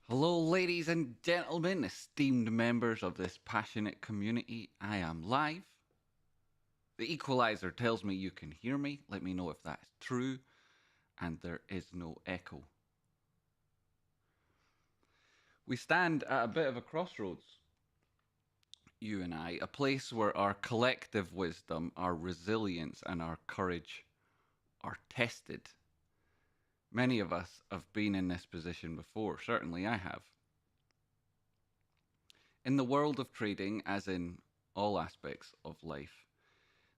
Hello, ladies and gentlemen, esteemed members of this passionate community. I am live. The equalizer tells me you can hear me. Let me know if that's true and there is no echo. We stand at a bit of a crossroads, you and I, a place where our collective wisdom, our resilience, and our courage are tested. Many of us have been in this position before. Certainly I have. In the world of trading, as in all aspects of life,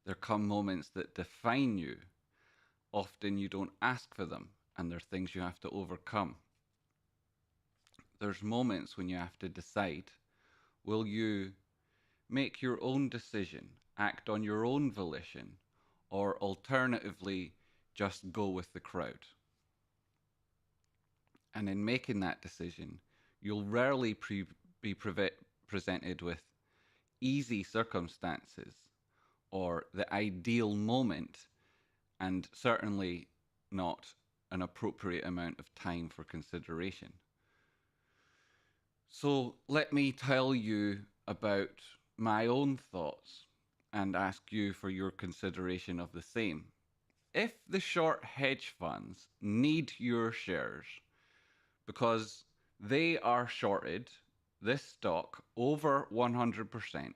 there come moments that define you. Often you don't ask for them, and they're things you have to overcome. There's moments when you have to decide, will you make your own decision, act on your own volition, or alternatively, just go with the crowd? And in making that decision, you'll rarely be presented with easy circumstances or the ideal moment, and certainly not an appropriate amount of time for consideration. So let me tell you about my own thoughts and ask you for your consideration of the same. If the short hedge funds need your shares because they are shorted this stock over 100%,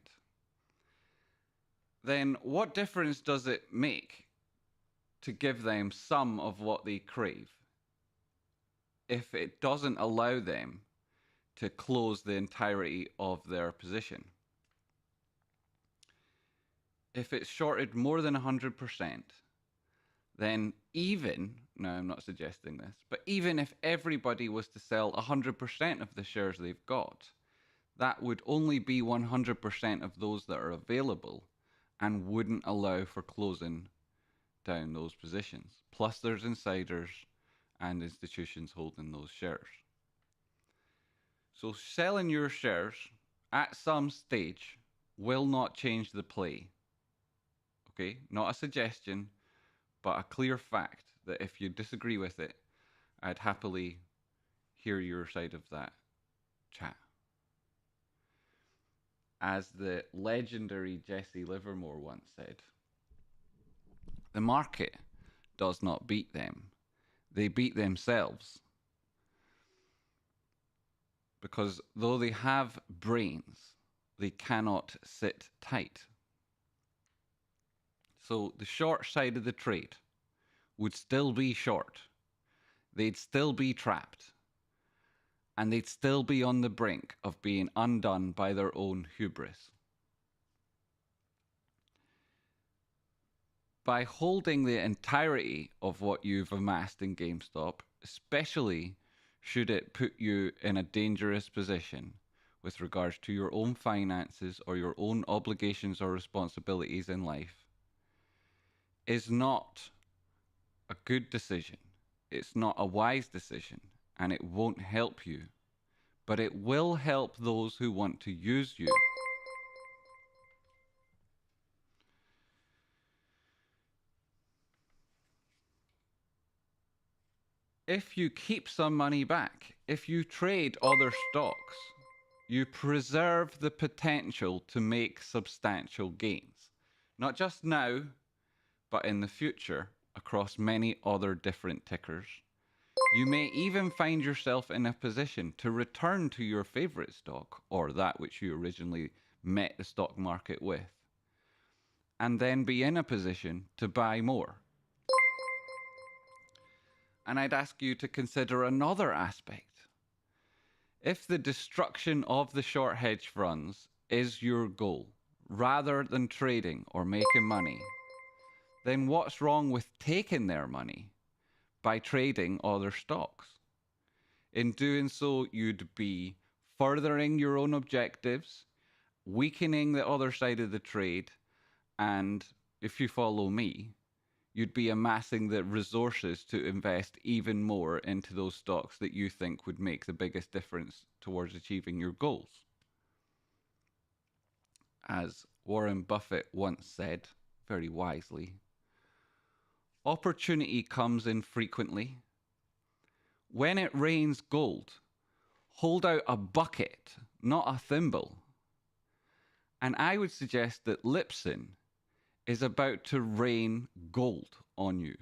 then what difference does it make to give them some of what they crave if it doesn't allow them to close the entirety of their position? If it's shorted more than 100%, then now I'm not suggesting this, but even if everybody was to sell 100% of the shares they've got, that would only be 100% of those that are available and wouldn't allow for closing down those positions. Plus there's insiders and institutions holding those shares. So selling your shares at some stage will not change the play. Okay, not a suggestion, but a clear fact that if you disagree with it, I'd happily hear your side of that chat. As the legendary Jesse Livermore once said, the market does not beat them, they beat themselves. Because though they have brains, they cannot sit tight. So the short side of the trade would still be short. They'd still be trapped. And they'd still be on the brink of being undone by their own hubris. By holding the entirety of what you've amassed in GameStop, especially should it put you in a dangerous position with regards to your own finances or your own obligations or responsibilities in life, is not a good decision. It's not a wise decision, and it won't help you. But it will help those who want to use you. If you keep some money back, if you trade other stocks, you preserve the potential to make substantial gains. Not just now, but in the future across many other different tickers. You may even find yourself in a position to return to your favorite stock, or that which you originally met the stock market with, and then be in a position to buy more. And I'd ask you to consider another aspect. If the destruction of the short hedge funds is your goal, rather than trading or making money, then what's wrong with taking their money by trading other stocks? In doing so, you'd be furthering your own objectives, weakening the other side of the trade, and if you follow me, you'd be amassing the resources to invest even more into those stocks that you think would make the biggest difference towards achieving your goals. As Warren Buffett once said, very wisely, opportunity comes infrequently. When it rains gold, hold out a bucket, not a thimble. And I would suggest that LPSN is about to rain gold on you.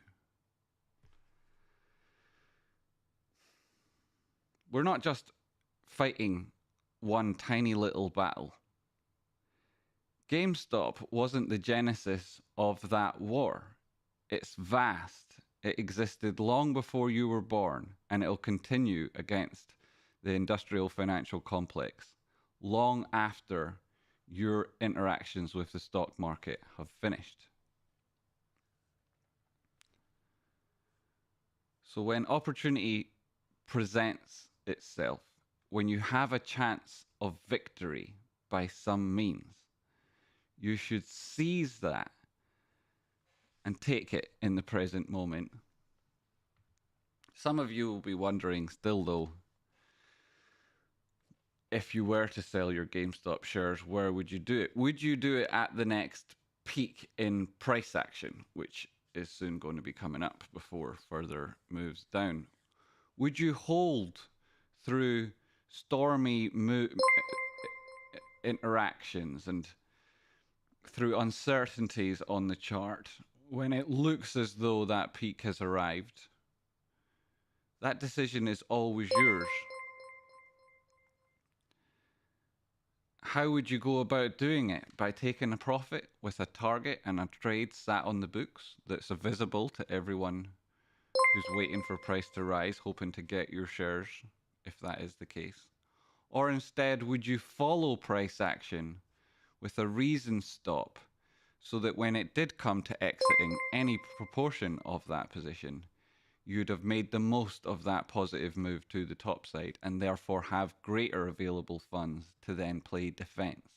We're not just fighting one tiny little battle. GameStop wasn't the genesis of that war. It's vast. It existed long before you were born, and it'll continue against the industrial financial complex long after your interactions with the stock market have finished. So when opportunity presents itself, when you have a chance of victory by some means, you should seize that and take it in the present moment. Some of you will be wondering still, though, if you were to sell your GameStop shares, where would you do it? Would you do it at the next peak in price action, which is soon going to be coming up before further moves down? Would you hold through stormy interactions and through uncertainties on the chart when it looks as though that peak has arrived? That decision is always yours. How would you go about doing it? By taking a profit with a target and a trade sat on the books that's visible to everyone who's waiting for price to rise, hoping to get your shares, if that is the case? Or instead, would you follow price action with a reasoned stop so that when it did come to exiting any proportion of that position, you'd have made the most of that positive move to the top side and therefore have greater available funds to then play defense?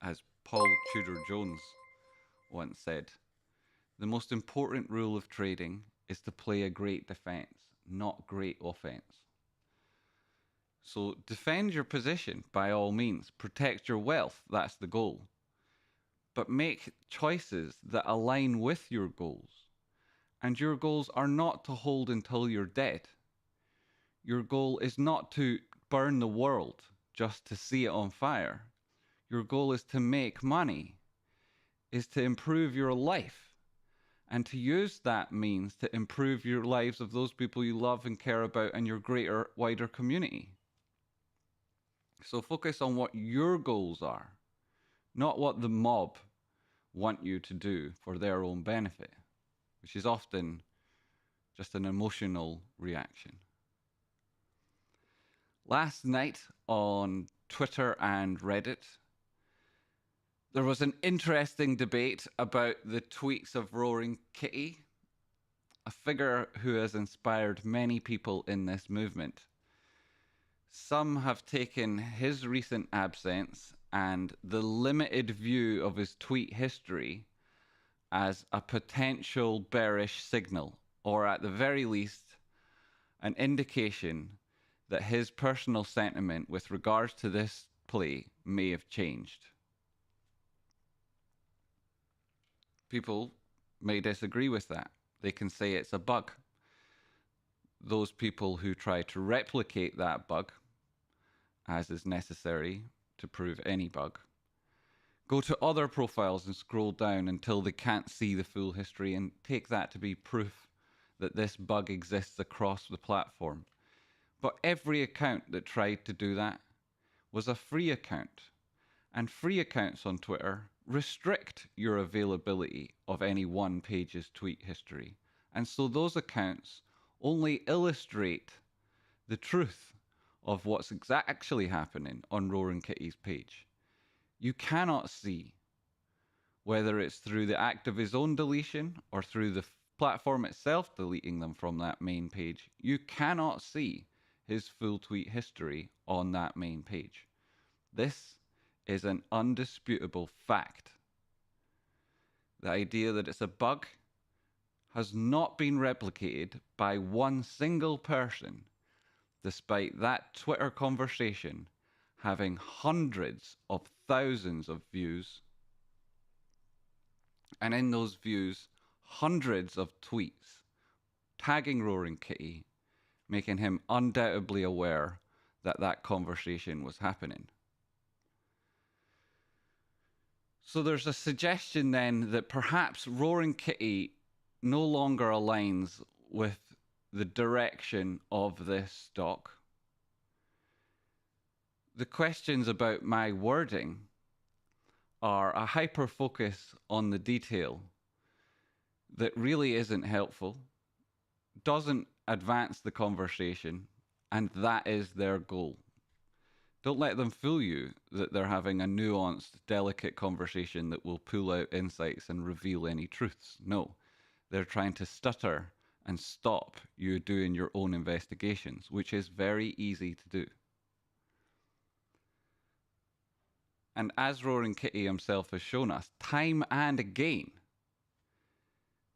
As Paul Tudor Jones once said, the most important rule of trading is to play a great defense, not great offense. So defend your position by all means. Protect your wealth. That's the goal. But make choices that align with your goals. And your goals are not to hold until you're dead. Your goal is not to burn the world just to see it on fire. Your goal is to make money, is to improve your life, and to use that means to improve your lives of those people you love and care about and your greater, wider community. So focus on what your goals are, not what the mob want you to do for their own benefit, which is often just an emotional reaction. Last night on Twitter and Reddit, there was an interesting debate about the tweets of Roaring Kitty, a figure who has inspired many people in this movement. Some have taken his recent absence and the limited view of his tweet history as a potential bearish signal, or at the very least, an indication that his personal sentiment with regards to this play may have changed. People may disagree with that. They can say it's a bug. Those people who try to replicate that bug, as is necessary to prove any bug, go to other profiles and scroll down until they can't see the full history and take that to be proof that this bug exists across the platform. But every account that tried to do that was a free account. And free accounts on Twitter restrict your availability of any one page's tweet history. And so those accounts only illustrate the truth of what's actually happening on Roaring Kitty's page. You cannot see, whether it's through the act of his own deletion or through the platform itself deleting them from that main page, you cannot see his full tweet history on that main page. This is an undisputable fact. The idea that it's a bug has not been replicated by one single person, despite that Twitter conversation having hundreds of thousands of views, and in those views, hundreds of tweets tagging Roaring Kitty, making him undoubtedly aware that that conversation was happening. So there's a suggestion then that perhaps Roaring Kitty no longer aligns with the direction of this stock. The questions about my wording are a hyper focus on the detail that really isn't helpful, doesn't advance the conversation, and that is their goal. Don't let them fool you that they're having a nuanced, delicate conversation that will pull out insights and reveal any truths. No, they're trying to stutter and stop you doing your own investigations, which is very easy to do. And as Roaring Kitty himself has shown us, time and again,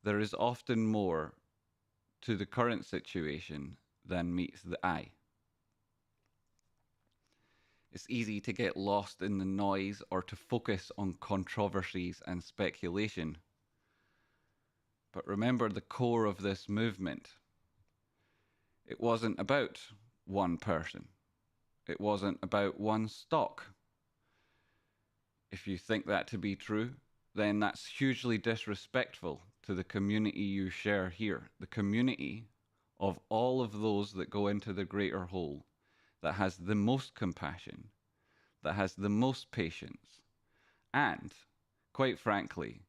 there is often more to the current situation than meets the eye. It's easy to get lost in the noise or to focus on controversies and speculation. But remember the core of this movement. It wasn't about one person. It wasn't about one stock. If you think that to be true, then that's hugely disrespectful to the community you share here. The community of all of those that go into the greater whole, that has the most compassion, that has the most patience, and, quite frankly,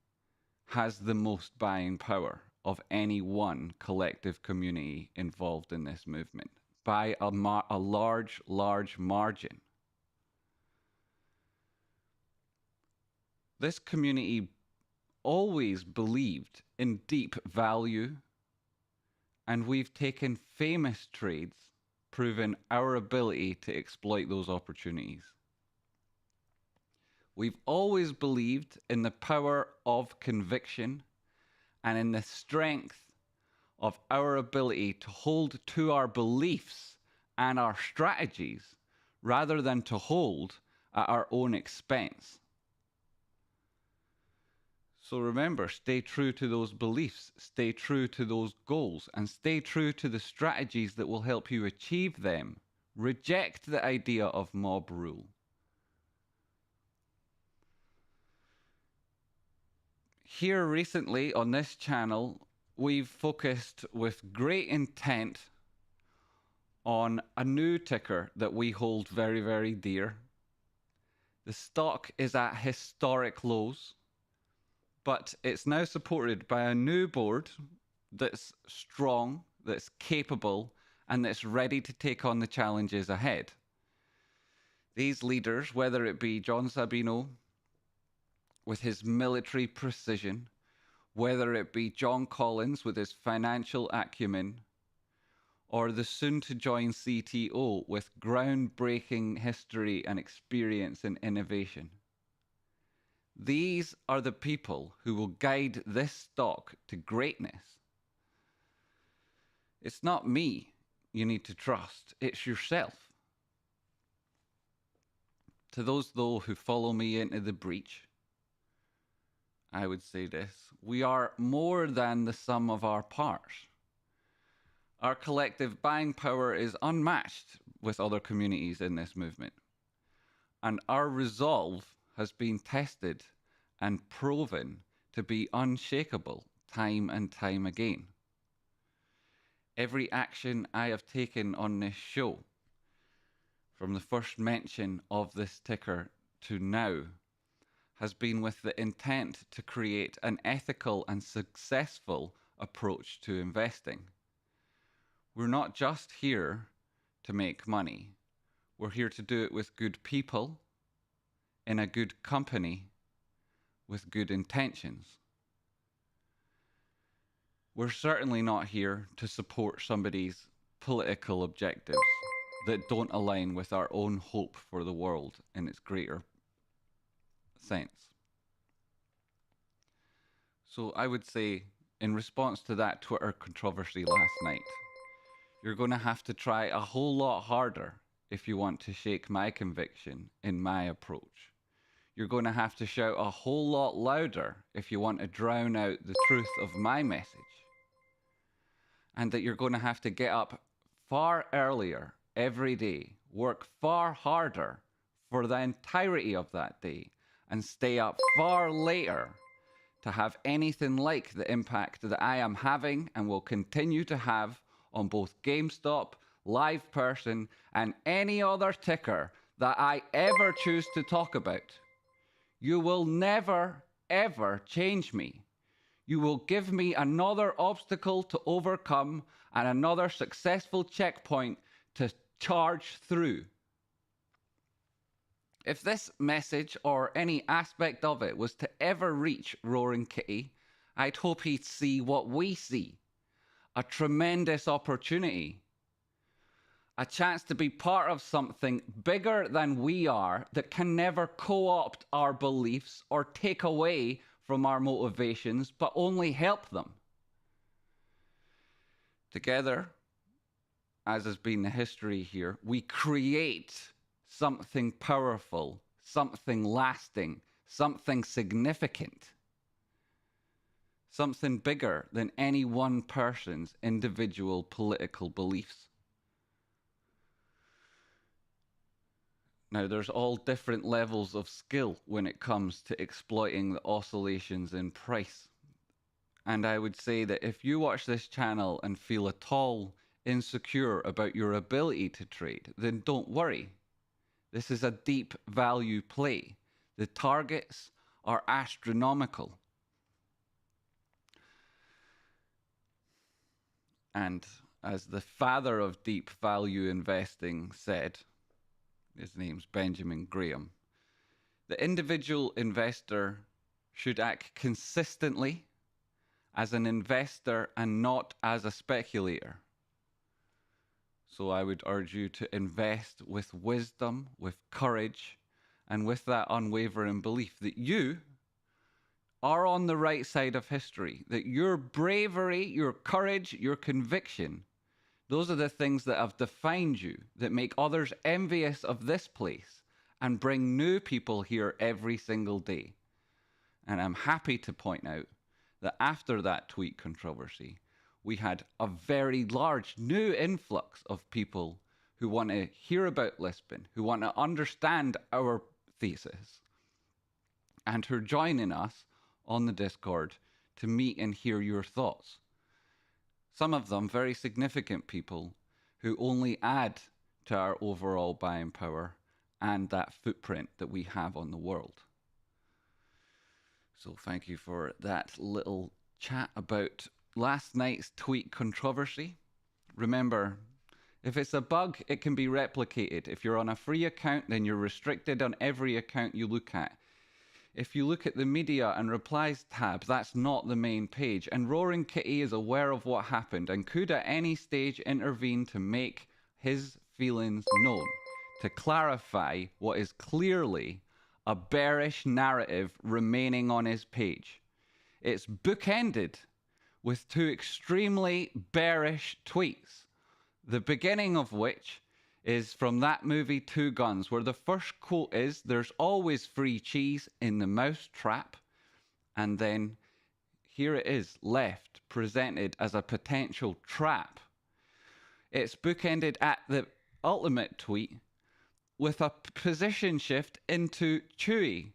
has the most buying power of any one collective community involved in this movement by a large, large margin. This community always believed in deep value, and we've taken famous trades, proving our ability to exploit those opportunities. We've always believed in the power of conviction and in the strength of our ability to hold to our beliefs and our strategies rather than to hold at our own expense. So remember, stay true to those beliefs, stay true to those goals, and stay true to the strategies that will help you achieve them. Reject the idea of mob rule. Here recently on this channel, we've focused with great intent on a new ticker that we hold very, very dear. The stock is at historic lows, but it's now supported by a new board that's strong, that's capable, and that's ready to take on the challenges ahead. These leaders, whether it be John Sabino with his military precision, whether it be John Collins with his financial acumen, or the soon-to-join CTO with groundbreaking history and experience in innovation. These are the people who will guide this stock to greatness. It's not me you need to trust, it's yourself. To those, though, who follow me into the breach, I would say this: we are more than the sum of our parts. Our collective buying power is unmatched with other communities in this movement. And our resolve has been tested and proven to be unshakable time and time again. Every action I have taken on this show, from the first mention of this ticker to now, has been with the intent to create an ethical and successful approach to investing. We're not just here to make money. We're here to do it with good people, in a good company, with good intentions. We're certainly not here to support somebody's political objectives that don't align with our own hope for the world in its greater sense. So I would say, in response to that Twitter controversy last night, you're going to have to try a whole lot harder if you want to shake my conviction in my approach. You're going to have to shout a whole lot louder if you want to drown out the truth of my message. And that you're going to have to get up far earlier every day, work far harder for the entirety of that day, and stay up far later to have anything like the impact that I am having and will continue to have on both GameStop, LivePerson, and any other ticker that I ever choose to talk about. You will never, ever change me. You will give me another obstacle to overcome and another successful checkpoint to charge through. If this message or any aspect of it was to ever reach Roaring Kitty, I'd hope he'd see what we see. A tremendous opportunity. A chance to be part of something bigger than we are that can never co-opt our beliefs or take away from our motivations, but only help them. Together, as has been the history here, we create something powerful, something lasting, something significant, something bigger than any one person's individual political beliefs. Now, there's all different levels of skill when it comes to exploiting the oscillations in price. And I would say that if you watch this channel and feel at all insecure about your ability to trade, then don't worry. This is a deep value play. The targets are astronomical. And as the father of deep value investing said, his name's Benjamin Graham, the individual investor should act consistently as an investor and not as a speculator. So I would urge you to invest with wisdom, with courage, and with that unwavering belief that you are on the right side of history, that your bravery, your courage, your conviction, those are the things that have defined you, that make others envious of this place and bring new people here every single day. And I'm happy to point out that after that tweet controversy, we had a very large new influx of people who want to hear about Lisbon, who want to understand our thesis, and who are joining us on the Discord to meet and hear your thoughts. Some of them very significant people who only add to our overall buying power and that footprint that we have on the world. So thank you for that little chat about last night's tweet controversy. Remember, if it's a bug, it can be replicated. If you're on a free account, then you're restricted on every account you look at. If you look at the media and replies tab, that's not the main page. And Roaring Kitty is aware of what happened and could at any stage intervene to make his feelings known, to clarify what is clearly a bearish narrative remaining on his page. It's bookended with two extremely bearish tweets, the beginning of which is from that movie Two Guns, where the first quote is, "There's always free cheese in the mouse trap," and then here it is left, presented as a potential trap. It's bookended at the ultimate tweet with a position shift into Chewy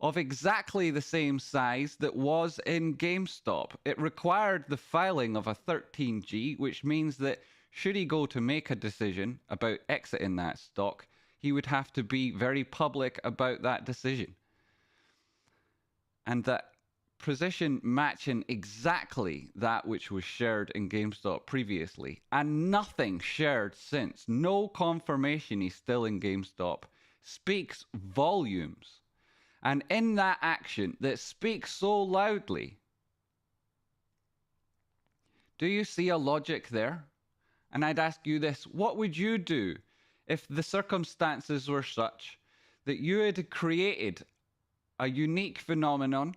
of exactly the same size that was in GameStop. It required the filing of a 13G, which means that should he go to make a decision about exiting that stock, he would have to be very public about that decision. And that position matching exactly that which was shared in GameStop previously, and nothing shared since, no confirmation he's still in GameStop, speaks volumes. And in that action that speaks so loudly, do you see a logic there? And I'd ask you this, what would you do if the circumstances were such that you had created a unique phenomenon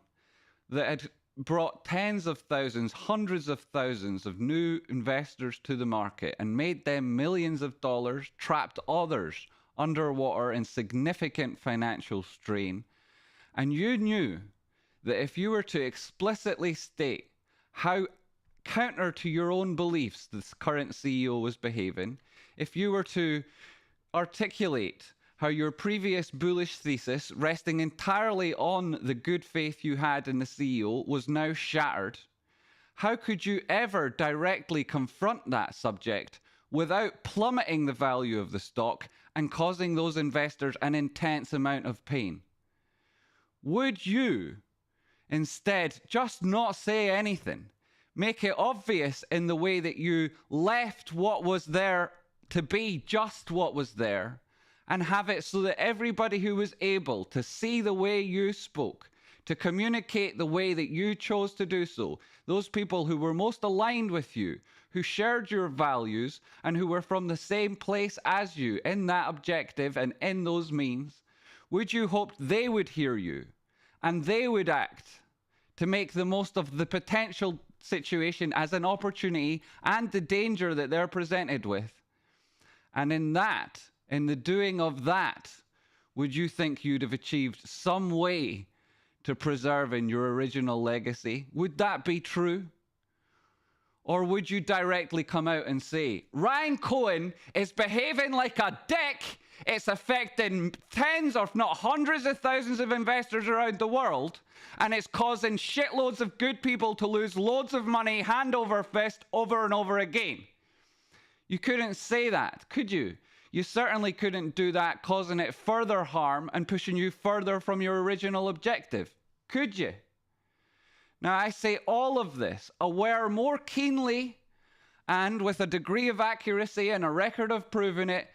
that had brought tens of thousands, hundreds of thousands of new investors to the market and made them millions of dollars, trapped others underwater in significant financial strain, and you knew that if you were to explicitly state how counter to your own beliefs this current CEO was behaving, if you were to articulate how your previous bullish thesis, resting entirely on the good faith you had in the CEO, was now shattered, how could you ever directly confront that subject without plummeting the value of the stock and causing those investors an intense amount of pain? Would you instead just not say anything? Make it obvious in the way that you left what was there to be just what was there, and have it so that everybody who was able to see the way you spoke, to communicate the way that you chose to do so, those people who were most aligned with you, who shared your values, and who were from the same place as you in that objective and in those means, would you hope they would hear you and they would act to make the most of the potential situation as an opportunity and the danger that they're presented with? And in the doing of that, would you think you'd have achieved some way to preserving your original legacy? Would that be true? Or would you directly come out and say, Ryan Cohen is behaving like a dick, it's affecting tens if not hundreds of thousands of investors around the world, and it's causing shitloads of good people to lose loads of money hand over fist over and over again? You couldn't say that, could you? You certainly couldn't do that, causing it further harm and pushing you further from your original objective, could you? Now, I say all of this aware more keenly and with a degree of accuracy and a record of proving it,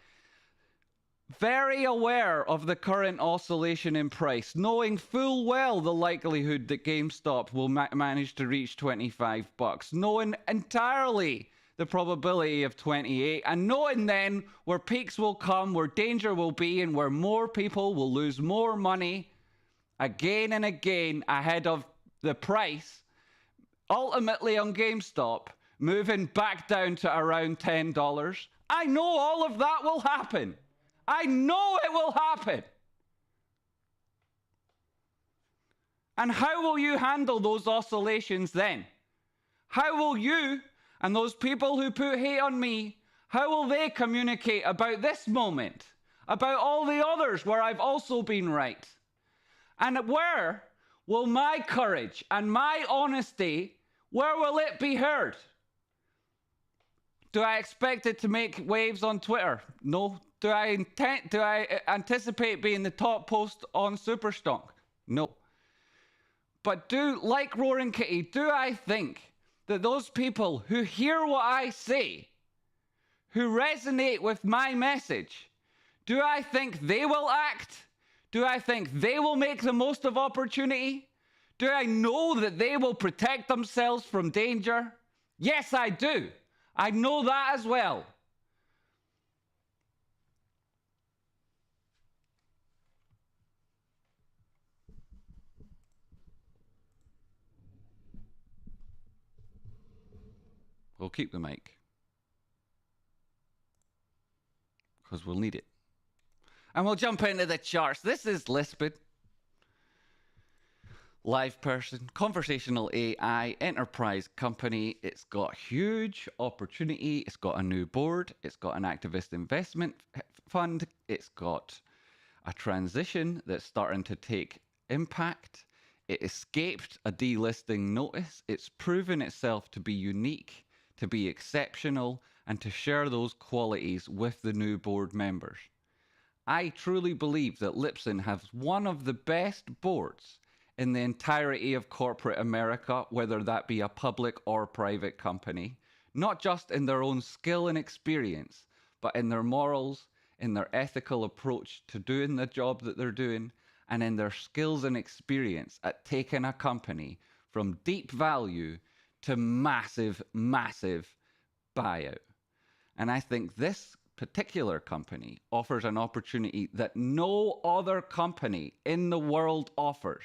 very aware of the current oscillation in price, knowing full well the likelihood that GameStop will manage to reach $25, knowing entirely the probability of 28, and knowing then where peaks will come, where danger will be, and where more people will lose more money again and again ahead of the price, ultimately on GameStop, moving back down to around $10. I know all of that will happen. I know it will happen. And how will you handle those oscillations then? How will you and those people who put hate on me, how will they communicate about this moment, about all the others where I've also been right? And where will my courage and my honesty, where will it be heard? Do I expect it to make waves on Twitter? No. Do I anticipate being the top post on Superstonk? No. But like Roaring Kitty, do I think that those people who hear what I say, who resonate with my message, do I think they will act? Do I think they will make the most of opportunity? Do I know that they will protect themselves from danger? Yes, I do. I know that as well. We'll keep the mic, because we'll need it. And we'll jump into the charts. This is Lisbon. LivePerson, conversational AI, enterprise company. It's got huge opportunity. It's got a new board. It's got an activist investment fund. It's got a transition that's starting to take impact. It escaped a delisting notice. It's proven itself to be unique, to be exceptional, and to share those qualities with the new board members. I truly believe that LPSN has one of the best boards in the entirety of corporate America, whether that be a public or private company, not just in their own skill and experience, but in their morals, in their ethical approach to doing the job that they're doing, and in their skills and experience at taking a company from deep value to massive, massive buyout. And I think this particular company offers an opportunity that no other company in the world offers.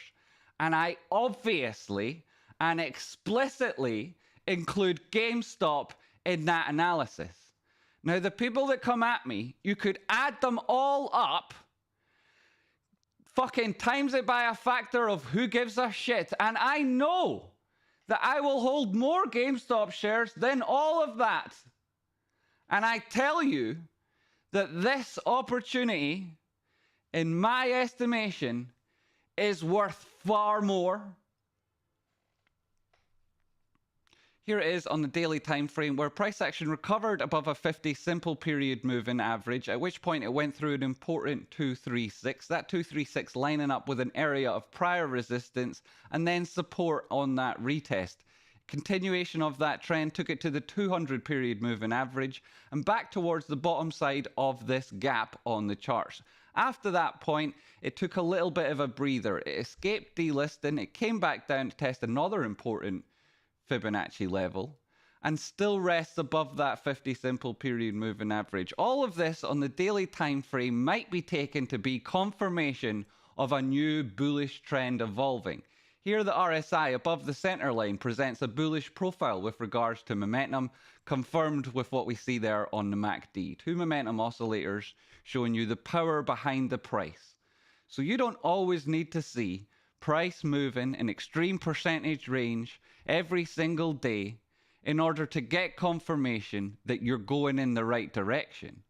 And I obviously and explicitly include GameStop in that analysis. Now, the people that come at me, you could add them all up, fucking times it by a factor of who gives a shit, and I know that I will hold more GameStop shares than all of that. And I tell you that this opportunity, in my estimation, is worth far more. Here it is on the daily time frame where price action recovered above a 50 simple period moving average, at which point it went through an important 236. That 236 lining up with an area of prior resistance and then support on that retest. Continuation of that trend took it to the 200 period moving average and back towards the bottom side of this gap on the charts. After that point, it took a little bit of a breather. It escaped delisting, it came back down to test another important Fibonacci level and still rests above that 50 simple period moving average. All of this on the daily time frame might be taken to be confirmation of a new bullish trend evolving. Here the RSI above the center line presents a bullish profile with regards to momentum, confirmed with what we see there on the MACD. Two momentum oscillators showing you the power behind the price. So you don't always need to see price moving in extreme percentage range every single day in order to get confirmation that you're going in the right direction.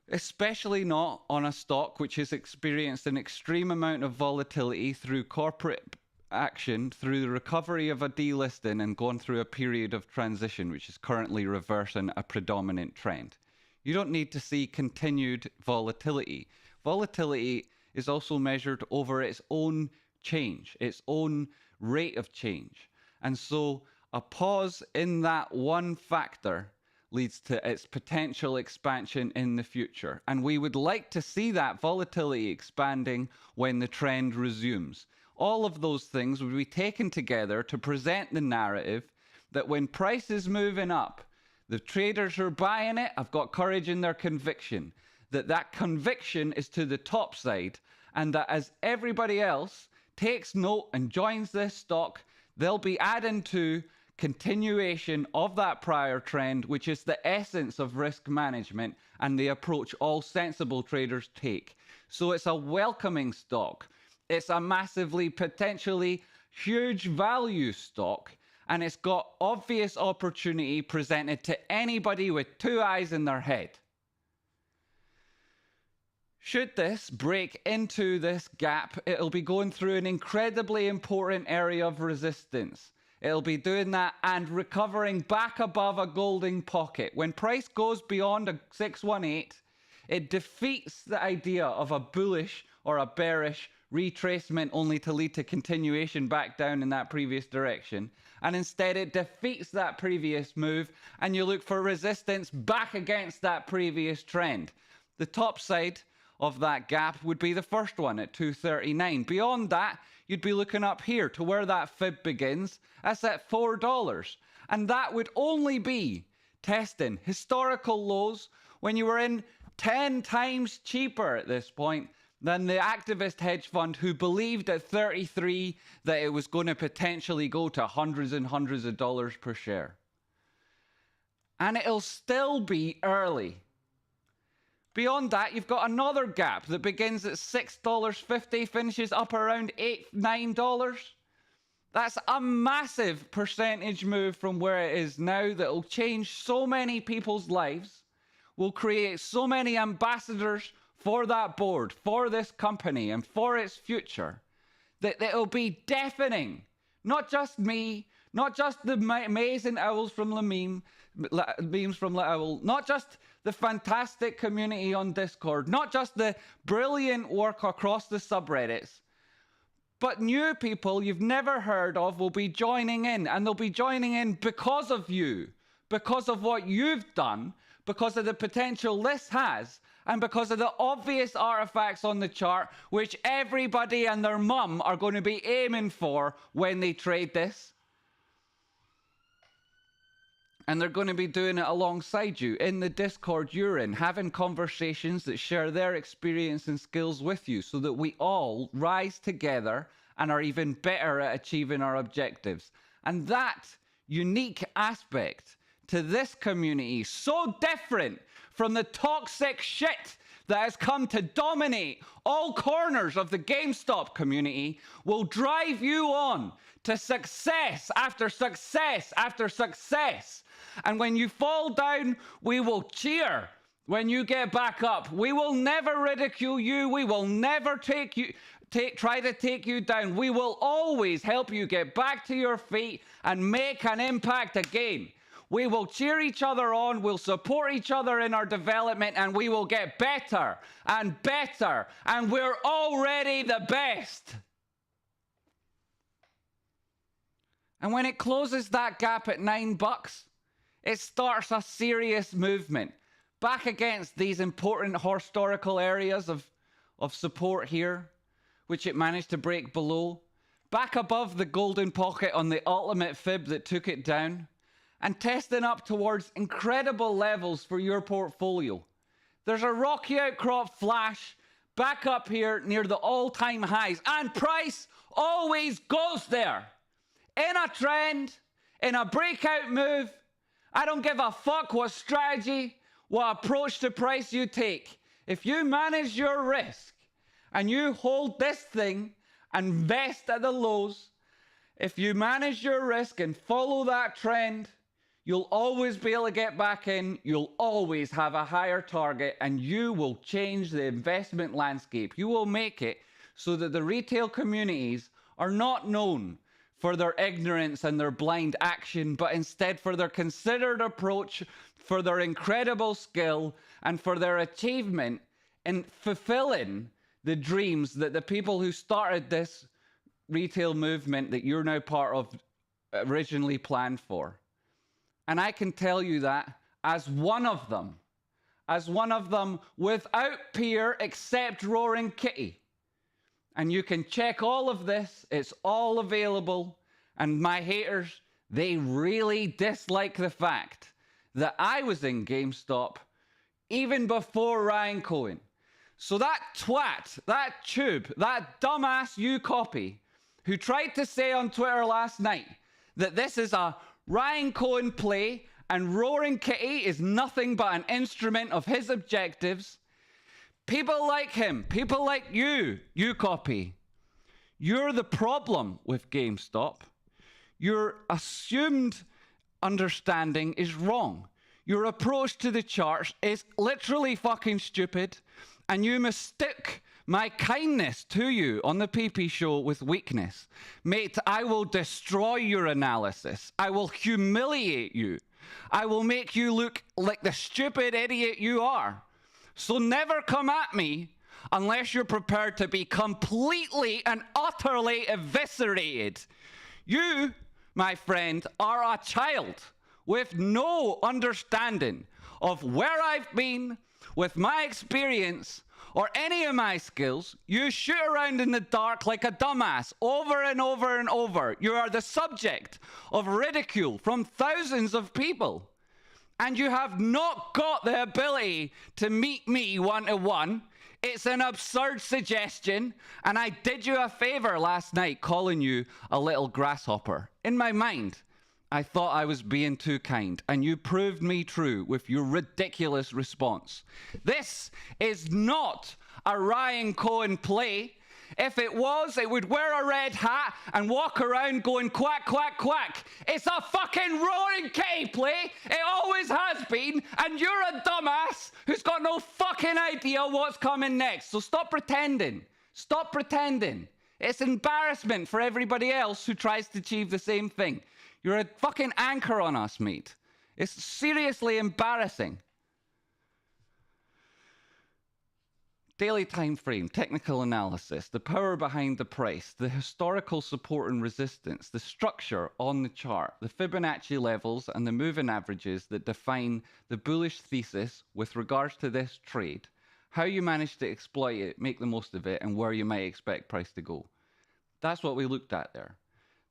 Especially not on a stock which has experienced an extreme amount of volatility through corporate action, through the recovery of a delisting and gone through a period of transition which is currently reversing a predominant trend. You don't need to see continued volatility. Volatility is also measured over its own change, its own rate of change. And so a pause in that one factor leads to its potential expansion in the future. And we would like to see that volatility expanding when the trend resumes. All of those things would be taken together to present the narrative that when price is moving up, the traders are buying it, have got courage in their conviction, that that conviction is to the top side, and that as everybody else takes note and joins this stock, they'll be adding to continuation of that prior trend, which is the essence of risk management and the approach all sensible traders take. So it's a welcoming stock. It's a massively, potentially huge value stock, and it's got obvious opportunity presented to anybody with two eyes in their head. Should this break into this gap, it'll be going through an incredibly important area of resistance. It'll be doing that and recovering back above a golden pocket. When price goes beyond a 618, it defeats the idea of a bullish or a bearish retracement only to lead to continuation back down in that previous direction. And instead it defeats that previous move and you look for resistance back against that previous trend. The top side of that gap would be the first one at 239. Beyond that, you'd be looking up here to where that fib begins. That's at $4. And that would only be testing historical lows when you were in 10 times cheaper at this point than the activist hedge fund who believed at 33 that it was going to potentially go to hundreds and hundreds of dollars per share. And it'll still be early. Beyond that, you've got another gap that begins at $6.50, finishes up around $8, $9. That's a massive percentage move from where it is now that will change so many people's lives, will create so many ambassadors for that board, for this company, and for its future, that it'll be deafening. Not just me, not just the amazing owls from memes from La Owl, not just the fantastic community on Discord, not just the brilliant work across the subreddits, but new people you've never heard of will be joining in, and they'll be joining in because of you, because of what you've done, because of the potential this has, and because of the obvious artifacts on the chart, which everybody and their mum are going to be aiming for when they trade this. And they're going to be doing it alongside you in the Discord you're in, having conversations that share their experience and skills with you so that we all rise together and are even better at achieving our objectives. And that unique aspect to this community, so different from the toxic shit that has come to dominate all corners of the GameStop community, will drive you on to success after success after success. And when you fall down, we will cheer when you get back up. We will never ridicule you. We will never try to take you down. We will always help you get back to your feet and make an impact again. We will cheer each other on, we'll support each other in our development, and we will get better and better, and we're already the best. And when it closes that gap at $9, it starts a serious movement back against these important historical areas of support here, which it managed to break below, back above the golden pocket on the ultimate fib that took it down, and testing up towards incredible levels for your portfolio. There's a rocky outcrop flash back up here near the all-time highs, and price always goes there. In a trend, in a breakout move, I don't give a fuck what strategy, what approach to price you take. If you manage your risk and you hold this thing and invest at the lows, if you manage your risk and follow that trend, you'll always be able to get back in, you'll always have a higher target, and you will change the investment landscape. You will make it so that the retail communities are not known for their ignorance and their blind action, but instead for their considered approach, for their incredible skill, and for their achievement in fulfilling the dreams that the people who started this retail movement that you're now part of originally planned for. And I can tell you that as one of them without peer except Roaring Kitty. And you can check all of this, it's all available. And my haters, they really dislike the fact that I was in GameStop even before Ryan Cohen. So that twat, that tube, that dumbass you copy, who tried to say on Twitter last night that this is a Ryan Cohen play and Roaring Kitty is nothing but an instrument of his objectives. People like him, people like you copy. You're the problem with GameStop. Your assumed understanding is wrong. Your approach to the charts is literally fucking stupid, and you mistook my kindness to you on the PP show with weakness. Mate, I will destroy your analysis. I will humiliate you. I will make you look like the stupid idiot you are. So never come at me unless you're prepared to be completely and utterly eviscerated. You, my friend, are a child with no understanding of where I've been, with my experience, or any of my skills. You shoot around in the dark like a dumbass over and over and over. You are the subject of ridicule from thousands of people. And you have not got the ability to meet me one-to-one. It's an absurd suggestion, and I did you a favor last night calling you a little grasshopper. In my mind, I thought I was being too kind, and you proved me true with your ridiculous response. This is not a Ryan Cohen play. If it was, it would wear a red hat and walk around going quack, quack, quack. It's a fucking Roaring Kitty play. It always has been, and you're a dumbass who's got no fucking idea what's coming next. So stop pretending. Stop pretending. It's embarrassment for everybody else who tries to achieve the same thing. You're a fucking anchor on us, mate. It's seriously embarrassing. Daily time frame, technical analysis, the power behind the price, the historical support and resistance, the structure on the chart, the Fibonacci levels and the moving averages that define the bullish thesis with regards to this trade, how you manage to exploit it, make the most of it, and where you might expect price to go. That's what we looked at there.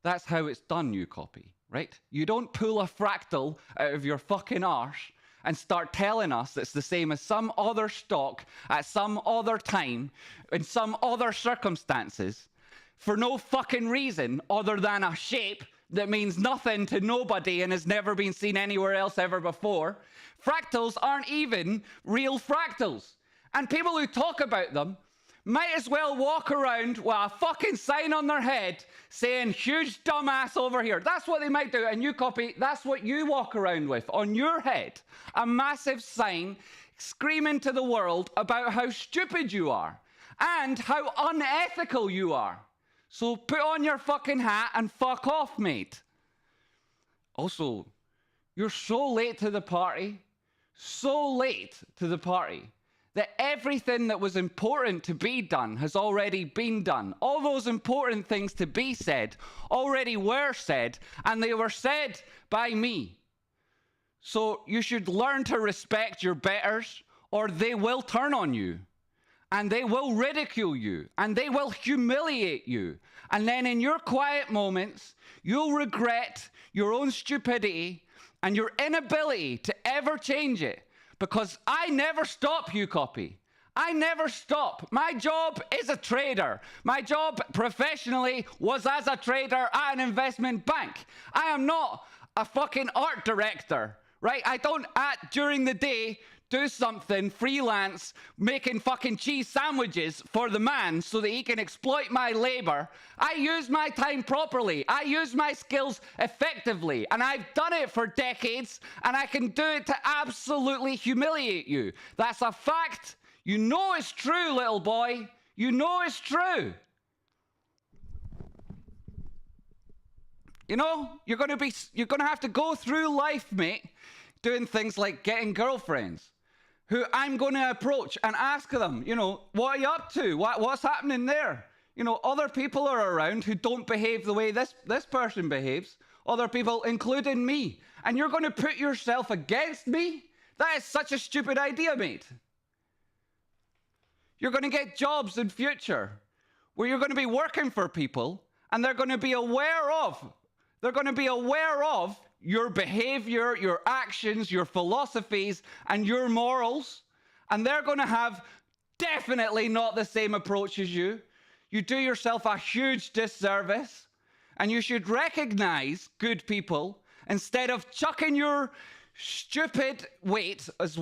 That's how it's done, you copy, right? You don't pull a fractal out of your fucking arse and start telling us it's the same as some other stock at some other time in some other circumstances for no fucking reason other than a shape that means nothing to nobody and has never been seen anywhere else ever before. Fractals aren't even real fractals. And people who talk about them might as well walk around with a fucking sign on their head saying, huge dumbass over here. That's what they might do. And you copy, that's what you walk around with on your head. A massive sign screaming to the world about how stupid you are and how unethical you are. So put on your fucking hat and fuck off, mate. Also, you're so late to the party, that everything that was important to be done has already been done. All those important things to be said already were said, and they were said by me. So you should learn to respect your betters, or they will turn on you, and they will ridicule you, and they will humiliate you. And then in your quiet moments, you'll regret your own stupidity and your inability to ever change it. Because I never stop, you copy. I never stop. My job is a trader. My job professionally was as a trader at an investment bank. I am not a fucking art director, right? I don't during the day do something freelance, making fucking cheese sandwiches for the man so that he can exploit my labor. I use my time properly. I use my skills effectively. And I've done it for decades, and I can do it to absolutely humiliate you. That's a fact. You know it's true, little boy. You know it's true. You know, you're going to have to go through life, mate, doing things like getting girlfriends, who I'm going to approach and ask them, you know, what are you up to? What's happening there? You know, other people are around who don't behave the way this person behaves. Other people, including me. And you're going to put yourself against me? That is such a stupid idea, mate. You're going to get jobs in future where you're going to be working for people, and they're going to be aware of your behavior, your actions, your philosophies, and your morals. And they're going to have definitely not the same approach as you. You do yourself a huge disservice. And you should recognize, good people, instead of chucking your stupid weight, as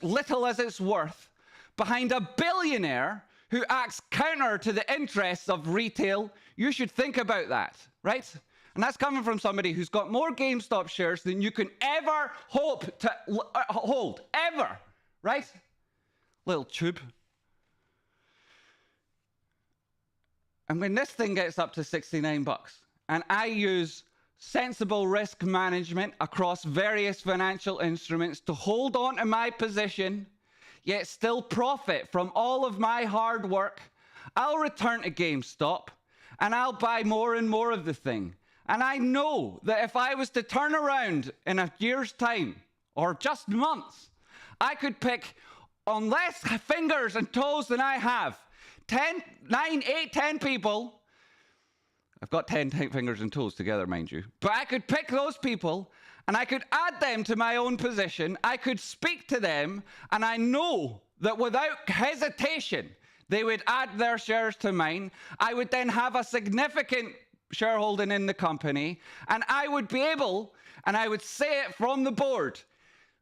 little as it's worth, behind a billionaire who acts counter to the interests of retail, you should think about that, right? And that's coming from somebody who's got more GameStop shares than you can ever hope to hold, ever, right? Little tube. And when this thing gets up to $69, and I use sensible risk management across various financial instruments to hold on to my position, yet still profit from all of my hard work, I'll return to GameStop, and I'll buy more and more of the thing. And I know that if I was to turn around in a year's time, or just months, I could pick on less fingers and toes than I have 10, 9, 8, 10 people. I've got 10 fingers and toes together, mind you. But I could pick those people, and I could add them to my own position. I could speak to them, and I know that without hesitation, they would add their shares to mine. I would then have a significant shareholding in the company, and I would be able, and I would say it from the board,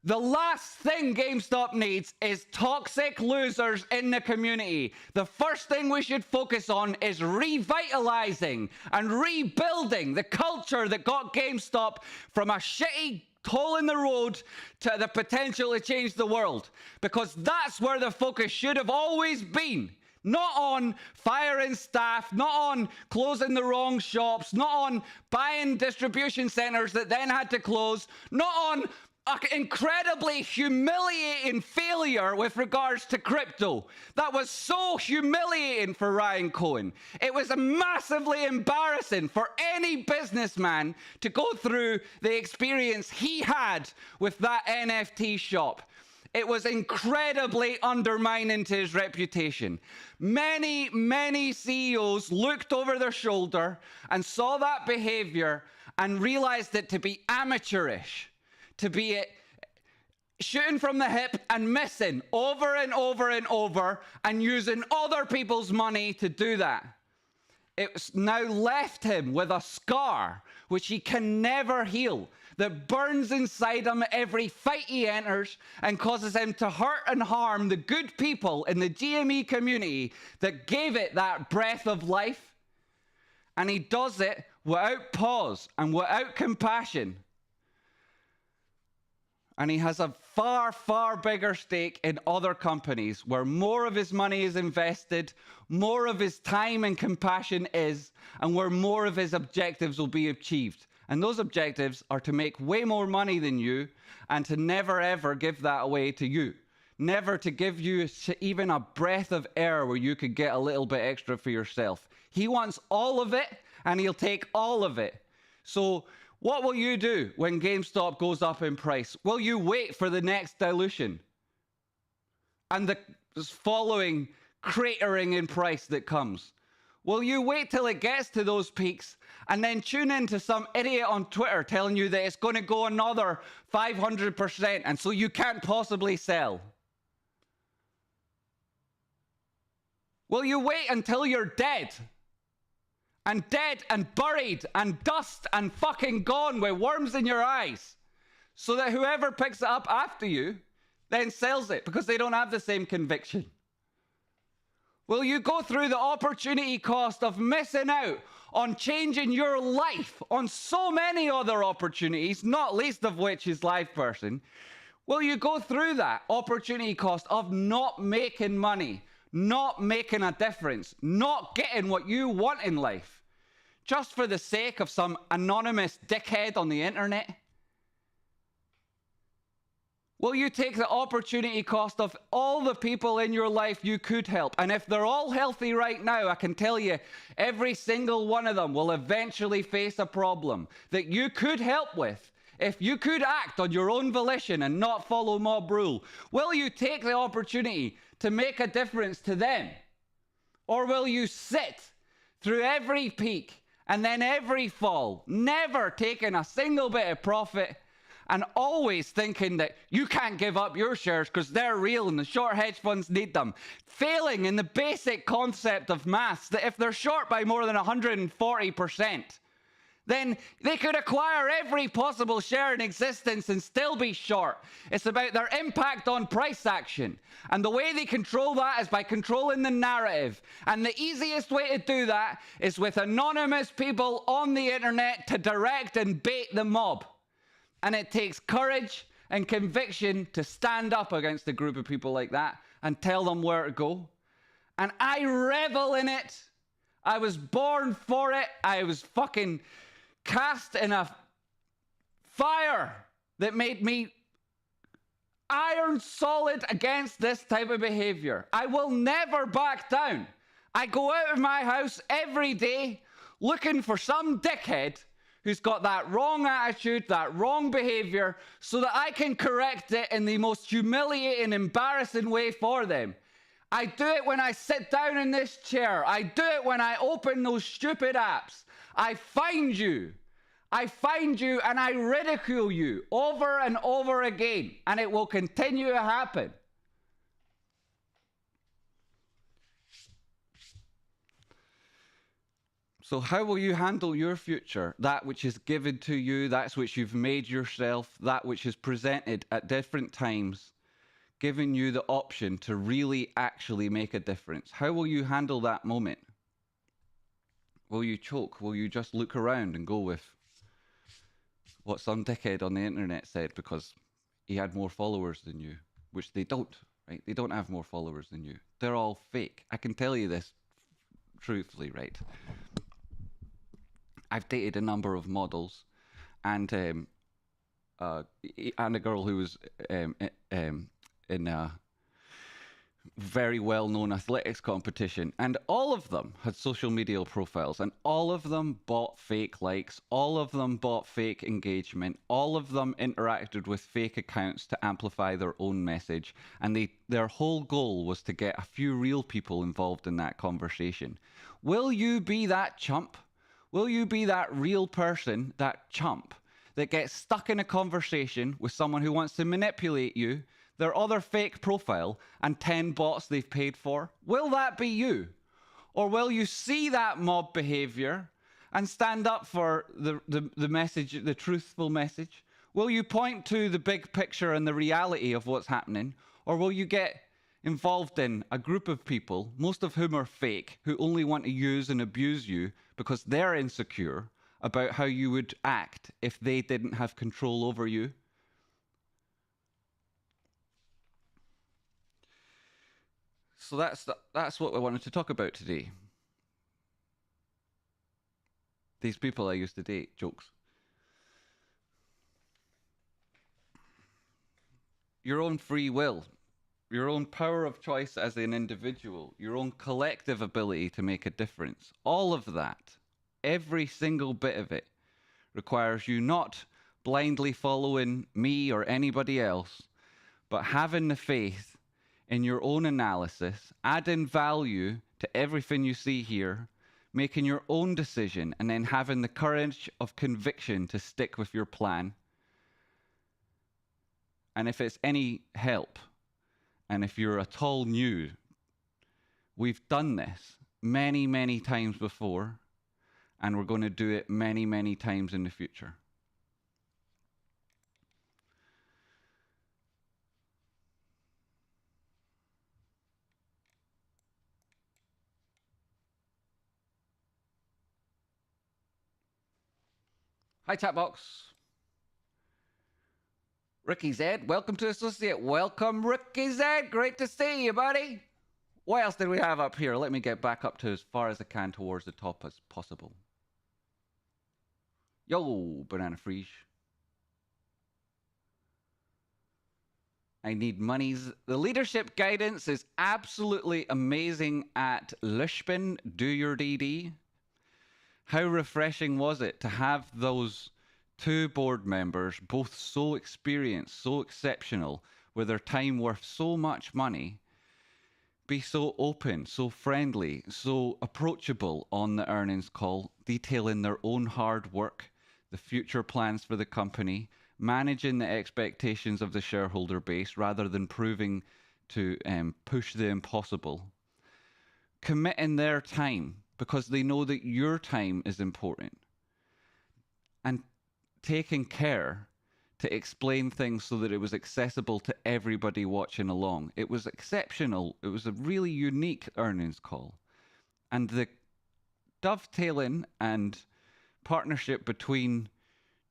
the last thing GameStop needs is toxic losers in the community. The first thing we should focus on is revitalizing and rebuilding the culture that got GameStop from a shitty hole in the road to the potential to change the world, because that's where the focus should have always been. Not on firing staff, not on closing the wrong shops, not on buying distribution centers that then had to close, not on an incredibly humiliating failure with regards to crypto. That was so humiliating for Ryan Cohen. It was massively embarrassing for any businessman to go through the experience he had with that NFT shop. It was incredibly undermining to his reputation. Many, many CEOs looked over their shoulder and saw that behavior and realized it to be amateurish, to be shooting from the hip and missing over and over and over and using other people's money to do that. It's now left him with a scar which he can never heal. that burns inside him every fight he enters and causes him to hurt and harm the good people in the GME community that gave it that breath of life. And he does it without pause and without compassion. And he has a far, far bigger stake in other companies where more of his money is invested, more of his time and compassion is, and where more of his objectives will be achieved. And those objectives are to make way more money than you and to never, ever give that away to you. Never to give you even a breath of air where you could get a little bit extra for yourself. He wants all of it, and he'll take all of it. So what will you do when GameStop goes up in price? Will you wait for the next dilution and the following cratering in price that comes? Will you wait till it gets to those peaks and then tune in to some idiot on Twitter telling you that it's going to go another 500% and so you can't possibly sell? Will you wait until you're dead and buried and dust and fucking gone with worms in your eyes so that whoever picks it up after you then sells it because they don't have the same conviction? Will you go through the opportunity cost of missing out on changing your life on so many other opportunities, not least of which is LivePerson? Will you go through that opportunity cost of not making money, not making a difference, not getting what you want in life, just for the sake of some anonymous dickhead on the internet? Will you take the opportunity cost of all the people in your life you could help? And if they're all healthy right now, I can tell you, every single one of them will eventually face a problem that you could help with. If you could act on your own volition and not follow mob rule, will you take the opportunity to make a difference to them? Or will you sit through every peak and then every fall, never taking a single bit of profit, and always thinking that you can't give up your shares because they're real and the short hedge funds need them, failing in the basic concept of maths that if they're short by more than 140%, then they could acquire every possible share in existence and still be short. It's about their impact on price action. And the way they control that is by controlling the narrative. And the easiest way to do that is with anonymous people on the internet to direct and bait the mob. And it takes courage and conviction to stand up against a group of people like that and tell them where to go. And I revel in it. I was born for it. I was fucking cast in a fire that made me iron solid against this type of behavior. I will never back down. I go out of my house every day looking for some dickhead who's got that wrong attitude, that wrong behavior, so that I can correct it in the most humiliating, embarrassing way for them. I do it when I sit down in this chair. I do it when I open those stupid apps. I find you and I ridicule you over and over again, and it will continue to happen. So how will you handle your future? That which is given to you, that which you've made yourself, that which is presented at different times, giving you the option to really actually make a difference. How will you handle that moment? Will you choke? Will you just look around and go with what some dickhead on the internet said because he had more followers than you? Which they don't, right? They don't have more followers than you. They're all fake. I can tell you this truthfully, right? I've dated a number of models, and a girl who was in a very well-known athletics competition, and all of them had social media profiles, and all of them bought fake likes, all of them bought fake engagement, all of them interacted with fake accounts to amplify their own message, and their whole goal was to get a few real people involved in that conversation. Will you be that chump? Will you be that real person, that chump, that gets stuck in a conversation with someone who wants to manipulate you, their other fake profile, and 10 bots they've paid for? Will that be you? Or will you see that mob behavior and stand up for the message, the truthful message? Will you point to the big picture and the reality of what's happening, or will you get involved in a group of people, most of whom are fake, who only want to use and abuse you because they're insecure about how you would act if they didn't have control over you? So that's what I wanted to talk about today. These people I used to date, jokes. Your own free will, your own power of choice as an individual, your own collective ability to make a difference. All of that, every single bit of it, requires you not blindly following me or anybody else, but having the faith in your own analysis, adding value to everything you see here, making your own decision, and then having the courage of conviction to stick with your plan. And if it's any help, and if you're at all new, we've done this many, many times before, and we're going to do it many, many times in the future. Hi, chat box. Ricky Z, welcome to Associate. Welcome, Ricky Z. Great to see you, buddy. What else did we have up here? Let me get back up to as far as I can towards the top as possible. Yo, Banana Freeze. I need monies. The leadership guidance is absolutely amazing at Lishpin. Do your DD. How refreshing was it to have those two board members, both so experienced, so exceptional, with their time worth so much money, be so open, so friendly, so approachable on the earnings call, detailing their own hard work, the future plans for the company, managing the expectations of the shareholder base rather than proving to push the impossible, committing their time because they know that your time is important, and taking care to explain things so that it was accessible to everybody watching along. It was exceptional. It was a really unique earnings call. And the dovetailing and partnership between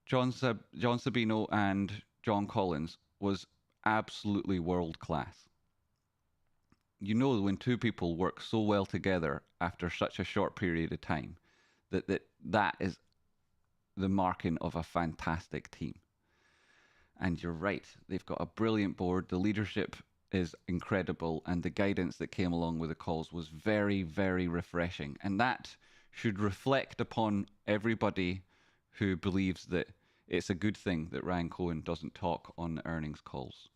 John Sabino and John Collins was absolutely world class. You know, when two people work so well together after such a short period of time, that is the marking of a fantastic team. And you're right, they've got a brilliant board. The leadership is incredible, and the guidance that came along with the calls was very, very refreshing. And that should reflect upon everybody who believes that it's a good thing that Ryan Cohen doesn't talk on the earnings calls.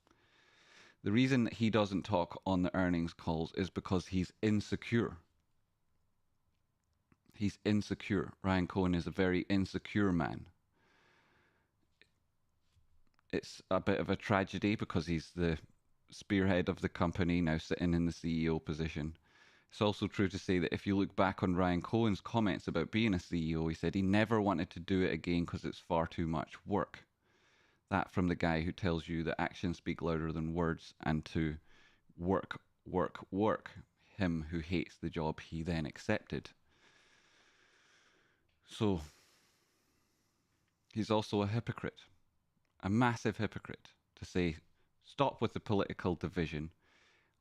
The reason that he doesn't talk on the earnings calls is because he's insecure. He's insecure. Ryan Cohen is a very insecure man. It's a bit of a tragedy because he's the spearhead of the company, now sitting in the CEO position. It's also true to say that if you look back on Ryan Cohen's comments about being a CEO, he said he never wanted to do it again because it's far too much work. That from the guy who tells you that actions speak louder than words, and to work, work, work, him who hates the job he then accepted. So he's also a hypocrite. A massive hypocrite to say, stop with the political division.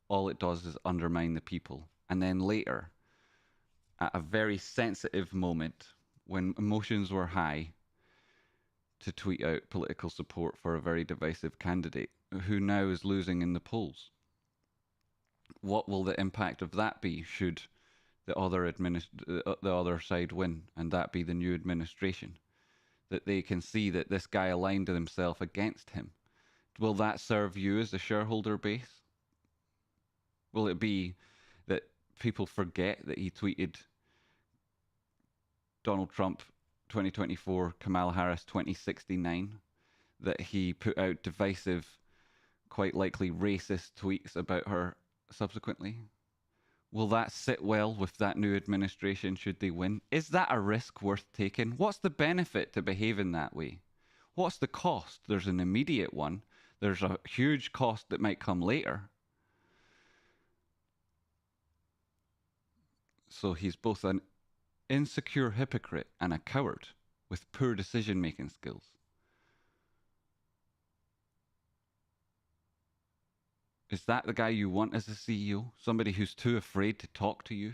All it does is undermine the people. And then later, at a very sensitive moment, when emotions were high, to tweet out political support for a very divisive candidate who now is losing in the polls. What will the impact of that be should the other side win, and that be the new administration? That they can see that this guy aligned himself against him. Will that serve you as a shareholder base? Will it be that people forget that he tweeted Donald Trump 2024, Kamala Harris 2069, that he put out divisive, quite likely racist tweets about her subsequently? Will that sit well with that new administration should they win? Is that a risk worth taking? What's the benefit to behaving that way? What's the cost? There's an immediate one. There's a huge cost that might come later. So he's both an insecure hypocrite and a coward with poor decision-making skills. Is that the guy you want as a CEO? Somebody who's too afraid to talk to you?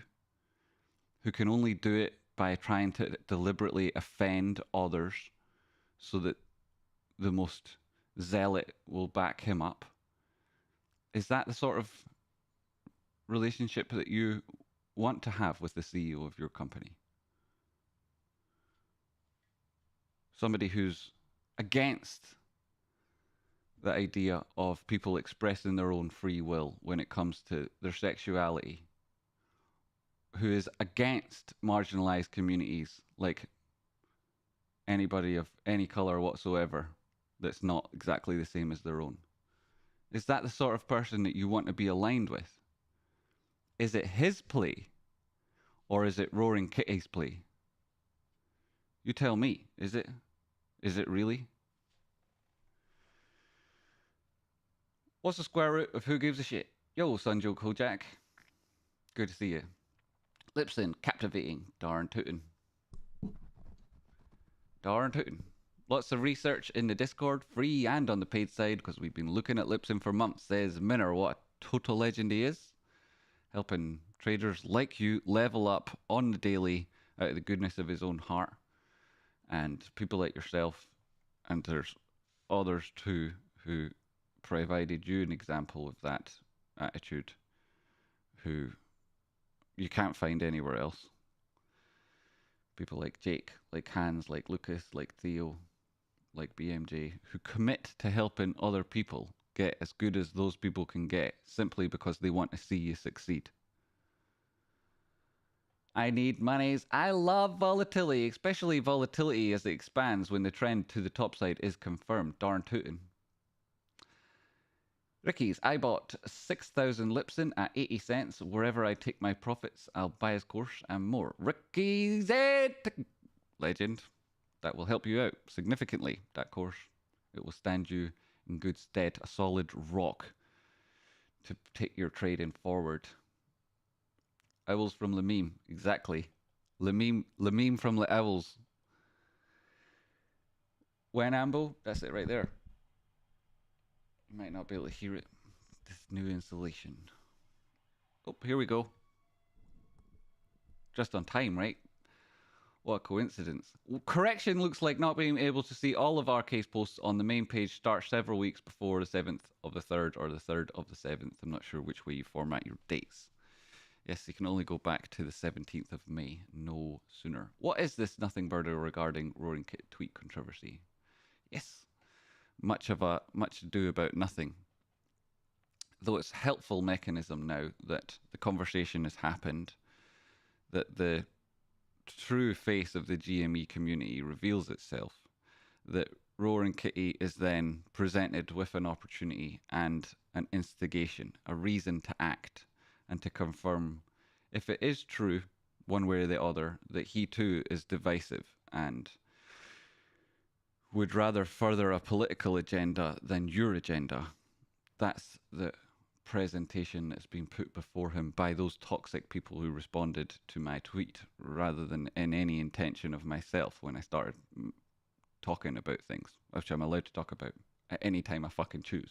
Who can only do it by trying to deliberately offend others so that the most zealot will back him up? Is that the sort of relationship that you want to have with the CEO of your company? Somebody who's against the idea of people expressing their own free will when it comes to their sexuality, who is against marginalized communities like anybody of any color whatsoever that's not exactly the same as their own. Is that the sort of person that you want to be aligned with? Is it his play or is it Roaring Kitty's play? You tell me. Is it? Is it really? What's the square root of who gives a shit? Yo, Sunjo Kojak. Good to see you. LPSN, captivating, darn tootin'. Darn tootin'. Lots of research in the Discord, free and on the paid side, because we've been looking at LPSN for months. Says Minner, what a total legend he is. Helping traders like you level up on the daily out of the goodness of his own heart. And people like yourself, and there's others too, who provided you an example of that attitude, who you can't find anywhere else. People like Jake, like Hans, like Lucas, like Theo, like BMJ, who commit to helping other people get as good as those people can get simply because they want to see you succeed. I need monies. I love volatility, especially volatility as it expands when the trend to the top side is confirmed. Darn tootin'. Ricky's, I bought 6,000 LPSN at 80 cents. Wherever I take my profits, I'll buy his course and more. Ricky's legend. That will help you out significantly, that course. It will stand you in good stead, a solid rock to take your trading forward. Owls from Lemime, exactly. Lemime from the Owls. When Ambo, that's it right there. You might not be able to hear it. This new installation. Oh, here we go. Just on time, right? What a coincidence. Correction, looks like not being able to see all of our case posts on the main page starts several weeks before the 7th of the 3rd or the 3rd of the 7th. I'm not sure which way you format your dates. Yes, you can only go back to the 17th of May, no sooner. What is this Nothing Birder regarding Roaring Kit tweet controversy? Yes, much ado about nothing. Though it's a helpful mechanism now that the conversation has happened, that the true face of the GME community reveals itself, that Roaring Kitty is then presented with an opportunity and an instigation, a reason to act and to confirm if it is true, one way or the other, that he too is divisive and would rather further a political agenda than your agenda. That's the presentation that's been put before him by those toxic people who responded to my tweet, rather than in any intention of myself when I started talking about things, which I'm allowed to talk about at any time I fucking choose.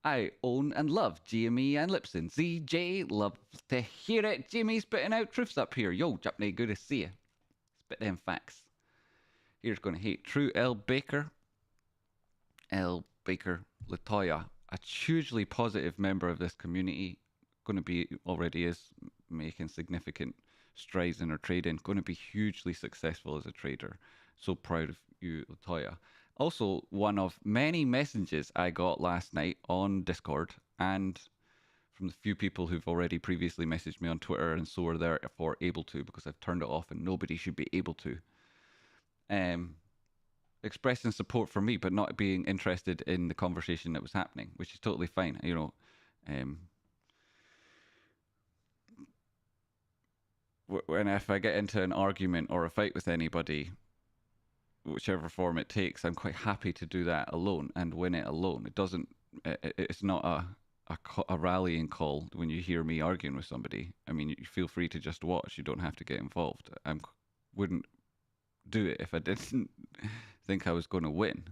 I own and love GME and LPSN. ZJ, love to hear it. Jimmy's spitting out truths up here. Yo, Japney, good to see you. Spit them facts. Here's going to hate True L. Baker. L. Baker Latoya, a hugely positive member of this community. Going to be, already is, making significant strides in her trading. Going to be hugely successful as a trader. So proud of you, Latoya. Also, one of many messages I got last night on Discord, and from the few people who've already previously messaged me on Twitter, and so are therefore able to, because I've turned it off and nobody should be able to, expressing support for me, but not being interested in the conversation that was happening, which is totally fine. You know, when if I get into an argument or a fight with anybody, whichever form it takes, I'm quite happy to do that alone and win it alone. It doesn't. It's not a rallying call when you hear me arguing with somebody. I mean, you feel free to just watch. You don't have to get involved. I wouldn't do it if I didn't think I was going to win,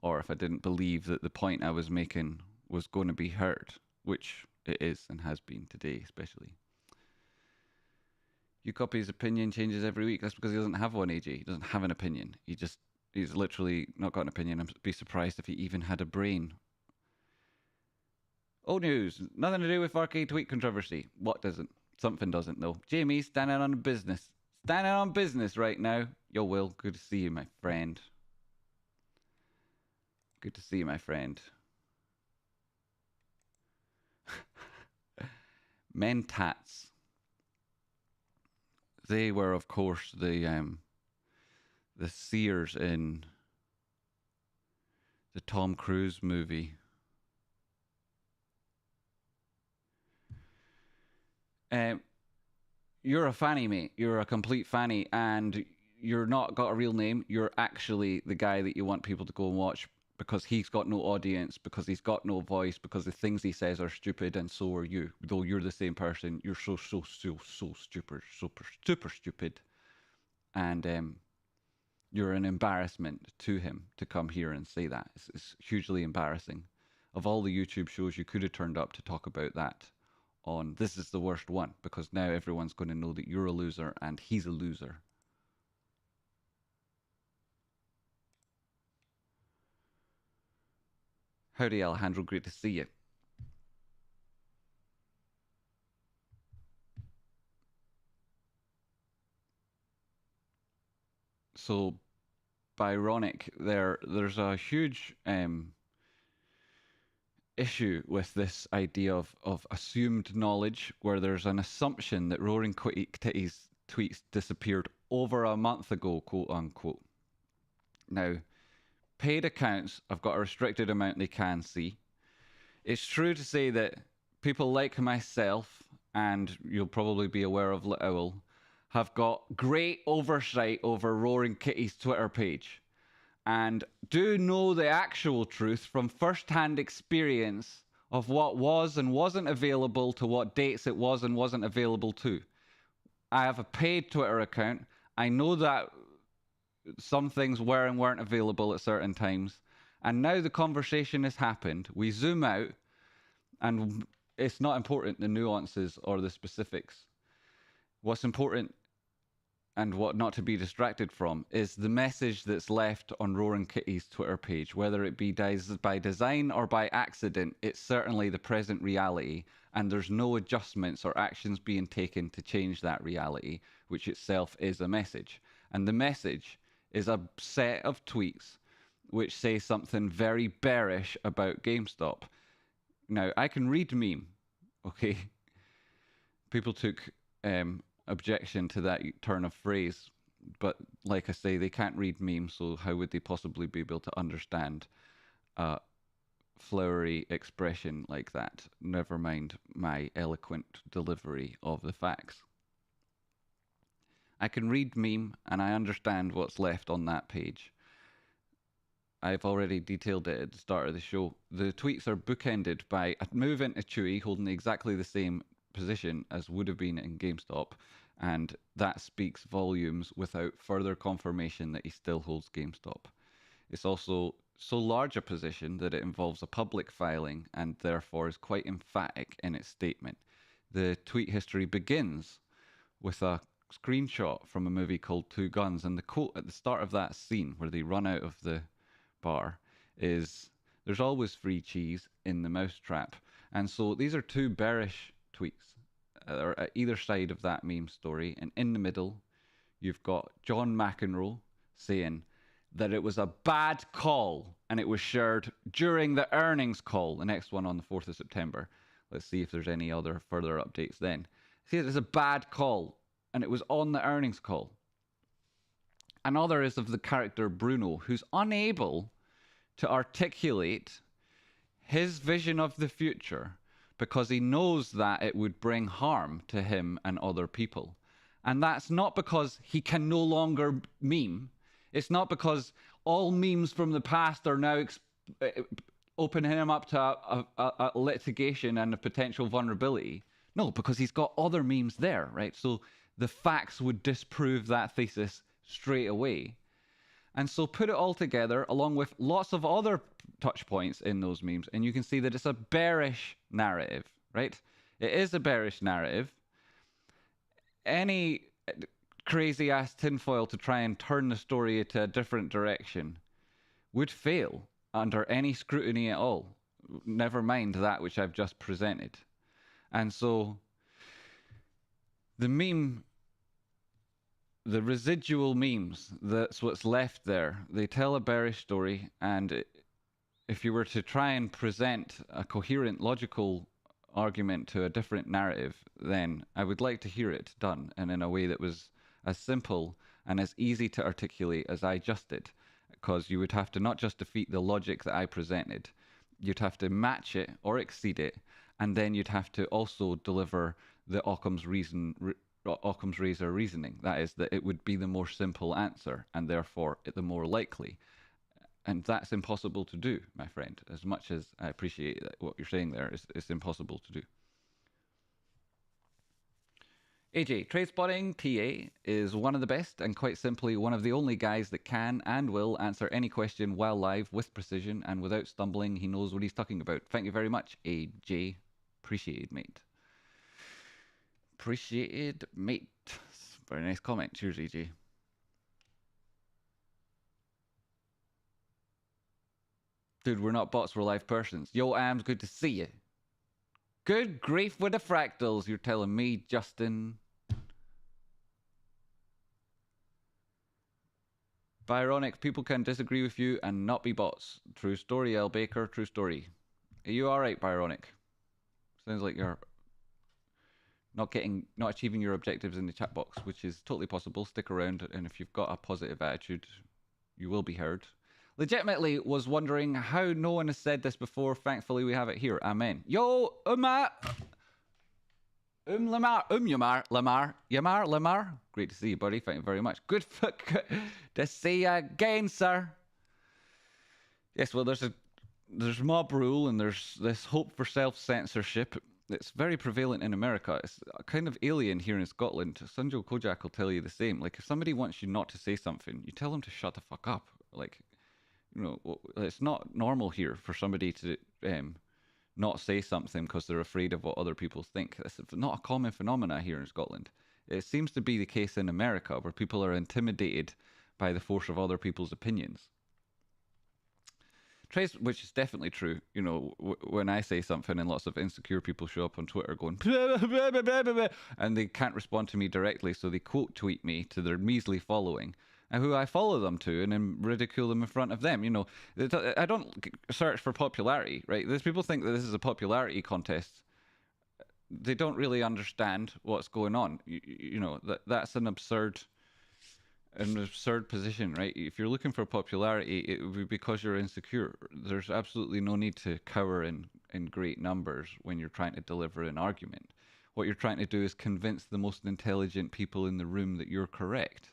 or if I didn't believe that the point I was making was going to be heard, which it is and has been today, especially. You copy his opinion changes every week. That's because he doesn't have one, AJ. He doesn't have an opinion. He's literally not got an opinion. I'd be surprised if he even had a brain. Old news. Nothing to do with arcade tweet controversy. What doesn't? Something doesn't, though. Jamie, standing on business. Standing on business right now. Yo, Will. Good to see you, my friend. Good to see you, my friend. Mentats. They were, of course, the seers in the Tom Cruise movie. You're a fanny, mate. You're a complete fanny, and you're not got a real name. You're actually the guy that you want people to go and watch because he's got no audience, because he's got no voice, because the things he says are stupid, and so are you. Though you're the same person, you're so stupid, super stupid, and you're an embarrassment to him to come here and say that. It's hugely embarrassing. Of all the YouTube shows you could have turned up to talk about that on, this is the worst one, because now everyone's going to know that you're a loser and he's a loser. Howdy, Alejandro. Great to see you. So, Byronic, there's a huge issue with this idea of assumed knowledge, where there's an assumption that Roaring Kitty's tweets disappeared over a month ago, quote unquote. Now, paid accounts have got a restricted amount they can see. It's true to say that people like myself, and you'll probably be aware of Lit Owl, have got great oversight over Roaring Kitty's Twitter page, and do know the actual truth from first-hand experience of what was and wasn't available to what dates it was and wasn't available to. I have a paid Twitter account. I know that some things were and weren't available at certain times. And now the conversation has happened. We zoom out, and it's not important, the nuances or the specifics. What's important, and what not to be distracted from, is the message that's left on Roaring Kitty's Twitter page. Whether it be by design or by accident, it's certainly the present reality, and there's no adjustments or actions being taken to change that reality, which itself is a message. And the message is a set of tweets which say something very bearish about GameStop. Now, I can read meme, okay? People took objection to that turn of phrase, but like I say, they can't read meme, so how would they possibly be able to understand a flowery expression like that? Never mind my eloquent delivery of the facts. I can read meme, and I understand what's left on that page. I've already detailed it at the start of the show. The tweets are bookended by a move into Chewy holding exactly the same position as would have been in GameStop, and that speaks volumes without further confirmation that he still holds GameStop. It's also so large a position that it involves a public filing and therefore is quite emphatic in its statement. The tweet history begins with a screenshot from a movie called Two Guns, and the quote at the start of that scene where they run out of the bar is, "There's always free cheese in the mousetrap." And so these are two bearish tweets or at either side of that meme story, and in the middle you've got John McEnroe saying that it was a bad call and it was shared during the earnings call, the next one on the 4th of September. Let's see if there's any other further updates then. See, it was a bad call and it was on the earnings call. Another is of the character Bruno, who's unable to articulate his vision of the future because he knows that it would bring harm to him and other people. And that's not because he can no longer meme. It's not because all memes from the past are now opening him up to a litigation and a potential vulnerability. No, because he's got other memes there, right? So the facts would disprove that thesis straight away. And so put it all together along with lots of other touch points in those memes, and you can see that it's a bearish narrative, right? It is a bearish narrative. Any crazy ass tinfoil to try and turn the story into a different direction would fail under any scrutiny at all, never mind that which I've just presented. And so the meme, the residual memes, that's what's left there, they tell a bearish story, and if you were to try and present a coherent, logical argument to a different narrative, then I would like to hear it done, and in a way that was as simple and as easy to articulate as I just did, because you would have to not just defeat the logic that I presented, you'd have to match it or exceed it, and then you'd have to also deliver the Occam's razor reasoning. That is, that it would be the more simple answer, and therefore the more likely. And that's impossible to do, my friend. As much as I appreciate that what you're saying there, it's impossible to do. AJ, Trade Spotting TA is one of the best and quite simply one of the only guys that can and will answer any question while live with precision and without stumbling. He knows what he's talking about. Thank you very much, AJ. Appreciated, mate. Appreciated, mate. Very nice comment. Cheers, AJ. Dude, we're not bots, we're live persons. Yo, Ams, good to see you. Good grief with the fractals, you're telling me, Justin. Byronic, people can disagree with you and not be bots. True story, L. Baker, true story. Are you alright, Byronic? Sounds like you're not achieving your objectives in the chat box, which is totally possible. Stick around, and if you've got a positive attitude, you will be heard. Legitimately was wondering how no one has said this before. Thankfully, we have it here. Amen. Yo, Lamar. Lamar. Great to see you, buddy. Thank you very much. Good to see you again, sir. Yes, well, there's mob rule and there's this hope for self-censorship. It's very prevalent in America. It's kind of alien here in Scotland. Sunjo Kojak will tell you the same. Like, if somebody wants you not to say something, you tell them to shut the fuck up. Like, you know, it's not normal here for somebody to not say something because they're afraid of what other people think. It's not a common phenomena here in Scotland. It seems to be the case in America, where people are intimidated by the force of other people's opinions. Which is definitely true. You know, when I say something and lots of insecure people show up on Twitter going, blah, blah, blah, blah, blah, and they can't respond to me directly, so they quote tweet me to their measly following, and who I follow them to and then ridicule them in front of them. You know, I don't search for popularity, right? These people think that this is a popularity contest. They don't really understand what's going on. You know, that's an absurd position, right? If you're looking for popularity, it would be because you're insecure. There's absolutely no need to cower in great numbers when you're trying to deliver an argument. What you're trying to do is convince the most intelligent people in the room that you're correct.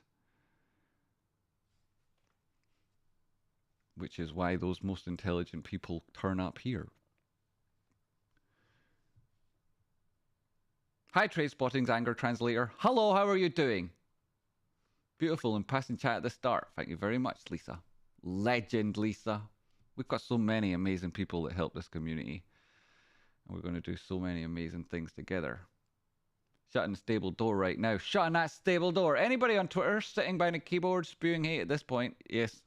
Which is why those most intelligent people turn up here. Hi, Trade Spotting's Anger Translator. Hello, how are you doing? Beautiful and passing chat at the start. Thank you very much, Lisa. Legend, Lisa. We've got so many amazing people that help this community. And we're going to do so many amazing things together. Shutting the stable door right now. Shutting that stable door. Anybody on Twitter sitting behind a keyboard spewing hate at this point? Yes.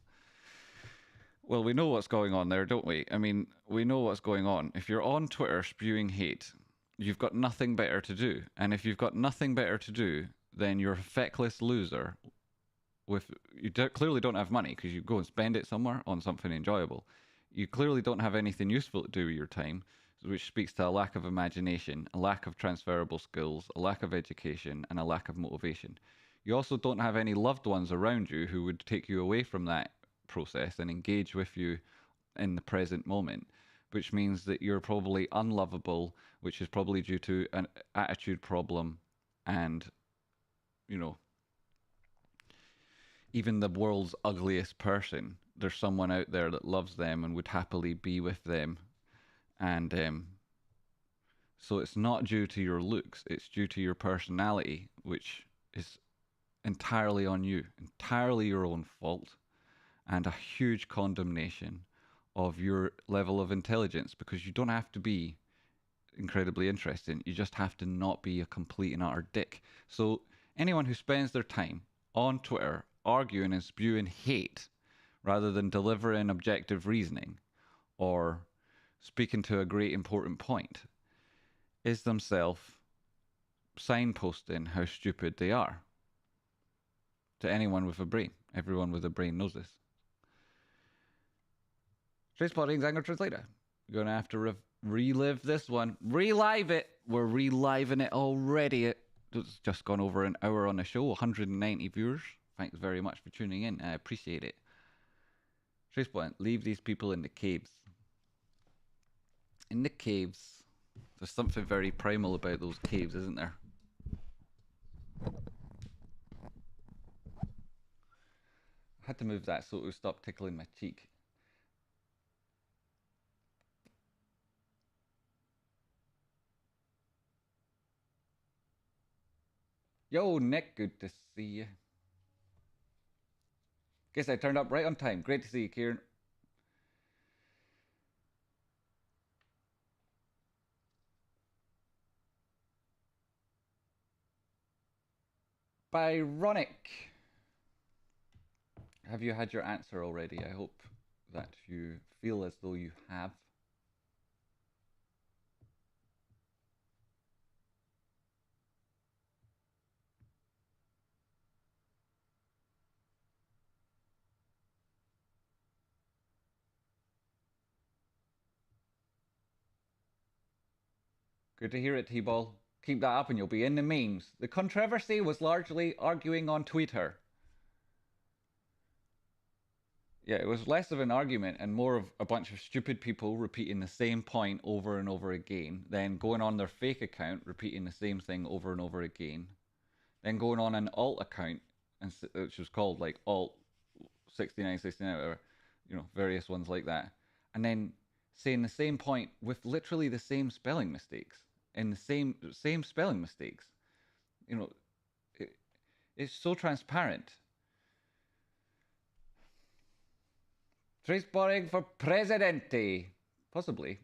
Well, we know what's going on there, don't we? I mean, we know what's going on. If you're on Twitter spewing hate, you've got nothing better to do. And if you've got nothing better to do, then you're a feckless loser. You clearly don't have money because you go and spend it somewhere on something enjoyable. You clearly don't have anything useful to do with your time, which speaks to a lack of imagination, a lack of transferable skills, a lack of education, and a lack of motivation. You also don't have any loved ones around you who would take you away from that process and engage with you in the present moment, which means that you're probably unlovable, which is probably due to an attitude problem and, you know, even the world's ugliest person, there's someone out there that loves them and would happily be with them. And so it's not due to your looks, it's due to your personality, which is entirely on you, entirely your own fault, and a huge condemnation of your level of intelligence, because you don't have to be incredibly interesting. You just have to not be a complete and utter dick. So anyone who spends their time on Twitter arguing and spewing hate rather than delivering objective reasoning or speaking to a great important point is themselves signposting how stupid they are to anyone with a brain. Everyone with a brain knows this. Trace Podding's Anger Translator. You're going to have to relive this one. Relive it. We're reliving it already. It's just gone over an hour on the show. 190 viewers. Thanks very much for tuning in. I appreciate it. Trace Point, leave these people in the caves. In the caves. There's something very primal about those caves, isn't there? I had to move that so it would stop tickling my cheek. Yo, Nick, good to see you. Guess I turned up right on time. Great to see you, Kieran. Byronic. Have you had your answer already? I hope that you feel as though you have. Good to hear it, T-Ball. Keep that up and you'll be in the memes. The controversy was largely arguing on Twitter. Yeah, it was less of an argument and more of a bunch of stupid people repeating the same point over and over again, then going on their fake account, repeating the same thing over and over again, then going on an alt account, which was called like alt 6969 or various ones like that, and then saying the same point with literally the same spelling mistakes and the same spelling mistakes. It's so transparent. Trace Boring for Presidente. Possibly.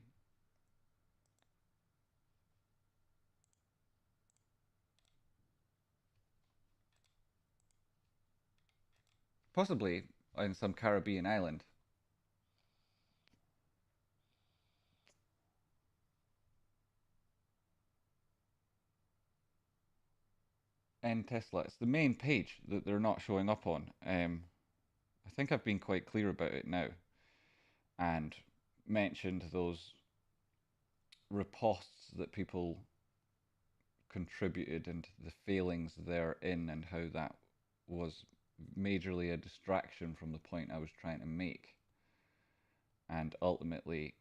Possibly in some Caribbean island. And Tesla. It's the main page that they're not showing up on. I think I've been quite clear about it now and mentioned those riposts that people contributed and the failings therein and how that was majorly a distraction from the point I was trying to make, and ultimately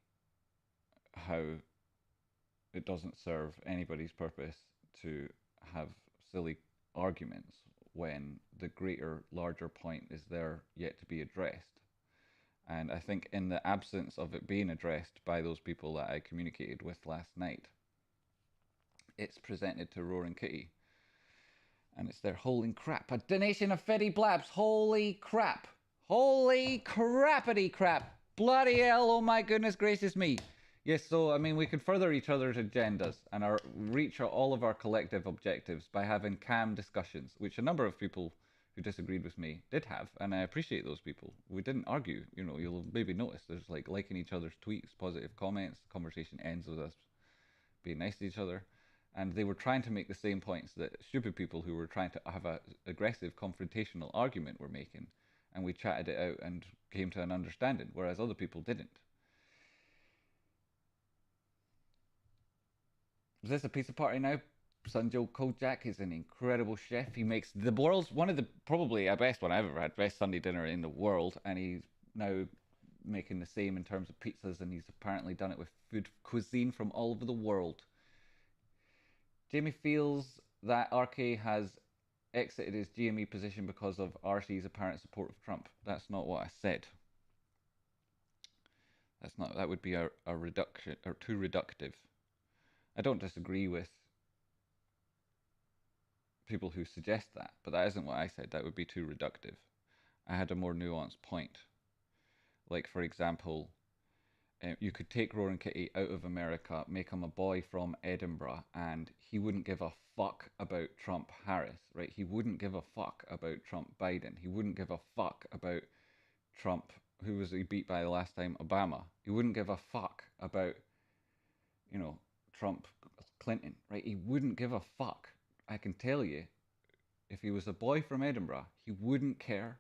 how it doesn't serve anybody's purpose to have silly arguments when the greater, larger point is there yet to be addressed. And I think in the absence of it being addressed by those people that I communicated with last night, it's presented to Roaring Kitty. And it's their holy crap. A donation of Fetty Blabs. Holy crap. Holy crappity crap. Bloody hell, oh my goodness gracious me. Yes, so, I mean, we can further each other's agendas and reach all of our collective objectives by having calm discussions, which a number of people who disagreed with me did have, and I appreciate those people. We didn't argue, you'll maybe notice there's like liking each other's tweets, positive comments, the conversation ends with us being nice to each other. And they were trying to make the same points that stupid people who were trying to have an aggressive confrontational argument were making. And we chatted it out and came to an understanding, whereas other people didn't. Is this a pizza party now? Sanjo Kojak is an incredible chef. He makes the world's one of the probably the best one I've ever had, best Sunday dinner in the world, and he's now making the same in terms of pizzas, and he's apparently done it with food cuisine from all over the world. Jamie feels that RK has exited his GME position because of RC's apparent support of Trump. That's not what I said. That's not. That would be a reduction or too reductive. I don't disagree with people who suggest that, but that isn't what I said. That would be too reductive. I had a more nuanced point. Like, for example, you could take Roaring Kitty out of America, make him a boy from Edinburgh, and he wouldn't give a fuck about Trump Harris, right? He wouldn't give a fuck about Trump Biden. He wouldn't give a fuck about Trump, who was he beat by the last time, Obama. He wouldn't give a fuck about, you know, Trump Clinton, right? He wouldn't give a fuck. I can tell you, if he was a boy from Edinburgh, he wouldn't care,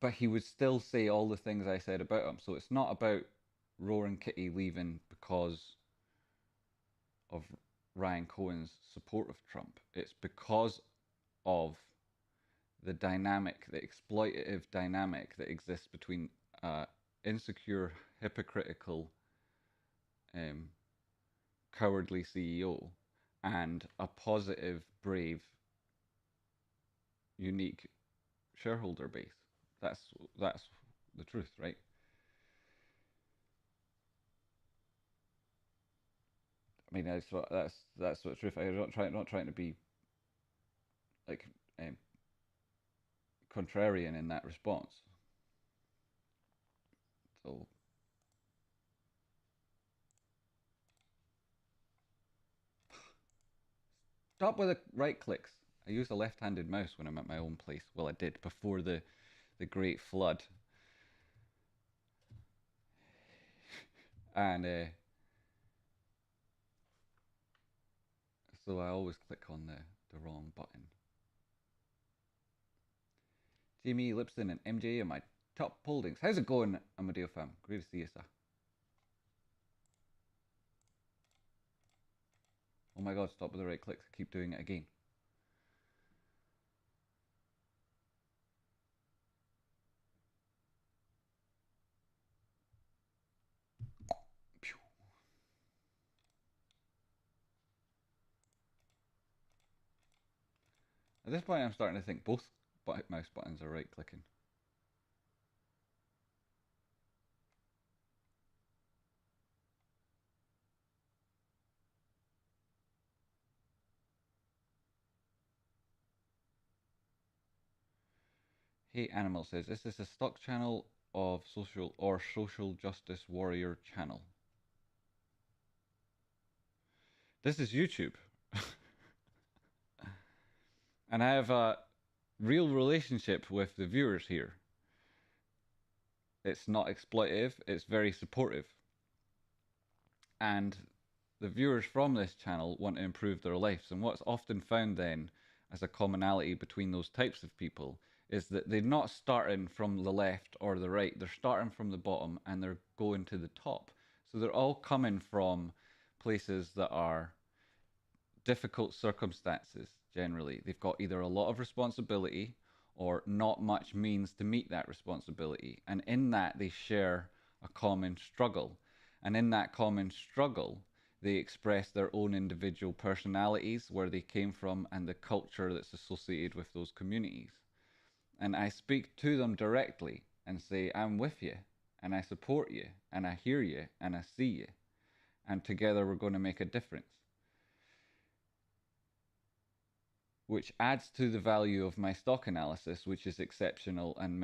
but he would still say all the things I said about him. So it's not about Roaring Kitty leaving because of Ryan Cohen's support of Trump. It's because of the dynamic, the exploitative dynamic that exists between insecure, hypocritical, cowardly CEO and a positive, brave, unique shareholder base. That's the truth, right? I mean, that's what's truth. I'm not trying to be like um, contrarian in that response. So stop with the right clicks. I use a left-handed mouse when I'm at my own place. Well, I did before the Great Flood, and so I always click on the wrong button. Jamie Lipson and MJ are my top holdings. How's it going, Amadeo fam? Great to see you, sir. Oh my god, stop with the right clicks. I keep doing it again. At this point, I'm starting to think both mouse buttons are right clicking. Hey Animal says, is this a stock channel of social justice warrior channel? This is YouTube. And I have a real relationship with the viewers here. It's not exploitative, it's very supportive. And the viewers from this channel want to improve their lives. And what's often found then as a commonality between those types of people is that they're not starting from the left or the right. They're starting from the bottom and they're going to the top. So they're all coming from places that are difficult circumstances generally. They've got either a lot of responsibility or not much means to meet that responsibility. And in that, they share a common struggle. And in that common struggle, they express their own individual personalities, where they came from, and the culture that's associated with those communities. And I speak to them directly and say, I'm with you, and I support you, and I hear you, and I see you. And together we're going to make a difference. Which adds to the value of my stock analysis, which is exceptional and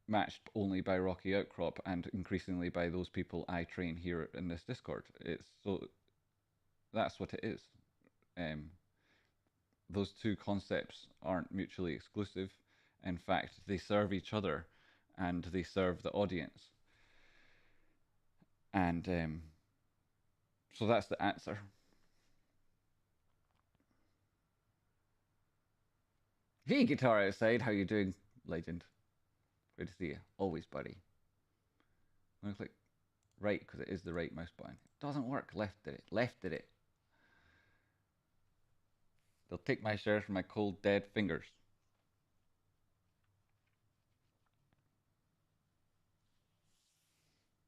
matched only by Rocky Outcrop and increasingly by those people I train here in this Discord. So that's what it is. Those two concepts aren't mutually exclusive. In fact, they serve each other and they serve the audience. And so that's the answer. Hey, Guitar Outside, how you doing, legend? Great to see you. Always, buddy. I'm going to click right because it is the right mouse button. It doesn't work. Left did it. Left did it. They'll take my shares from my cold, dead fingers.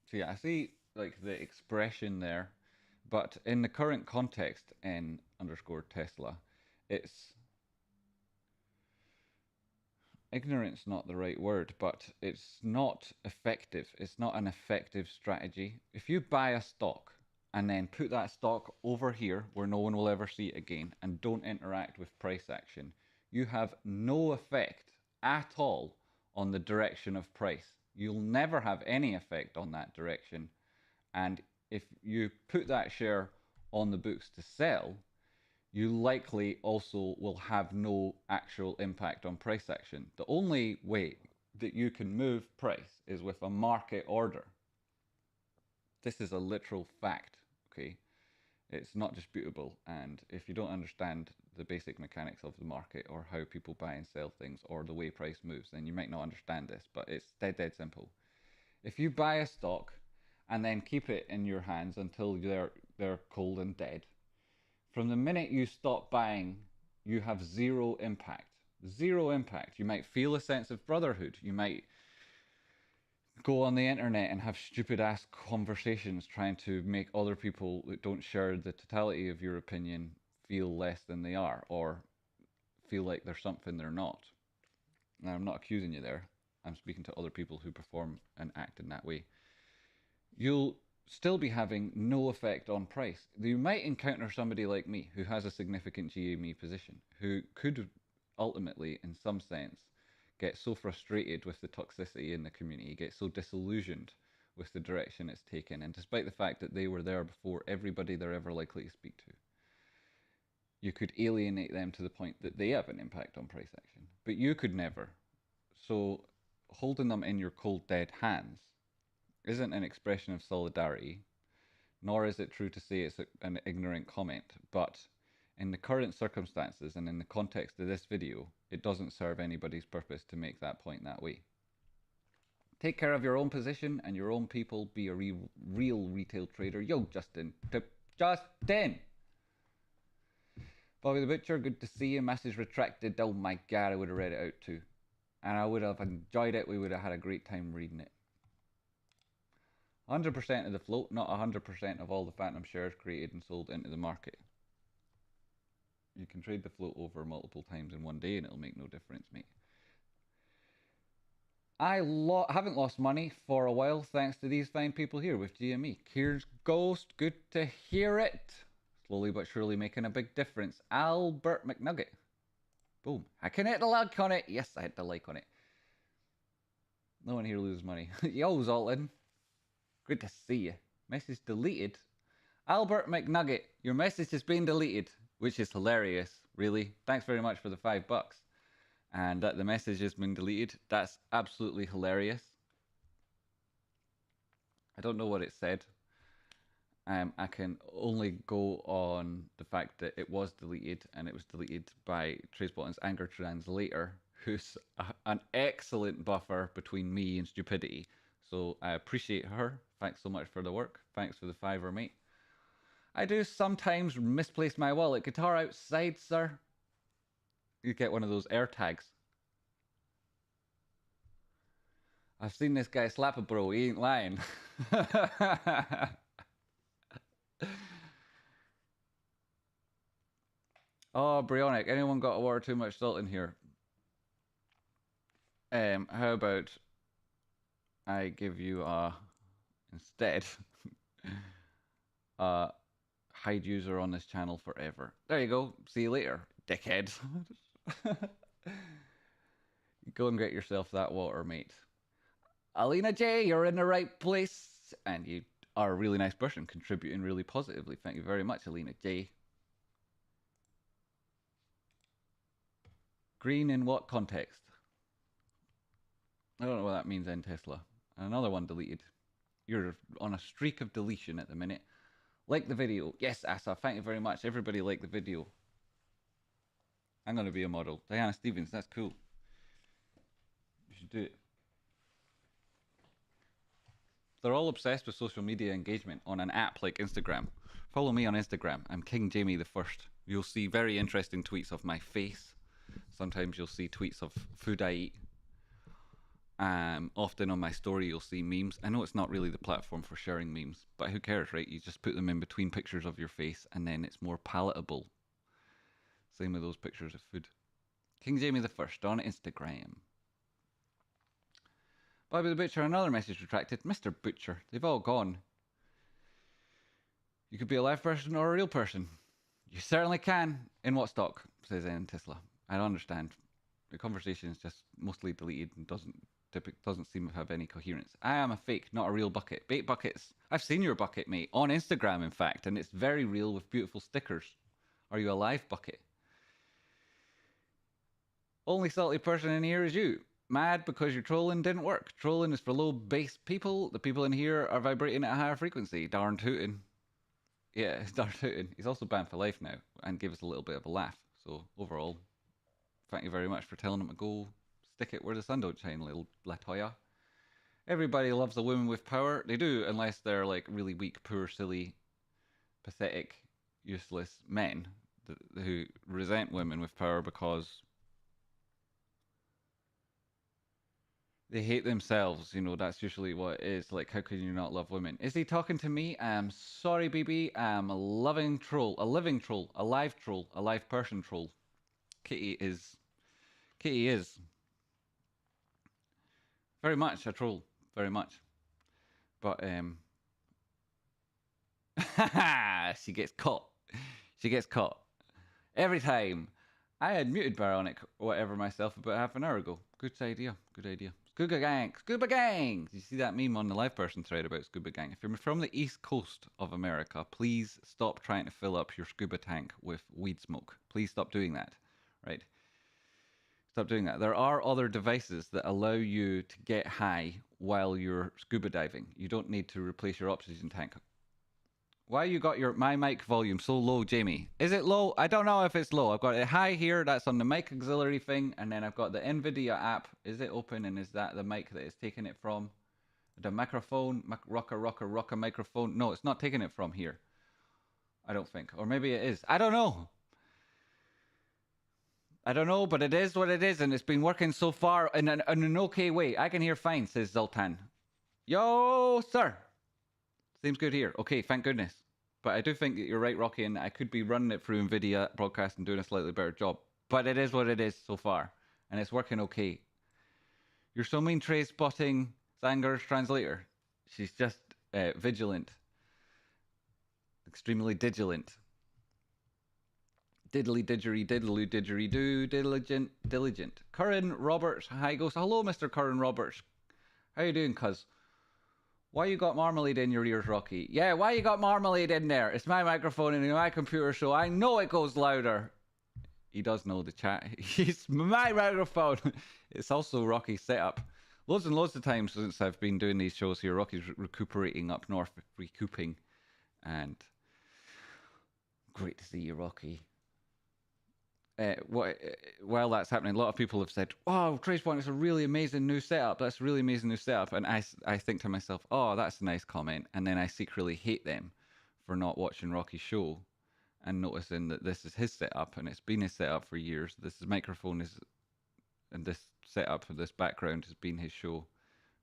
So yeah, I see like the expression there, but in the current context in _Tesla, it's ignorance not the right word, but it's not effective. It's not an effective strategy. If you buy a stock and then put that stock over here where no one will ever see it again and don't interact with price action, you have no effect at all on the direction of price. You'll never have any effect on that direction. And if you put that share on the books to sell, you likely also will have no actual impact on price action. The only way that you can move price is with a market order. This is a literal fact, okay? It's not disputable. And if you don't understand the basic mechanics of the market or how people buy and sell things or the way price moves, then you might not understand this, but it's dead simple. If you buy a stock and then keep it in your hands until they're cold and dead, from the minute you stop buying, you have zero impact. Zero impact. You might feel a sense of brotherhood. You might go on the internet and have stupid ass conversations trying to make other people that don't share the totality of your opinion feel less than they are or feel like they're something they're not. Now, I'm not accusing you there. I'm speaking to other people who perform and act in that way. You'll still be having no effect on price. You might encounter somebody like me who has a significant GME position, who could ultimately, in some sense, get so frustrated with the toxicity in the community, get so disillusioned with the direction it's taken, and despite the fact that they were there before everybody they're ever likely to speak to, you could alienate them to the point that they have an impact on price action. But you could never. So holding them in your cold, dead hands isn't an expression of solidarity, nor is it true to say it's an ignorant comment, but in the current circumstances and in the context of this video, it doesn't serve anybody's purpose to make that point that way. Take care of your own position and your own people. Be a real retail trader. Yo, Justin. Justin! Bobby the Butcher, good to see you. Message retracted. Oh my god, I would have read it out too. And I would have enjoyed it. We would have had a great time reading it. 100% of the float, not 100% of all the phantom shares created and sold into the market. You can trade the float over multiple times in one day and it'll make no difference, mate. I haven't lost money for a while thanks to these fine people here with GME. Here's Ghost, good to hear it. Slowly but surely making a big difference. Albert McNugget. Boom. I can hit the like on it. Yes, I hit the like on it. No one here loses money. Yo, Zoltan. Good to see you. Message deleted. Albert McNugget, your message has been deleted, which is hilarious, really. Thanks very much for the $5. And that the message has been deleted. That's absolutely hilarious. I don't know what it said. I can only go on the fact that it was deleted, and it was deleted by TraceBotton's Anger Translator, who's an excellent buffer between me and stupidity. So I appreciate her. Thanks so much for the work. Thanks for the $5, mate. I do sometimes misplace my wallet. Guitar outside, sir. You get one of those air tags. I've seen this guy slap a bro. He ain't lying. Oh, Brionic. Anyone got a water too much salt in here? How about I give you instead hide user on this channel forever. There you go. See you later, dickhead. Go and get yourself that water, mate. Alina J, you're in the right place, and you are a really nice person, contributing really positively. Thank you very much, Alina J. Green in what context? I don't know what that means, N Tesla. Another one deleted. You're on a streak of deletion at the minute. Like the video. Yes, Asa, thank you very much. Everybody like the video. I'm going to be a model. Diana Stevens, that's cool. You should do it. They're all obsessed with social media engagement on an app like Instagram. Follow me on Instagram. I'm King Jamie the First. You'll see very interesting tweets of my face. Sometimes you'll see tweets of food I eat. Often on my story you'll see memes. I know it's not really the platform for sharing memes, but who cares, right? You just put them in between pictures of your face and then it's more palatable. Same with those pictures of food. King Jamie the First on Instagram. Bobby the Butcher, another message retracted. Mr. Butcher, they've all gone. You could be a live person or a real person. You certainly can. In what stock? Says Tesla. I don't understand. The conversation is just mostly deleted and doesn't seem to have any coherence. I am a fake, not a real bucket. Bait buckets. I've seen your bucket, mate, on Instagram, in fact, and it's very real with beautiful stickers. Are you a live bucket? Only salty person in here is you. Mad because your trolling didn't work. Trolling is for low bass people. The people in here are vibrating at a higher frequency. Darn tootin'. Yeah, darn tootin'. He's also banned for life now and gave us a little bit of a laugh. So overall, thank you very much for telling him to go stick it where the sun don't shine, little Latoya. Everybody loves a woman with power. They do, unless they're like really weak, poor, silly, pathetic, useless men who resent women with power because they hate themselves. You know, that's usually what it is. Like, how can you not love women? Is he talking to me? Sorry, BB. I'm a loving troll, a living troll, a live person troll. Kitty is very much a troll, very much. But she gets caught. She gets caught every time. I had muted Baronic whatever myself about half an hour ago. Good idea. Good idea. Scuba Gang! Scuba Gang! Did you see that meme on the LivePerson thread about Scuba Gang? If you're from the east coast of America, please stop trying to fill up your scuba tank with weed smoke. Please stop doing that, right? Stop doing that. There are other devices that allow you to get high while you're scuba diving. You don't need to replace your oxygen tank. Why you got my mic volume so low, Jamie? Is it low? I don't know if it's low. I've got it high here. That's on the mic auxiliary thing. And then I've got the NVIDIA app. Is it open? And is that the mic that it's taking it from? The microphone? Rocker microphone? No, it's not taking it from here. I don't think. Or maybe it is. I don't know. I don't know, but it is what it is. And it's been working so far in an okay way. I can hear fine, says Zoltan. Yo, sir. Seems good here. Okay, thank goodness. But I do think that you're right, Rocky, and I could be running it through NVIDIA broadcast and doing a slightly better job. But it is what it is so far, and it's working okay. You're so mean, Trey, spotting Zanger's translator. She's just vigilant. Extremely digilant. Diddly didgery, diddly didgeridoo, diligent. Curran Roberts, hi, goes. Hello, Mr. Curran Roberts. How you doing, cuz? Why you got marmalade in your ears, Rocky? Yeah, why you got marmalade in there? It's my microphone and my computer, so I know it goes louder. He does know the chat. It's my microphone. It's also Rocky's setup. Loads and loads of times since I've been doing these shows here, Rocky's recuperating up north, recouping. And great to see you, Rocky. While that's happening, a lot of people have said, "Oh, Tracepoint is a really amazing new setup. That's a really amazing new setup." And I think to myself, "Oh, that's a nice comment." And then I secretly hate them for not watching Rocky's show and noticing that this is his setup and it's been his setup for years. This microphone is, and this setup and this background has been his show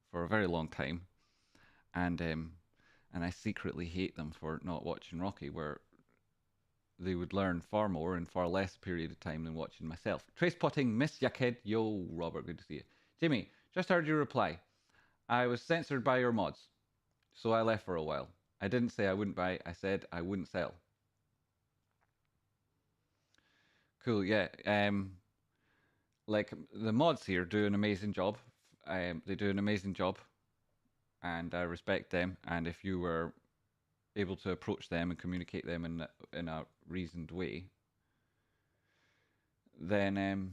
for a very long time. And I secretly hate them for not watching Rocky, where they would learn far more in far less period of time than watching myself. Trace potting, miss ya kid. Yo, Robert, good to see you. Jimmy, just heard your reply. I was censored by your mods, so I left for a while. I didn't say I wouldn't buy, I said I wouldn't sell. Cool, yeah. Like, the mods here do an amazing job. They do an amazing job, and I respect them. And if you were able to approach them and communicate them in a reasoned way, then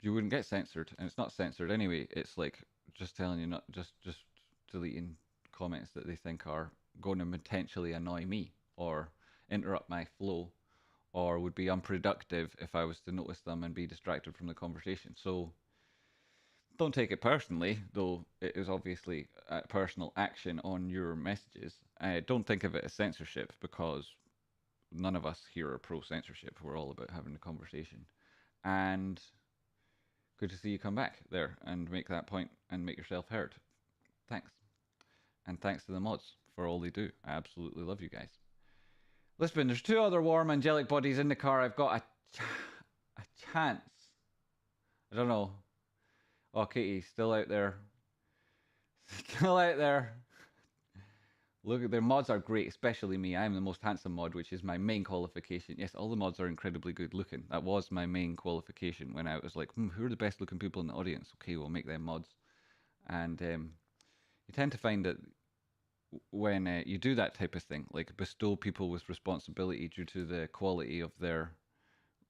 you wouldn't get censored. And it's not censored anyway. It's like just telling you, not just deleting comments that they think are going to potentially annoy me or interrupt my flow or would be unproductive if I was to notice them and be distracted from the conversation. So don't take it personally, though it is obviously a personal action on your messages. Don't think of it as censorship, because none of us here are pro-censorship. We're all about having a conversation. And good to see you come back there and make that point and make yourself heard. Thanks. And thanks to the mods for all they do. I absolutely love you guys. Listen, there's 2 other warm angelic bodies in the car. I've got a chance. I don't know. Oh, Katie, still out there. Still out there. Look, their mods are great, especially me. I'm the most handsome mod, which is my main qualification. Yes, all the mods are incredibly good looking. That was my main qualification when I was like, who are the best looking people in the audience? Okay, we'll make them mods. And you tend to find that when you do that type of thing, like bestow people with responsibility due to the quality of their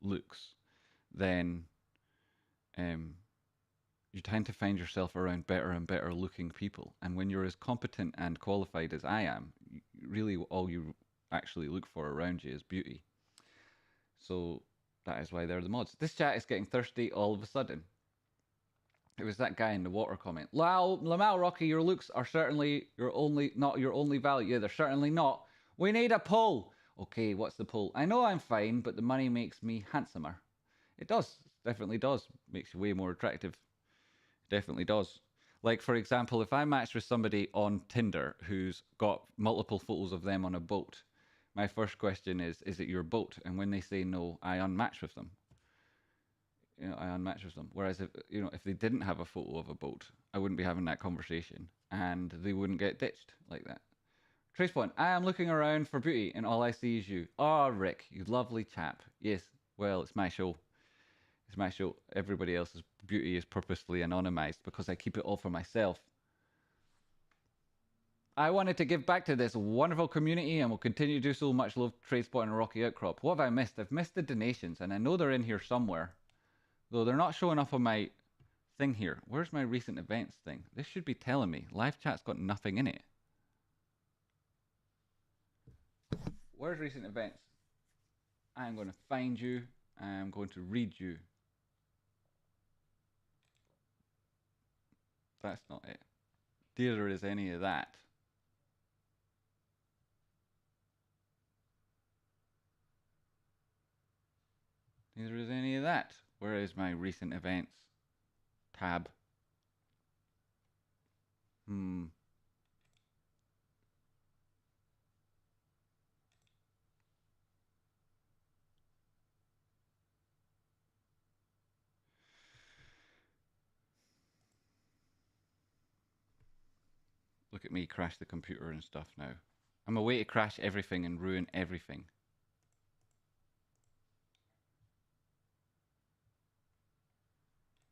looks, then you tend to find yourself around better and better looking people. And when you're as competent and qualified as I am, really all you actually look for around you is beauty. So that is why they're the mods. This chat is getting thirsty all of a sudden. It was that guy in the water comment. Lamal Rocky, your looks are certainly not your only value. Yeah, they're certainly not. We need a poll. Okay, what's the poll? I know I'm fine, but the money makes me handsomer. It does. Definitely does. Makes you way more attractive. Definitely does. Like, for example, if I match with somebody on Tinder who's got multiple photos of them on a boat, my first question is it your boat? And when they say no, I unmatch with them. I unmatch with them. Whereas if they didn't have a photo of a boat, I wouldn't be having that conversation, and they wouldn't get ditched like that. Tracepoint, I am looking around for beauty, and all I see is you. Oh, Rick, you lovely chap. Yes, well, it's my show. It's my show. Everybody else's beauty is purposefully anonymized because I keep it all for myself. I wanted to give back to this wonderful community and will continue to do so. Much love, Tradespot and Rocky Outcrop. What have I missed? I've missed the donations, and I know they're in here somewhere. Though they're not showing up on my thing here. Where's my recent events thing? This should be telling me. Live chat's got nothing in it. Where's recent events? I'm going to find you. I'm going to read you. That's not it. Neither is any of that. Neither is any of that. Where is my recent events tab? Look at me crash the computer and stuff now. I'm a way to crash everything and ruin everything.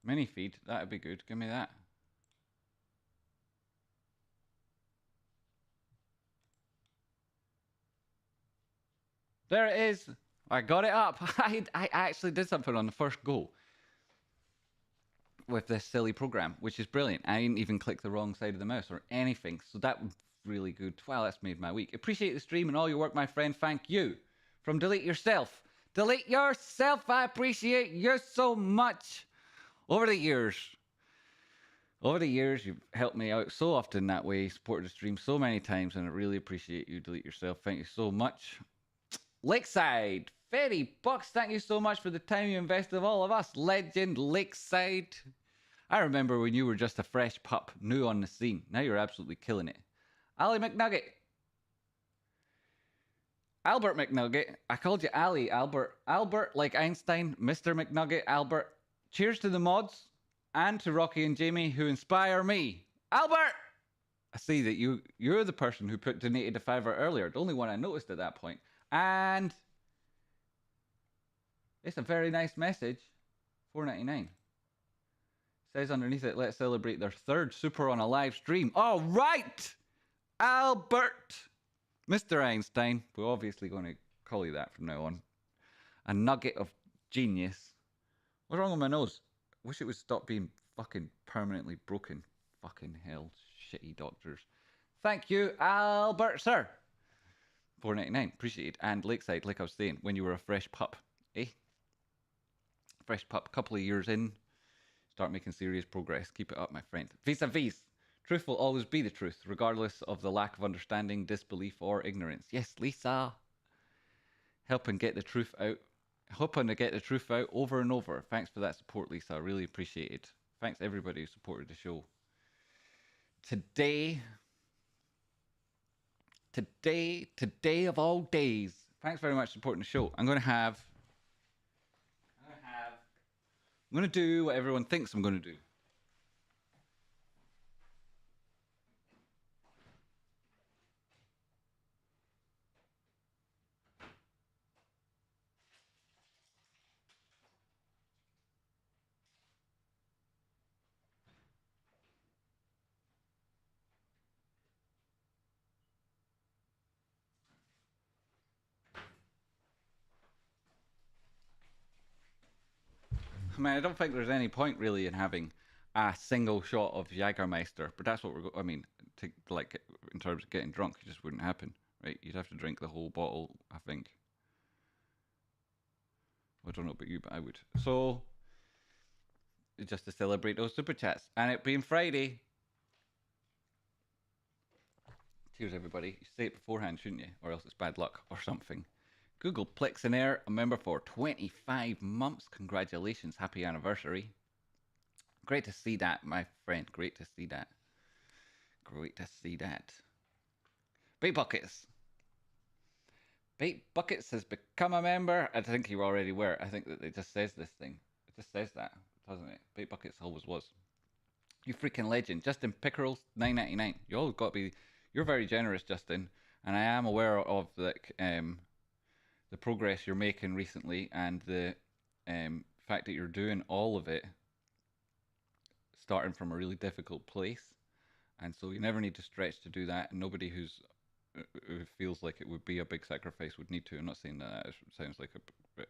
Mini feed, that'd be good. Give me that. There it is. I got it up. I actually did something on the first go with this silly program, which is brilliant. I didn't even click the wrong side of the mouse or anything. So that was really good. Wow, that's made my week. Appreciate the stream and all your work, my friend. Thank you. From Delete Yourself. Delete Yourself. I appreciate you so much. Over the years, you've helped me out so often that way, supported the stream so many times, and I really appreciate you. Delete Yourself. Thank you so much. Lakeside, Ferry Bucks, thank you so much for the time you invested of all of us. Legend, Lakeside. I remember when you were just a fresh pup, new on the scene. Now you're absolutely killing it. Ali McNugget. Albert McNugget. I called you Ali, Albert. Albert, like Einstein, Mr. McNugget, Albert. Cheers to the mods and to Rocky and Jamie who inspire me. Albert! I see that you're the person who donated a $5 earlier. The only one I noticed at that point. And it's a very nice message. $4.99. Says underneath it, let's celebrate their third super on a live stream. All right, Albert. Mr. Einstein. We're obviously going to call you that from now on. A nugget of genius. What's wrong with my nose? Wish it would stop being fucking permanently broken. Fucking hell. Shitty doctors. Thank you, Albert, sir. $4.99. Appreciate it. And Lakeside, like I was saying, when you were a fresh pup, eh? Fresh pup, couple of years in, start making serious progress. Keep it up, my friend. Vis-a-vis. Truth will always be the truth, regardless of the lack of understanding, disbelief, or ignorance. Yes, Lisa. Helping get the truth out. Hoping to get the truth out over and over. Thanks for that support, Lisa. I really appreciate it. Thanks everybody who supported the show. Today of all days. Thanks very much for supporting the show. I'm going to do what everyone thinks I'm going to do. I mean, I don't think there's any point really in having a single shot of Jägermeister, but that's what I mean, to like in terms of getting drunk, it just wouldn't happen, right? You'd have to drink the whole bottle, I think. Well, I don't know about you, but I would. So, just to celebrate those super chats, and it being Friday. Cheers, everybody. You say it beforehand, shouldn't you? Or else it's bad luck or something. Google Plexinair, a member for 25 months. Congratulations. Happy anniversary. Great to see that, my friend. Great to see that. Great to see that. Bait Buckets. Bait Buckets has become a member. I think you already were. I think that it just says this thing. It just says that, doesn't it? Bait Buckets always was. You freaking legend. Justin Pickerel, $9.99. You always got to be... You're very generous, Justin. And I am aware of the progress you're making recently and the fact that you're doing all of it starting from a really difficult place. And so you never need to stretch to do that. And nobody who feels like it would be a big sacrifice would need to. I'm not saying that. It sounds like a...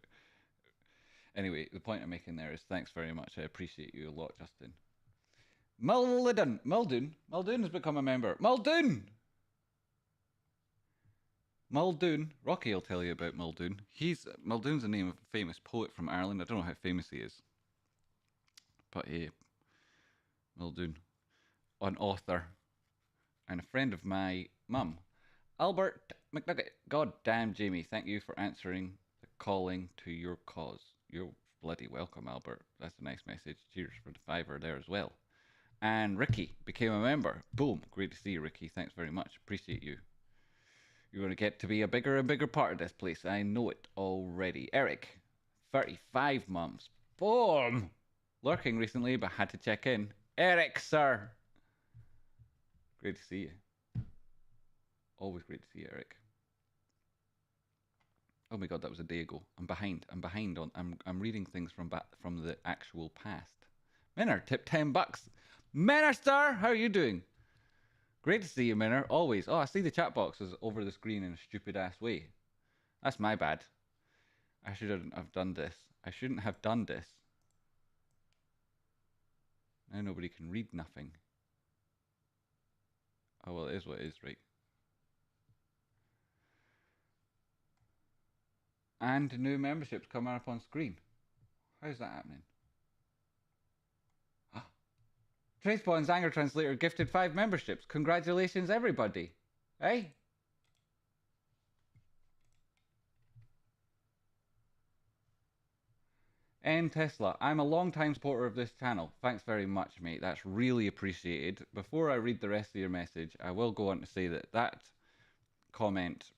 Anyway, the point I'm making there is thanks very much. I appreciate you a lot, Justin. Muldoon has become a member. Muldoon! Rocky will tell you about Muldoon. Muldoon's the name of a famous poet from Ireland. I don't know how famous he is. But Muldoon. An author. And a friend of my mum. Albert McNugget. God damn, Jamie. Thank you for answering the calling to your cause. You're bloody welcome, Albert. That's a nice message. Cheers for the $5 there as well. And Ricky became a member. Boom. Great to see you, Ricky. Thanks very much. Appreciate you. You're going to get to be a bigger and bigger part of this place. I know it already. Eric, 35 months. Boom. Lurking recently, but had to check in. Eric, sir. Great to see you. Always great to see you, Eric. Oh my God, that was a day ago. I'm behind on. I'm reading things from the actual past. Minner, tip $10. Minister, how are you doing? Great to see you, Minner. Always. Oh, I see the chat boxes over the screen in a stupid ass way. That's my bad. I shouldn't have done this. I shouldn't have done this. Now nobody can read nothing. Oh, well, it is what it is, right? And new memberships coming up on screen. How's that happening? Tracepawn's Anger Translator gifted 5 memberships. Congratulations, everybody. Hey? N Tesla, I'm a long-time supporter of this channel. Thanks very much, mate. That's really appreciated. Before I read the rest of your message, I will go on to say that comment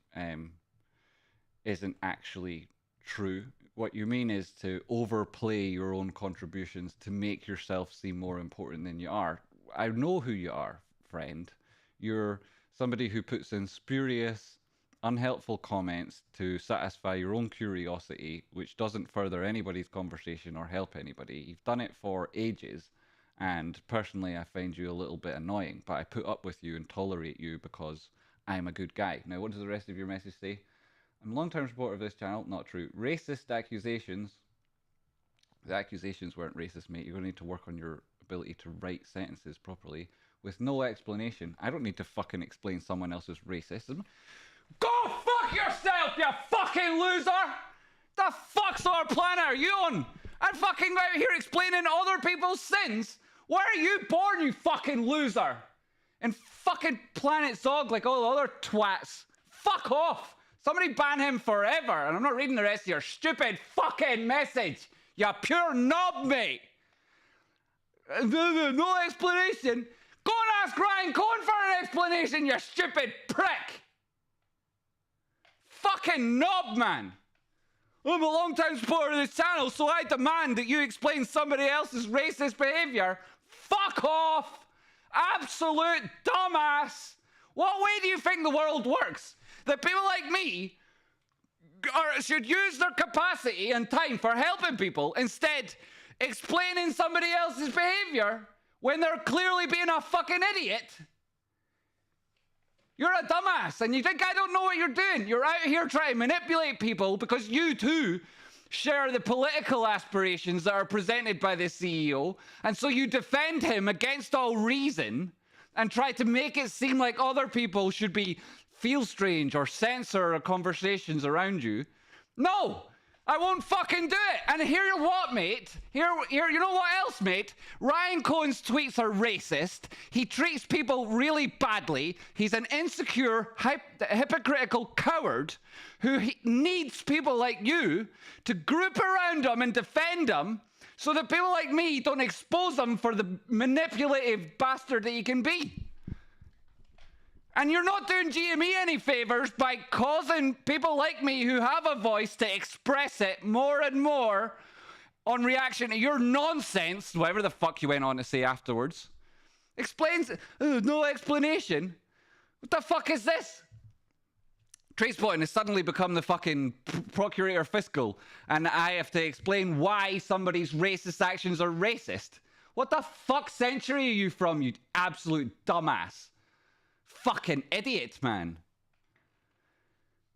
isn't actually true. What you mean is to overplay your own contributions to make yourself seem more important than you are. I know who you are, friend. You're somebody who puts in spurious, unhelpful comments to satisfy your own curiosity, which doesn't further anybody's conversation or help anybody. You've done it for ages, and personally I find you a little bit annoying, but I put up with you and tolerate you because I'm a good guy. Now, what does the rest of your message say? I'm a long-term supporter of this channel. Not true. Racist accusations. The accusations weren't racist, mate. You're going to need to work on your ability to write sentences properly with no explanation. I don't need to fucking explain someone else's racism. Go fuck yourself, you fucking loser! The fuck's our planet are you on? I'm fucking out here explaining other people's sins? Where are you born, you fucking loser? In fucking Planet Zog like all the other twats. Fuck off! Somebody ban him forever, and I'm not reading the rest of your stupid fucking message. You pure knob, mate. No explanation. Go and ask Ryan Cohen for an explanation, you stupid prick. Fucking knob, man. I'm a long-time supporter of this channel, so I demand that you explain somebody else's racist behavior. Fuck off. Absolute dumbass. What way do you think the world works? That people like me should use their capacity and time for helping people instead explaining somebody else's behavior when they're clearly being a fucking idiot. You're a dumbass and you think I don't know what you're doing. You're out here trying to manipulate people because you too share the political aspirations that are presented by the CEO, and so you defend him against all reason and try to make it seem like other people should feel strange or censor conversations around you. No! I won't fucking do it. And here, what, mate? Here, you know what else, mate? Ryan Cohen's tweets are racist. He treats people really badly. He's an insecure, hypocritical coward who needs people like you to group around him and defend him so that people like me don't expose him for the manipulative bastard that he can be. And you're not doing GME any favors by causing people like me who have a voice to express it more and more on reaction to your nonsense, whatever the fuck you went on to say afterwards. Explains, no explanation. What the fuck is this? Tracepotting has suddenly become the fucking procurator fiscal, and I have to explain why somebody's racist actions are racist. What the fuck century are you from, you absolute dumbass? Fucking idiot, man.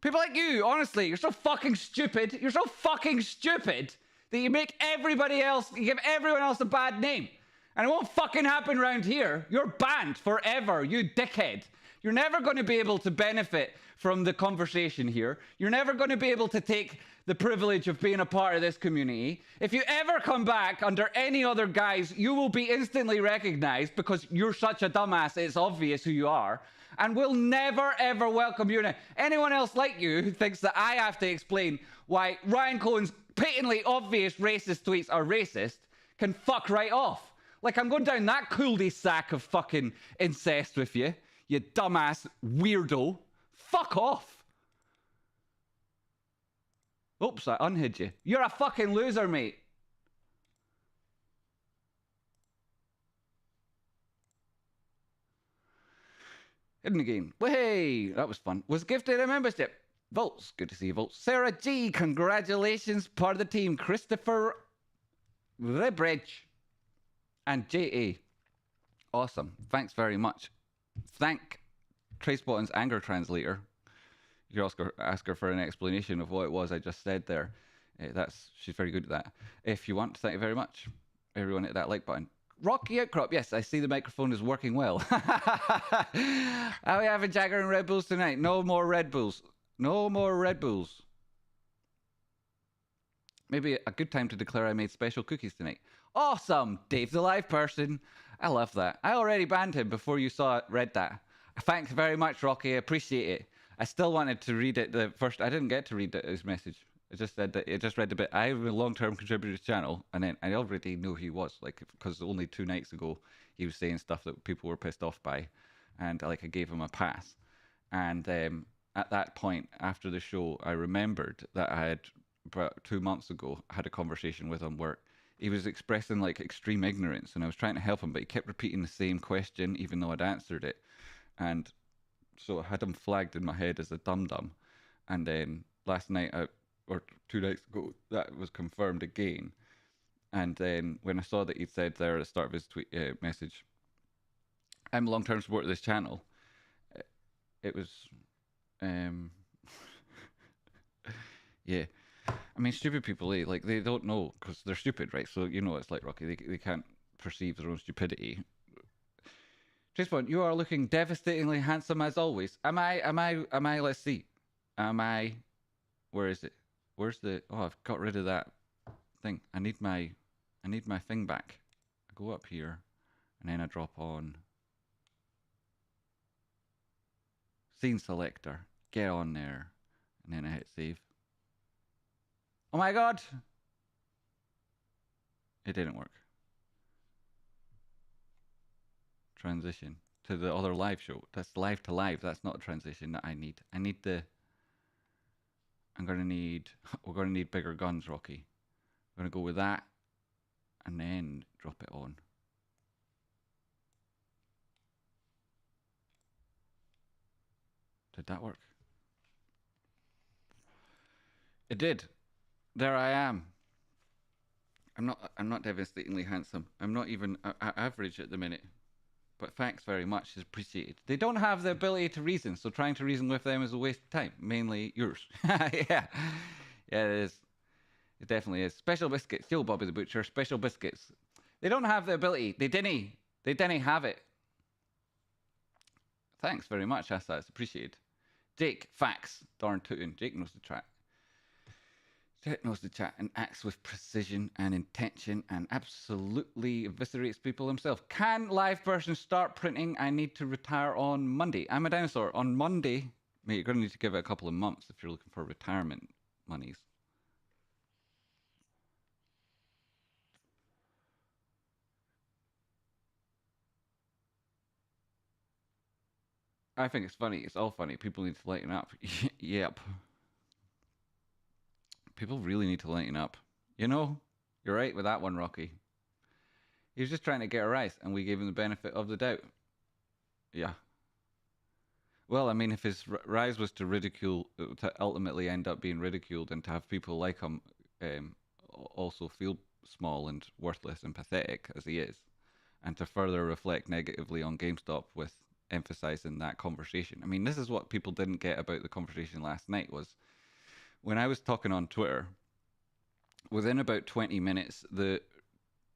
People like you, honestly, you're so fucking stupid. You're so fucking stupid that you make everybody else, you give everyone else a bad name. And it won't fucking happen around here. You're banned forever, you dickhead. You're never going to be able to benefit from the conversation here. You're never going to be able to take the privilege of being a part of this community. If you ever come back under any other guise, you will be instantly recognized because you're such a dumbass, it's obvious who you are. And we'll never, ever welcome you. Anyone else like you who thinks that I have to explain why Ryan Cohen's patently obvious racist tweets are racist can fuck right off. Like, I'm going down that cul-de-sac of fucking incest with you, you dumbass weirdo. Fuck off. Oops, I unhid you. You're a fucking loser, mate. Hidden again. Hey, that was fun. Was gifted a membership. Volts, good to see you, Volts. Sarah G, congratulations, part of the team. Christopher Ribridge and J.A. Awesome. Thanks very much. Thank Tracebottom's anger translator. You can also ask her for an explanation of what it was I just said there. She's very good at that. If you want, thank you very much. Everyone hit that like button. Rocky Outcrop, yes, I see the microphone is working well. Are we having Jagger and Red Bulls tonight? No more Red Bulls. No more Red Bulls. Maybe a good time to declare I made special cookies tonight. Awesome! Dave the live person. I love that. I already banned him before you read that. Thanks very much, Rocky. I appreciate it. I still wanted to read it the first. I didn't get to read his message. It just said that it just read a bit. I have a long-term contributor to the channel, and then I already knew who he was, like, because only 2 nights ago he was saying stuff that people were pissed off by, and like I gave him a pass. And at that point after the show, I remembered that I had about 2 months ago had a conversation with him where he was expressing like extreme ignorance, and I was trying to help him, but he kept repeating the same question even though I'd answered it, and so I had him flagged in my head as a dum-dum. And then last night, or 2 nights ago, that was confirmed again. And then when I saw that he'd said there at the start of his message, I'm a long-term supporter of this channel, it was, yeah. I mean, stupid people, like, they don't know because they're stupid, right? So, you know, it's like Rocky, they can't perceive their own stupidity. Tracebot, you are looking devastatingly handsome as always. Am I, let's see. Am I, where is it? Where's the, oh, I've got rid of that thing. I need my thing back. I go up here, and then I drop on scene selector. Get on there, and then I hit save. Oh my god! It didn't work. Transition to the other live show. That's live to live. That's not a transition that I need. I need the... we're going to need bigger guns, Rocky. We're going to go with that and then drop it on. Did that work? It did. There I am. I'm not devastatingly handsome. I'm not even average at the minute. But thanks very much, it's appreciated. They don't have the ability to reason, so trying to reason with them is a waste of time. Mainly yours. Yeah. Yeah, it is. It definitely is. Special biscuits. Yo, Bobby the Butcher. Special biscuits. They don't have the ability. They didn't. They didn't have it. Thanks very much, Asa. It's appreciated. Jake, facts. Darn tootin'. Jake knows the track. Jake knows the chat and acts with precision and intention and absolutely eviscerates people himself. Can LivePerson start printing? I need to retire on Monday. I'm a dinosaur. On Monday, mate, you're going to need to give it a couple of months if you're looking for retirement monies. I think it's funny. It's all funny. People need to lighten up. Yep. People really need to lighten up. You know, you're right with that one, Rocky. He was just trying to get a rise, and we gave him the benefit of the doubt. Yeah. Well, I mean, if his rise was to ridicule, to ultimately end up being ridiculed, and to have people like him also feel small and worthless and pathetic as he is, and to further reflect negatively on GameStop with emphasizing that conversation. I mean, this is what people didn't get about the conversation last night was when I was talking on Twitter, within about 20 minutes, the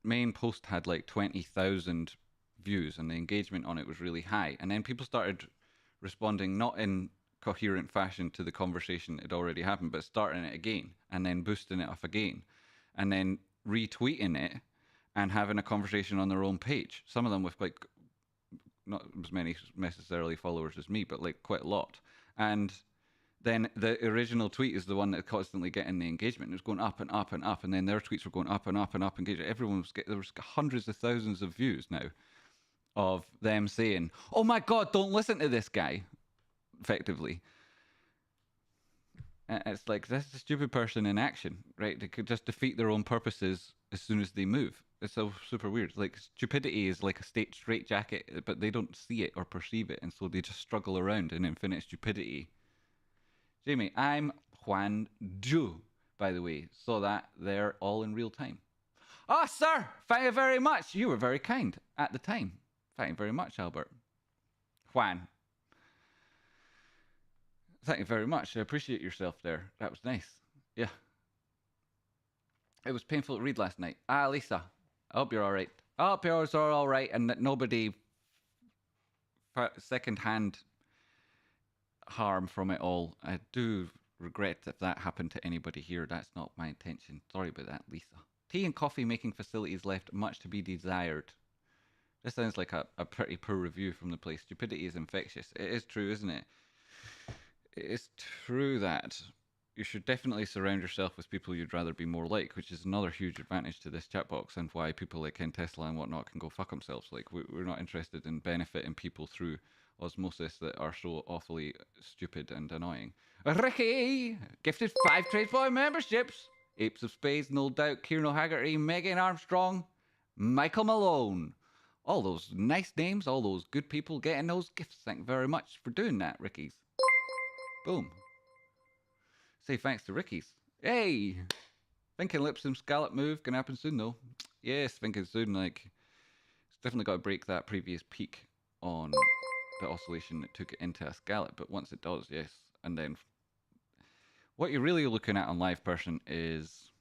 main post had like 20,000 views and the engagement on it was really high. And then people started responding not in coherent fashion to the conversation that had already happened, but starting it again and then boosting it up again and then retweeting it and having a conversation on their own page. Some of them with like not as many necessarily followers as me, but like quite a lot. And then the original tweet is the one that's constantly getting the engagement. It was going up and up and up, and then their tweets were going up and up and up. Engagement. Everyone was there was hundreds of thousands of views now of them saying, "Oh my God, don't listen to this guy." Effectively, and it's like that's a stupid person in action, right? They could just defeat their own purposes as soon as they move. It's so super weird. Like stupidity is like a straight jacket, but they don't see it or perceive it, and so they just struggle around in infinite stupidity. Jamie, I'm Juan Ju, by the way. Saw that there all in real time. Ah, sir, thank you very much. You were very kind at the time. Thank you very much, Albert. Juan. Thank you very much. I appreciate yourself there. That was nice. Yeah. It was painful to read last night. Ah, Lisa, I hope you're all right. I hope yours are all right and that nobody second-hand harm from it all. I do regret if that happened to anybody here. That's not my intention. Sorry about that, Lisa. Tea and coffee making facilities left much to be desired. This sounds like a pretty poor review from the place. Stupidity is infectious. It is true, isn't it? It is true that you should definitely surround yourself with people you'd rather be more like, which is another huge advantage to this chat box and why people like Ken Tesla and whatnot can go fuck themselves. Like, we're not interested in benefiting people through osmosis that are so awfully stupid and annoying. Ricky! Gifted 5 trade for memberships. Apes of Spades, no doubt. Kieran O'Haggerty, Megan Armstrong, Michael Malone. All those nice names, all those good people getting those gifts. Thank you very much for doing that, Ricky's. Boom. Say thanks to Ricky's. Hey! Thinking Lipsum scallop move. Gonna happen soon, though. Yes, thinking soon. Like, it's definitely got to break that previous peak on the oscillation that took it into a scallop. But once it does, yes. And then what you're really looking at on LivePerson is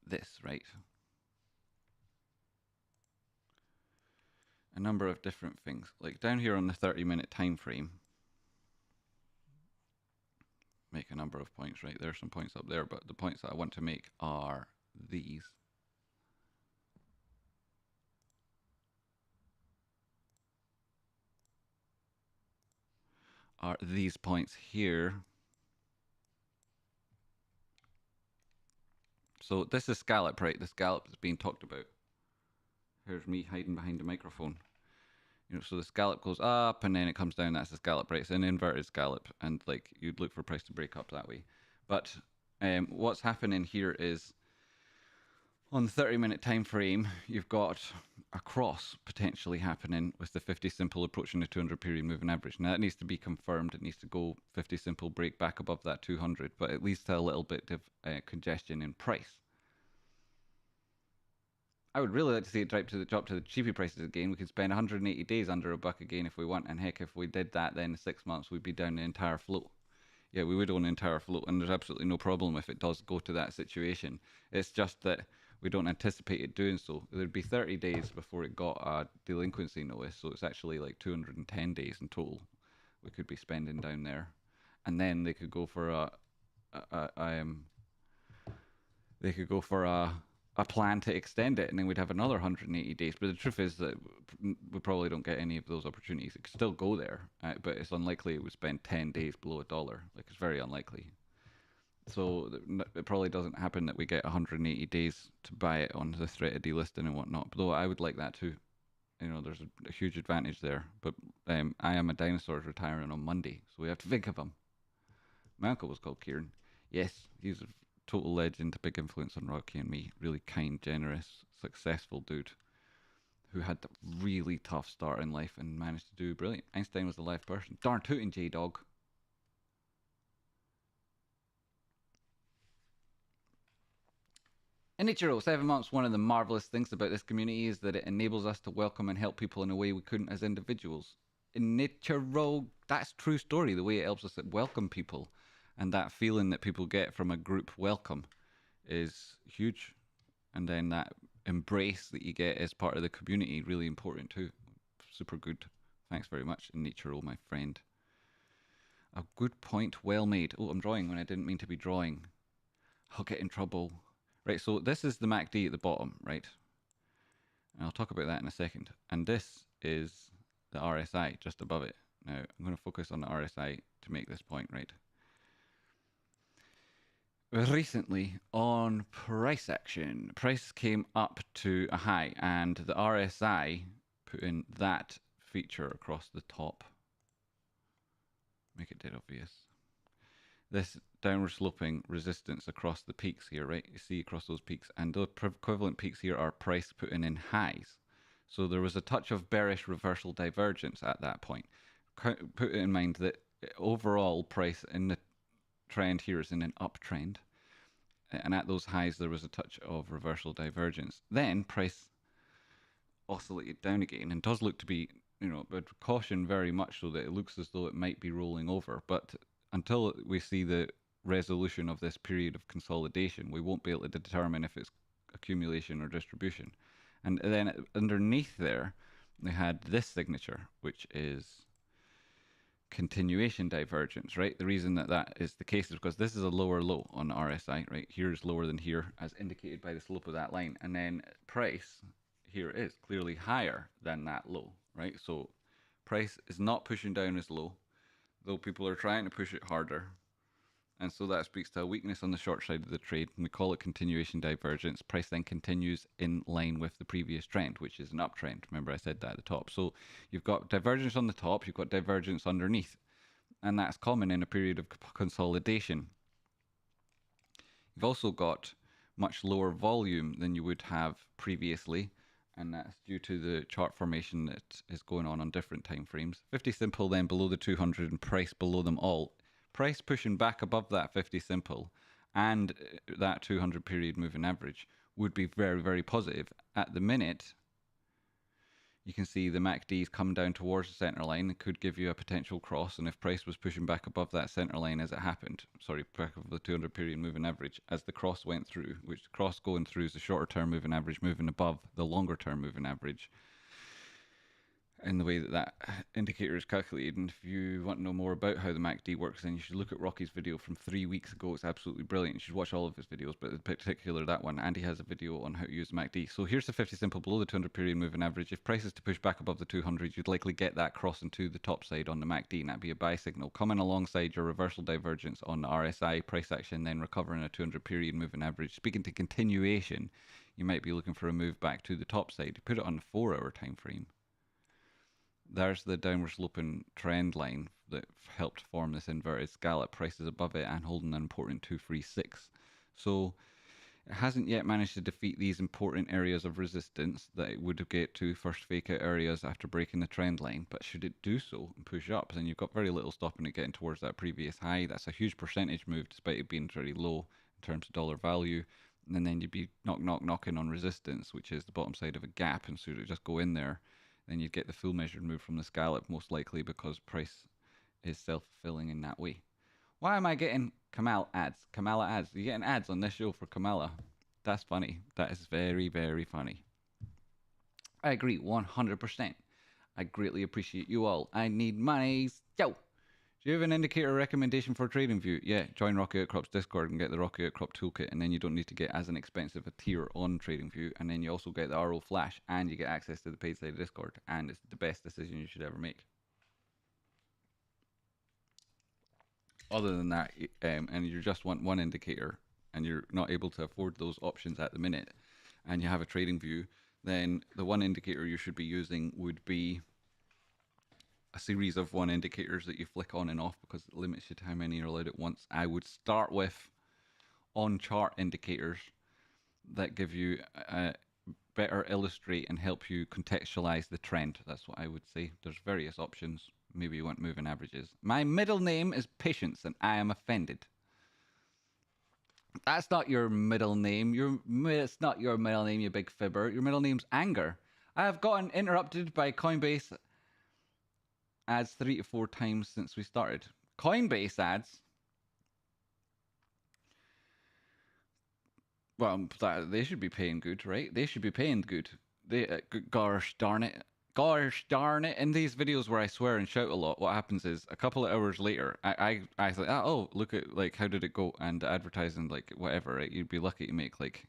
this, right? A number of different things. Like down here on the 30-minute time frame, make a number of points, right? There's some points up there, but the points that I want to make are these. Are these points here. So this is scallop, right? The scallop is being talked about. Here's me hiding behind the microphone. You know, so the scallop goes up and then it comes down. That's the scallop, right? It's an inverted scallop, and like you'd look for price to break up that way. But what's happening here is on the 30-minute time frame, you've got a cross potentially happening with the 50 simple approaching the 200 period moving average. Now that needs to be confirmed. It needs to go 50 simple, break back above that 200, but it leads to a little bit of congestion in price. I would really like to see it drop to the cheapy prices again. We could spend 180 days under $1 again if we want, and heck, if we did that, then in 6 months we'd be down the entire float. Yeah, we would own the entire float, and there's absolutely no problem if it does go to that situation. It's just that we don't anticipate it doing so. There'd be 30 days before it got a delinquency notice, so it's actually like 210 days in total we could be spending down there, and then they could go for they could go for a plan to extend it, and then we'd have another 180 days. But the truth is that we probably don't get any of those opportunities. It could still go there, but it's unlikely it would spend 10 days below $1. Like, it's very unlikely. So it probably doesn't happen that we get 180 days to buy it on the threat of delisting and whatnot. Though I would like that too. You know, there's a huge advantage there. But I Am a Dinosaur is retiring on Monday, so we have to think of him. My uncle was called Kieran. Yes, he's a total legend, a big influence on Rocky and me. Really kind, generous, successful dude who had a really tough start in life and managed to do brilliant. Einstein was a live person. Darn tootin', J-Dog. Inichiro, 7 months. One of the marvelous things about this community is that it enables us to welcome and help people in a way we couldn't as individuals. Inichiro, that's true story. The way it helps us welcome people, and that feeling that people get from a group welcome is huge. And then that embrace that you get as part of the community, really important too. Super good. Thanks very much, Inichiro, my friend. A good point, well made. Oh, I'm drawing when I didn't mean to be drawing. I'll get in trouble. Right, so this is the MACD at the bottom, right? And I'll talk about that in a second. And this is the RSI just above it. Now, I'm going to focus on the RSI to make this point, right? Recently, on price action, price came up to a high, and the RSI put in that feature across the top. Make it dead obvious. This downward sloping resistance across the peaks here, right? You see across those peaks, and the equivalent peaks here are price putting in highs. So there was a touch of bearish reversal divergence at that point. Put in mind that overall price in the trend here is in an uptrend, and at those highs there was a touch of reversal divergence. Then price oscillated down again and does look to be, but caution very much so that it looks as though it might be rolling over. But until we see the resolution of this period of consolidation, we won't be able to determine if it's accumulation or distribution. And then underneath there, we had this signature, which is continuation divergence, right? The reason that that is the case is because this is a lower low on the RSI, right? Here is lower than here, as indicated by the slope of that line. And then price here is clearly higher than that low, right? So price is not pushing down as low, though people are trying to push it harder. And so that speaks to a weakness on the short side of the trade, and we call it continuation divergence. Price then continues in line with the previous trend, which is an uptrend. Remember, I said that at the top. So you've got divergence on the top, you've got divergence underneath, and that's common in a period of consolidation. You've also got much lower volume than you would have previously, and that's due to the chart formation that is going on different time frames. 50 simple, then below the 200, and price below them all. Price pushing back above that 50 simple and that 200 period moving average would be very, very positive. At the minute, you can see the MACD's come down towards the center line. It could give you a potential cross, and if price was pushing back above that center line as it happened, back above the 200 period moving average, as the cross went through, which the cross going through is the shorter term moving average moving above the longer term moving average, in the way that that indicator is calculated. And if you want to know more about how the MACD works, then you should look at Rocky's video from 3 weeks ago. It's absolutely brilliant. You should watch all of his videos, but in particular that one. Andy has a video on how to use the MACD. So here's the 50 simple below the 200 period moving average. If price is to push back above the 200, you'd likely get that crossing to the top side on the MACD, and that'd be a buy signal. Coming alongside your reversal divergence on the RSI, price action then recovering a 200 period moving average. Speaking to continuation, you might be looking for a move back to the top side. Put it on the 4-hour time frame. There's the downward sloping trend line that helped form this inverted scallop. Prices above it and holding an important 236. So it hasn't yet managed to defeat these important areas of resistance that it would get to first fake out areas after breaking the trend line. But should it do so and push up, then you've got very little stopping it getting towards that previous high. That's a huge percentage move despite it being very low in terms of dollar value. And then you'd be knocking on resistance, which is the bottom side of a gap, and so to just go in there, then you'd get the full measured move from the scallop most likely, because price is self-fulfilling in that way. Why am I getting Kamala ads? Kamala ads. You're getting ads on this show for Kamala. That's funny. That is very, very funny. I agree 100%. I greatly appreciate you all. I need money. Yo! Do you have an indicator recommendation for TradingView? Yeah, join Rocky Outcrop's Discord and get the Rocky Outcrop toolkit, and then you don't need to get as an expensive a tier on TradingView, and then you also get the RO Flash, and you get access to the paid side of Discord, and it's the best decision you should ever make. Other than that, and you just want one indicator, and you're not able to afford those options at the minute, and you have a TradingView, then the one indicator you should be using would be a series of one indicators that you flick on and off, because it limits you to how many you're allowed at once. I would start with on chart indicators that give you better illustrate and help you contextualize the trend. That's what I would say. There's various options. Maybe you want moving averages. My middle name is Patience, and I am offended. That's not your middle name. It's not your middle name, you big fibber. Your middle name's Anger. I have gotten interrupted by Coinbase ads 3 to 4 times since we started. Coinbase ads? Well, they should be paying good, right? They should be paying good. Gosh darn it. Gosh darn it. In these videos where I swear and shout a lot, what happens is a couple of hours later, I was like, oh, look at, like, how did it go? And advertising, like, whatever, right? You'd be lucky to make, like,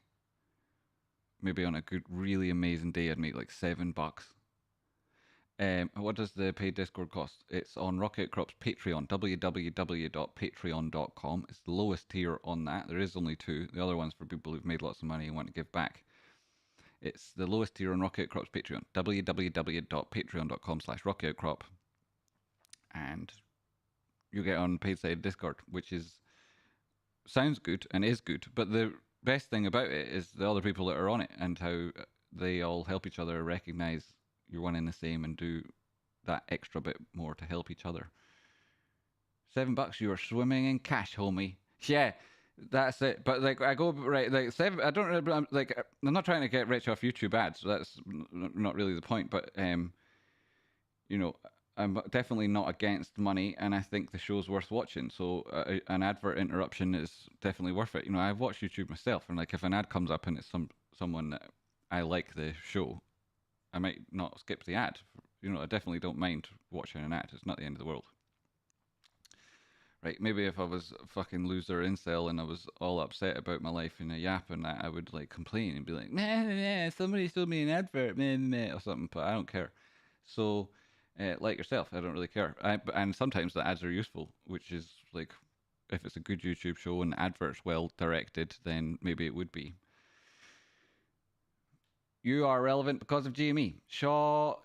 maybe on a good, really amazing day, I'd make, like, $7. What does the paid Discord cost? It's on Rocket Crop's Patreon, www.patreon.com. It's the lowest tier on that. There is only 2. The other one's for people who've made lots of money and want to give back. It's the lowest tier on Rocket Crop's Patreon, www.patreon.com/rockoutcrop. And you get on paid side Discord, which sounds good and is good. But the best thing about it is the other people that are on it and how they all help each other recognize you're one and the same and do that extra bit more to help each other. $7, you are swimming in cash, homie. Yeah, that's it. But like, I go right, like $7. I don't really, I'm not trying to get rich off YouTube ads. So that's not really the point. But you know, I'm definitely not against money, and I think the show's worth watching. So an advert interruption is definitely worth it. You know, I've watched YouTube myself, and like if an ad comes up and it's someone that I like the show, I might not skip the ad. You know, I definitely don't mind watching an ad. It's not the end of the world. Right, maybe if I was a fucking loser incel and I was all upset about my life in a yap and that, I would like complain and be like, nah, somebody sold me an advert, or something, but I don't care. So, like yourself, I don't really care. And sometimes the ads are useful, which is like, if it's a good YouTube show and the advert's well directed, then maybe it would be. You are relevant because of GME. Shaw,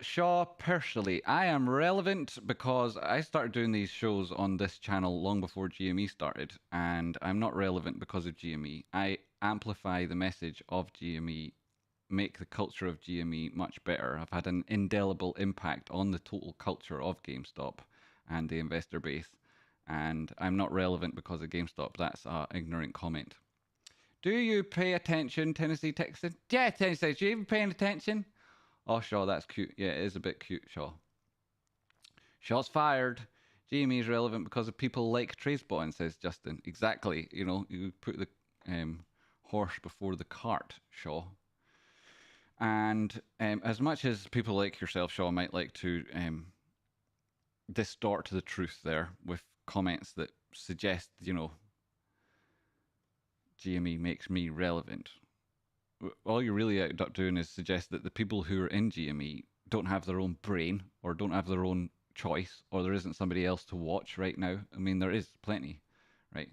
personally, I am relevant because I started doing these shows on this channel long before GME started, and I'm not relevant because of GME. I amplify the message of GME, make the culture of GME much better. I've had an indelible impact on the total culture of GameStop and the investor base, and I'm not relevant because of GameStop. That's an ignorant comment. Do you pay attention, Tennessee Texan? Yeah, Tennessee Texan. You even paying attention? Oh, Shaw, that's cute. Yeah, it is a bit cute, Shaw. Shots fired. GME is relevant because of people like Tradesbot, says Justin. Exactly. You know, you put the horse before the cart, Shaw. And as much as people like yourself, Shaw, might like to distort the truth there with comments that suggest, you know, GME makes me relevant. All you're really out doing is suggest that the people who are in GME don't have their own brain or don't have their own choice, or there isn't somebody else to watch right now. I mean, there is plenty, right?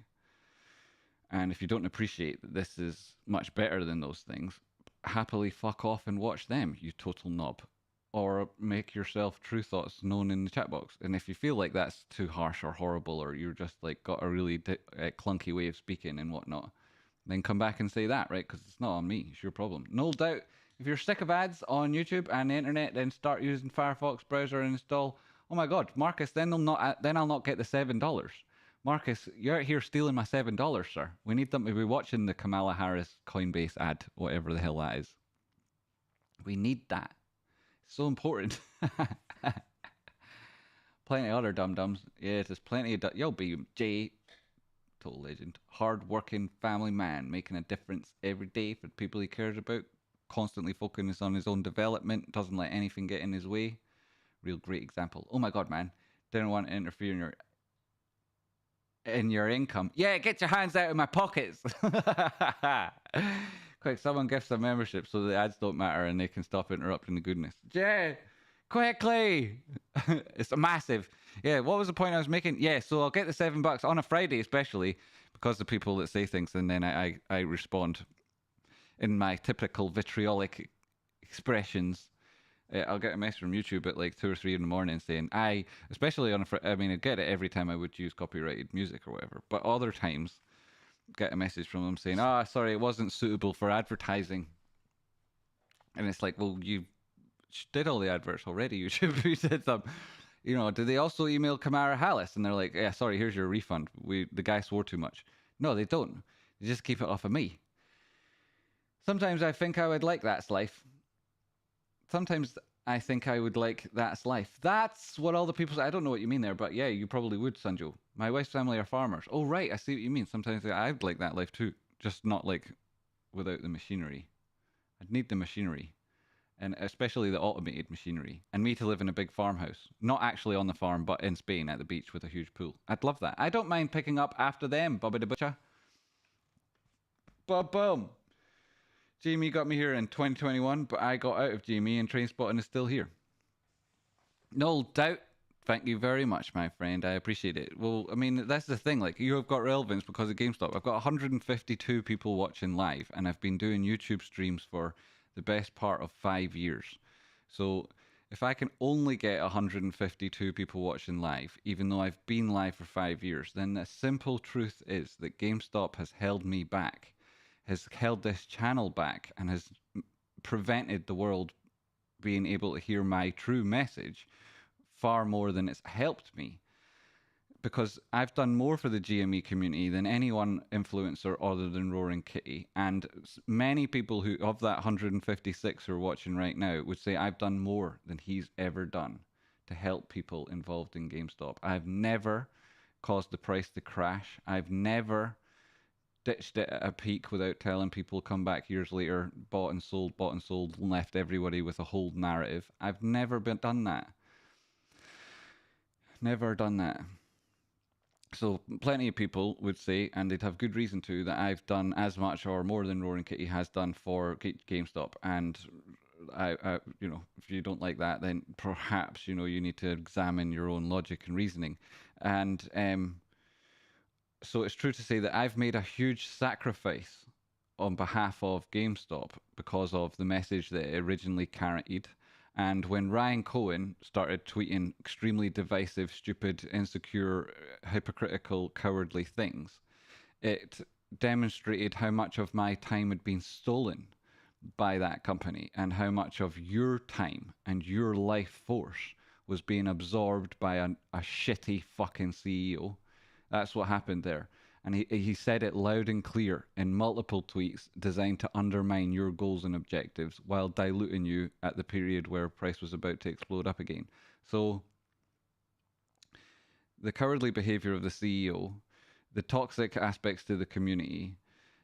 And if you don't appreciate that this is much better than those things, happily fuck off and watch them, you total knob. Or make yourself true thoughts known in the chat box. And if you feel like that's too harsh or horrible, or you're just like got a really clunky way of speaking and whatnot, then come back and say that, right? Because it's not on me. It's your problem. No doubt, if you're sick of ads on YouTube and the internet, then start using Firefox browser and install. Oh my God, Marcus, then I'll not get the $7. Marcus, you're out here stealing my $7, sir. We need them to be watching the Kamala Harris Coinbase ad, whatever the hell that is. We need that. It's so important. Plenty of other dum-dums. Yeah, there's plenty of... Yo, BJ. Total legend. Hard-working family man, making a difference every day for the people he cares about. Constantly focusing on his own development. Doesn't let anything get in his way. Real great example. Oh my god, man. Didn't want to interfere in your income. Yeah, get your hands out of my pockets. Quick, someone gifts a membership so the ads don't matter and they can stop interrupting the goodness. Yeah, quickly. It's a massive. Yeah, what was the point I was making? Yeah, so I'll get the $7 on a Friday, especially because the people that say things and then I respond in my typical vitriolic expressions. I'll get a message from YouTube at like 2 or 3 in the morning saying, especially on I mean, I get it every time I would use copyrighted music or whatever, but other times get a message from them saying, sorry, it wasn't suitable for advertising. And it's like, well, you did all the adverts already. You should have said some. Do they also email Kamara Hallis? And they're like, yeah, sorry, here's your refund. The guy swore too much. No, they don't. They just keep it off of me. Sometimes I think I would like that's life. Sometimes I think I would like that's life. That's what all the people say. I don't know what you mean there, but yeah, you probably would, Sanjo. My wife's family are farmers. Oh, right. I see what you mean. Sometimes I'd like that life too. Just not like without the machinery. I'd need the machinery. And especially the automated machinery. And me to live in a big farmhouse. Not actually on the farm, but in Spain at the beach with a huge pool. I'd love that. I don't mind picking up after them, Bobby the Butcher. Boom. Jamie got me here in 2021, but I got out of Jamie and Trainspotting is still here. No doubt. Thank you very much, my friend. I appreciate it. Well, I mean, that's the thing. Like, you have got relevance because of GameStop. I've got 152 people watching live, and I've been doing YouTube streams for the best part of 5 years. So if I can only get 152 people watching live, even though I've been live for 5 years, then the simple truth is that GameStop has held me back, has held this channel back, and has prevented the world being able to hear my true message far more than it's helped me. Because I've done more for the GME community than any one influencer other than Roaring Kitty. And many people who, of that 156 who are watching right now, would say I've done more than he's ever done to help people involved in GameStop. I've never caused the price to crash. I've never ditched it at a peak without telling people, come back years later, bought and sold, and left everybody with a whole narrative. I've never done that. Never done that. So plenty of people would say, and they'd have good reason to, that I've done as much or more than Roaring Kitty has done for GameStop. And I if you don't like that, then perhaps, you need to examine your own logic and reasoning. And so it's true to say that I've made a huge sacrifice on behalf of GameStop because of the message that it originally carried. And when Ryan Cohen started tweeting extremely divisive, stupid, insecure, hypocritical, cowardly things, it demonstrated how much of my time had been stolen by that company and how much of your time and your life force was being absorbed by a shitty fucking CEO. That's what happened there. And he said it loud and clear in multiple tweets designed to undermine your goals and objectives while diluting you at the period where price was about to explode up again. So the cowardly behavior of the CEO, the toxic aspects to the community,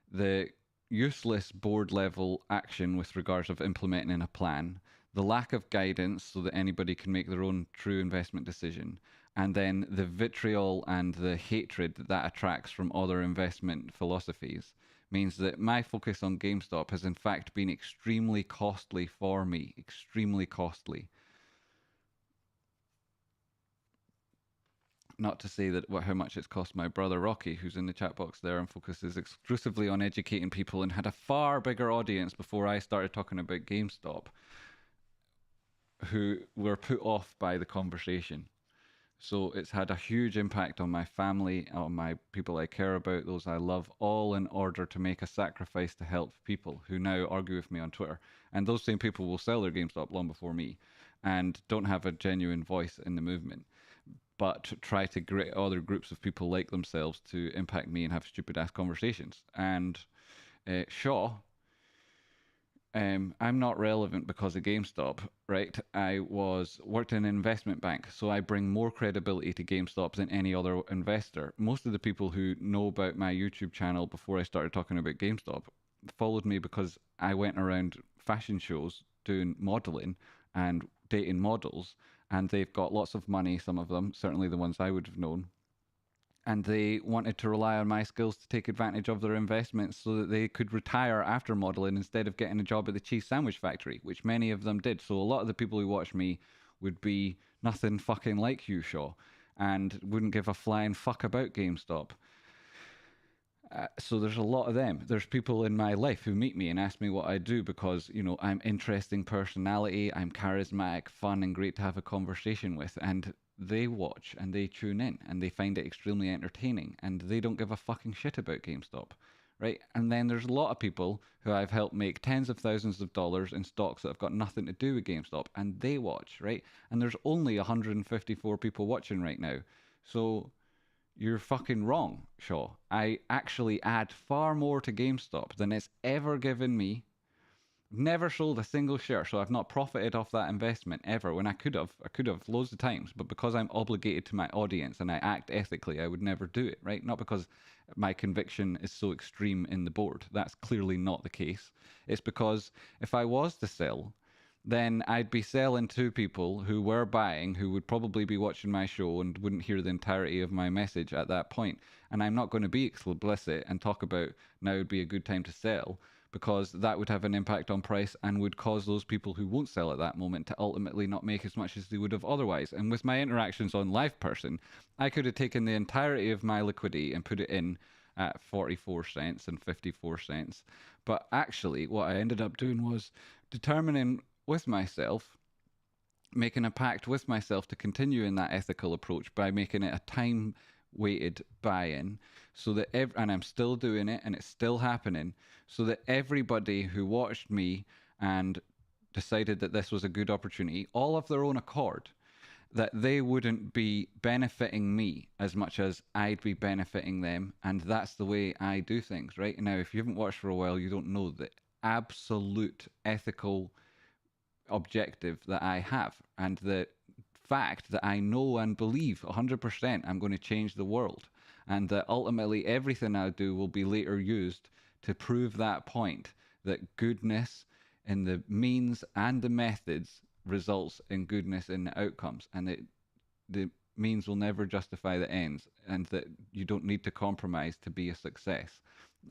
the useless board level action with regards of implementing a plan, the lack of guidance so that anybody can make their own true investment decision, and then the vitriol and the hatred that attracts from other investment philosophies means that my focus on GameStop has in fact been extremely costly for me. Extremely costly. Not to say that how much it's cost my brother Rocky, who's in the chat box there and focuses exclusively on educating people and had a far bigger audience before I started talking about GameStop, who were put off by the conversation. So it's had a huge impact on my family, on my people I care about, those I love, all in order to make a sacrifice to help people who now argue with me on Twitter. And those same people will sell their GameStop long before me and don't have a genuine voice in the movement, but try to get other groups of people like themselves to impact me and have stupid-ass conversations. And Shaw I'm not relevant because of GameStop, right? I worked in an investment bank, so I bring more credibility to GameStop than any other investor. Most of the people who know about my YouTube channel before I started talking about GameStop followed me because I went around fashion shows doing modeling and dating models, and they've got lots of money, some of them, certainly the ones I would have known, and they wanted to rely on my skills to take advantage of their investments so that they could retire after modeling instead of getting a job at the cheese sandwich factory, which many of them did. So a lot of the people who watch me would be nothing fucking like you, Shaw, and wouldn't give a flying fuck about GameStop. So there's a lot of them. There's people in my life who meet me and ask me what I do because, you know, I'm interesting personality, I'm charismatic, fun, and great to have a conversation with. And they watch and they tune in and they find it extremely entertaining and they don't give a fucking shit about GameStop, right? And then there's a lot of people who I've helped make tens of thousands of dollars in stocks that have got nothing to do with GameStop and they watch, right? And there's only 154 people watching right now. So you're fucking wrong, Shaw. I actually add far more to GameStop than it's ever given me. Never sold a single share, so I've not profited off that investment ever when I could have. I could have loads of times, but because I'm obligated to my audience and I act ethically, I would never do it, right? Not because my conviction is so extreme in the board. That's clearly not the case. It's because if I was to sell, then I'd be selling to people who were buying, who would probably be watching my show and wouldn't hear the entirety of my message at that point. And I'm not going to be explicit and talk about now would be a good time to sell because that would have an impact on price and would cause those people who won't sell at that moment to ultimately not make as much as they would have otherwise. And with my interactions on LivePerson, I could have taken the entirety of my liquidity and put it in at 44 cents and 54 cents. But actually, what I ended up doing was determining with myself, making a pact with myself to continue in that ethical approach by making it a time weighted buy-in so that and I'm still doing it and it's still happening so that everybody who watched me and decided that this was a good opportunity all of their own accord, that they wouldn't be benefiting me as much as I'd be benefiting them. And that's the way I do things, right? Now, if you haven't watched for a while, you don't know the absolute ethical objective that I have and the fact that I know and believe 100% I'm going to change the world and that ultimately everything I do will be later used to prove that point, that goodness in the means and the methods results in goodness in the outcomes, and that the means will never justify the ends, and that you don't need to compromise to be a success.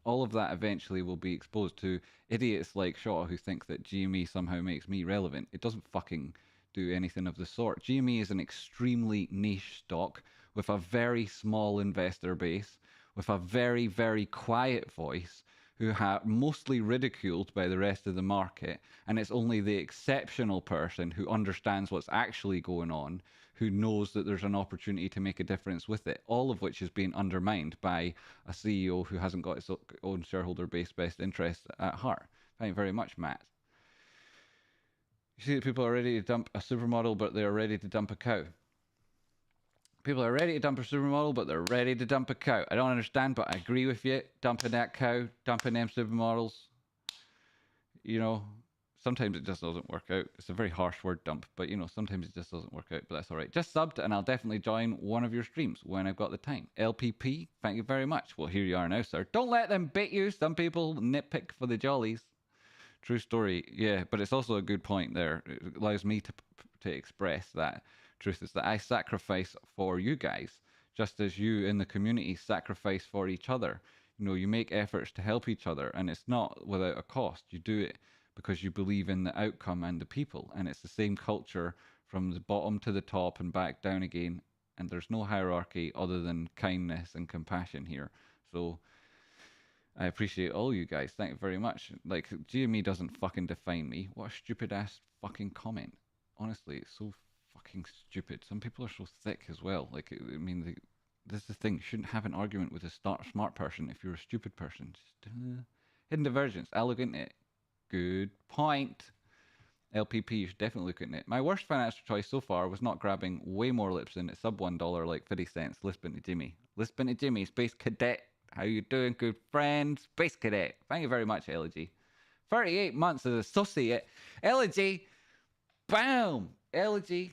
All of that eventually will be exposed to idiots like Shaw who think that GME somehow makes me relevant. It doesn't fucking do anything of the sort. GME is an extremely niche stock with a very small investor base, with a very, very quiet voice, who are mostly ridiculed by the rest of the market. And it's only the exceptional person who understands what's actually going on, who knows that there's an opportunity to make a difference with it, all of which is being undermined by a CEO who hasn't got his own shareholder base best interests at heart. Thank you very much, Matt. You see that people are ready to dump a supermodel, but they're ready to dump a cow. People are ready to dump a supermodel, but they're ready to dump a cow. I don't understand, but I agree with you. Dumping that cow, dumping them supermodels. You know, sometimes it just doesn't work out. It's a very harsh word, dump, but you know, sometimes it just doesn't work out, but that's all right. Just subbed, and I'll definitely join one of your streams when I've got the time. LPP, thank you very much. Well, here you are now, sir. Don't let them bait you. Some people nitpick for the jollies. True story, yeah, but it's also a good point there. It allows me to express that truth is that I sacrifice for you guys, just as you in the community sacrifice for each other. You know, you make efforts to help each other, and it's not without a cost. You do it because you believe in the outcome and the people, and it's the same culture from the bottom to the top and back down again, and there's no hierarchy other than kindness and compassion here. So I appreciate all you guys. Thank you very much. Like, GME doesn't fucking define me. What a stupid ass fucking comment. Honestly, it's so fucking stupid. Some people are so thick as well. Like, I mean, this is the thing. You shouldn't have an argument with a smart person if you're a stupid person. Just, hidden divergence. I'll look into it. Good point. LPP, you should definitely look into it. My worst financial choice so far was not grabbing way more lips in at sub $1 like 50 cents. Lisbon to Jimmy. Lisbon to Jimmy. Space Cadet. How you doing, good friend? Space Cadet. Thank you very much, Elegy. 38 months as associate. Elegy. Bam. Elegy.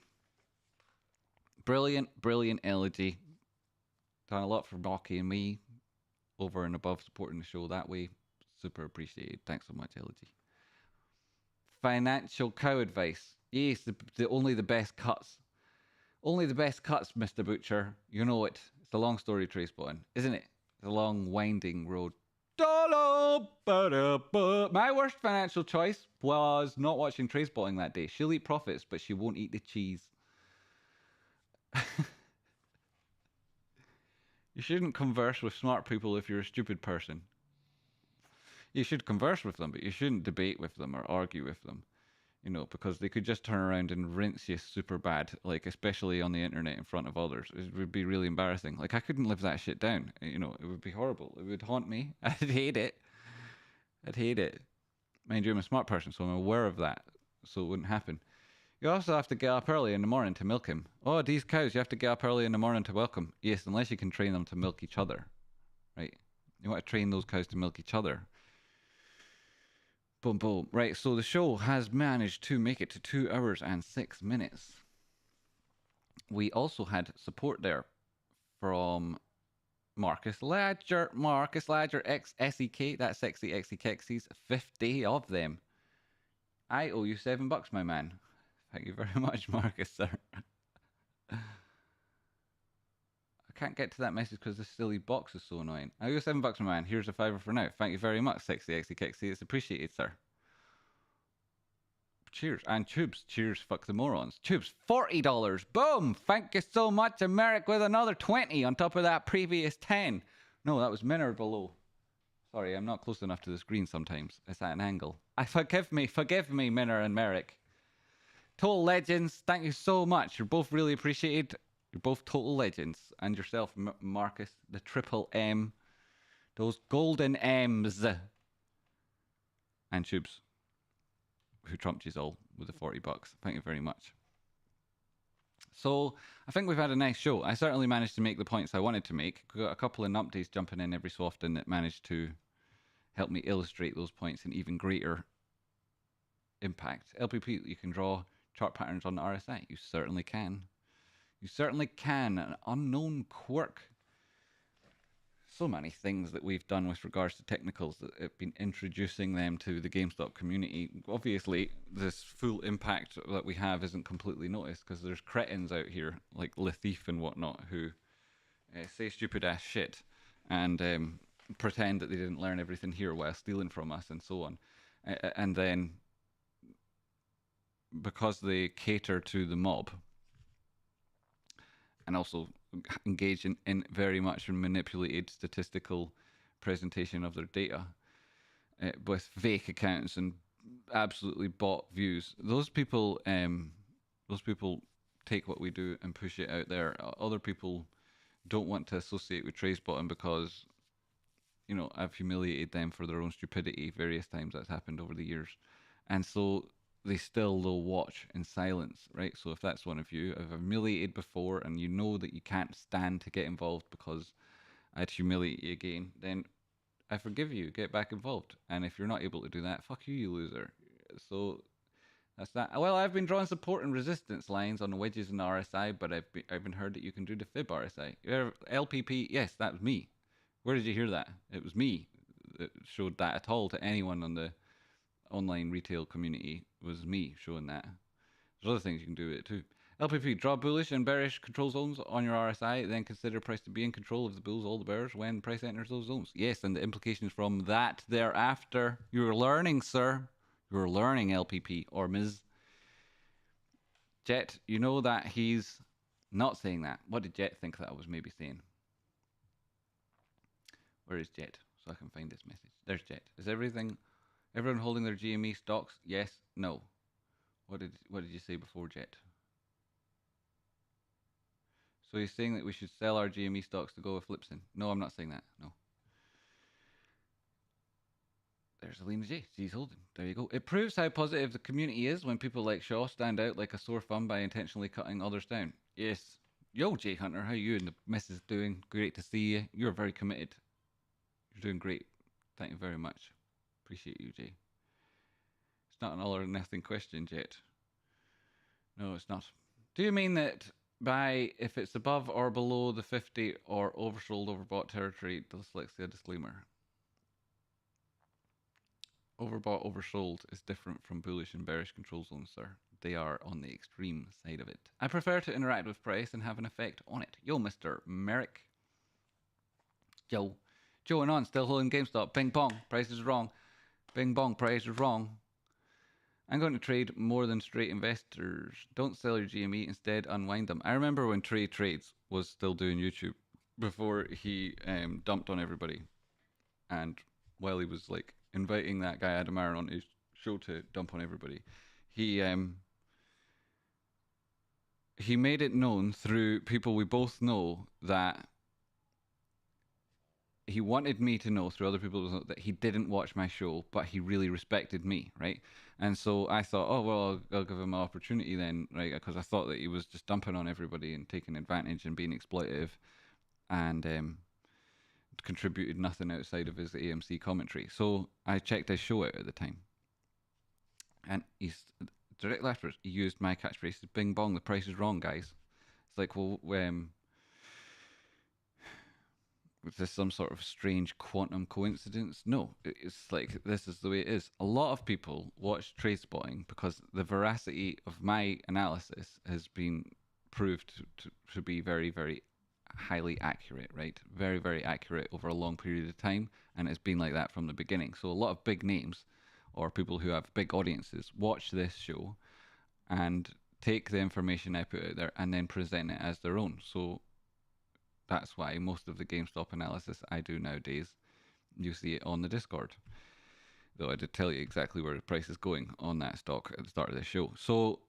Brilliant, brilliant elegy. Done a lot for Rocky and me over and above supporting the show that way. Super appreciated. Thanks so much, Elegy. Financial cow advice. Yes, the only the best cuts. Only the best cuts, Mr. Butcher. You know it. It's a long story, Traceborn, isn't it? It's a long, winding road. My worst financial choice was not watching Tracebotting that day. She'll eat profits, but she won't eat the cheese. You shouldn't converse with smart people if you're a stupid person. You should converse with them, but you shouldn't debate with them or argue with them. You know, because they could just turn around and rinse you super bad, like especially on the internet in front of others. It would be really embarrassing. Like I couldn't live that shit down. You know, it would be horrible. It would haunt me. I'd hate it. I'd hate it. Mind you, I'm a smart person, so I'm aware of that, so it wouldn't happen. You also have to get up early in the morning to milk him. Oh, these cows, you have to get up early in the morning to milk them. Yes, unless you can train them to milk each other, right? You want to train those cows to milk each other. Boom, boom. Right, so the show has managed to make it to 2 hours and 6 minutes. We also had support there from Marcus Ledger, XSEK, that's sexy Exekexies, 50 of them. I owe you $7, my man. Thank you very much, Marcus, sir. I can't get to that message because this silly box is so annoying. I owe you $7, my man. Here's a $5 for now. Thank you very much, sexy Exekexy. It's appreciated, sir. Cheers. And Tubes. Cheers, fuck the morons. Tubes, $40. Boom! Thank you so much, Americ, with another 20 on top of that previous 10. No, that was Minner below. Sorry, I'm not close enough to the screen sometimes. It's at an angle. Forgive me, Minner and Merrick. Total legends, thank you so much. You're both really appreciated. You're both total legends. And yourself, Marcus, the triple M. Those golden M's. And Tubes, who trumped you all with the $40. Thank you very much. So, I think we've had a nice show. I certainly managed to make the points I wanted to make. We've got a couple of numpties jumping in every so often that managed to help me illustrate those points in even greater impact. LPP, you can draw chart patterns on the RSI. You certainly can. You certainly can. An unknown quirk. So many things that we've done with regards to technicals that have been introducing them to the GameStop community. Obviously, this full impact that we have isn't completely noticed because there's cretins out here like Latheef and whatnot who say stupid ass shit and pretend that they didn't learn everything here while stealing from us and so on. And then because they cater to the mob and also engage in very much manipulated statistical presentation of their data with fake accounts and absolutely bought views. Those people take what we do and push it out there. Other people don't want to associate with Tracebottom because, you know, I've humiliated them for their own stupidity various times. That's happened over the years, and so they still will watch in silence, right? So if that's one of you, I've humiliated before and you know that you can't stand to get involved because I'd humiliate you again, then I forgive you, get back involved. And if you're not able to do that, fuck you, you loser. So that's that. Well, I've been drawing support and resistance lines on the wedges in the RSI, but I've been heard that you can do the fib RSI. LPP, yes, that was me. Where did you hear that? It was me that showed that at all to anyone on the online retail community. Was me showing that. There's other things you can do with it too. LPP, draw bullish and bearish control zones on your RSI, then consider price to be in control of the bulls, all the bears when price enters those zones. Yes, and the implications from that thereafter. You're learning, sir. You're learning, LPP or Ms. Jet, you know that he's not saying that. What did Jet think that I was maybe saying? Where is Jet? So I can find this message. There's Jet. Is everyone holding their GME stocks? Yes, no. What did you say before, Jet? So he's saying that we should sell our GME stocks to go with Flipson. No, I'm not saying that. No. There's Alina J. She's holding. There you go. It proves how positive the community is when people like Shaw stand out like a sore thumb by intentionally cutting others down. Yes. Yo, Jay Hunter, how you and the missus doing? Great to see you. You're very committed. You're doing great. Thank you very much. Appreciate you, Jay. It's not an all or nothing question yet. No, it's not. Do you mean that by if it's above or below the 50 or oversold, overbought territory, dyslexia disclaimer? Overbought, oversold is different from bullish and bearish control zones, sir. They are on the extreme side of it. I prefer to interact with price and have an effect on it. Yo, Mr. Merrick. Joe. Joe and on, still holding GameStop. Bing bong, price is wrong. Bing bong, price is wrong. I'm going to trade more than straight investors. Don't sell your GME, instead unwind them. I remember when Trey Trades was still doing YouTube before he dumped on everybody. And while he was like inviting that guy Adam Aaron on his show to dump on everybody, he made it known through people we both know that he wanted me to know through other people that he didn't watch my show, but he really respected me, right? And so I thought, oh, well, I'll give him an opportunity then, right? Because I thought that he was just dumping on everybody and taking advantage and being exploitative and contributed nothing outside of his AMC commentary. So I checked his show out at the time. And he's direct after he used my catchphrase, bing bong, the price is wrong, guys. It's like, well, was this some sort of strange quantum coincidence? No, it's like this is the way it is. A lot of people watch trade spotting because the veracity of my analysis has been proved to be very, very highly accurate, right? Very, very accurate over a long period of time, and it's been like that from the beginning. So a lot of big names or people who have big audiences watch this show and take the information I put out there and then present it as their own. So that's why most of the GameStop analysis I do nowadays, you see it on the Discord. Though I did tell you exactly where the price is going on that stock at the start of the show. So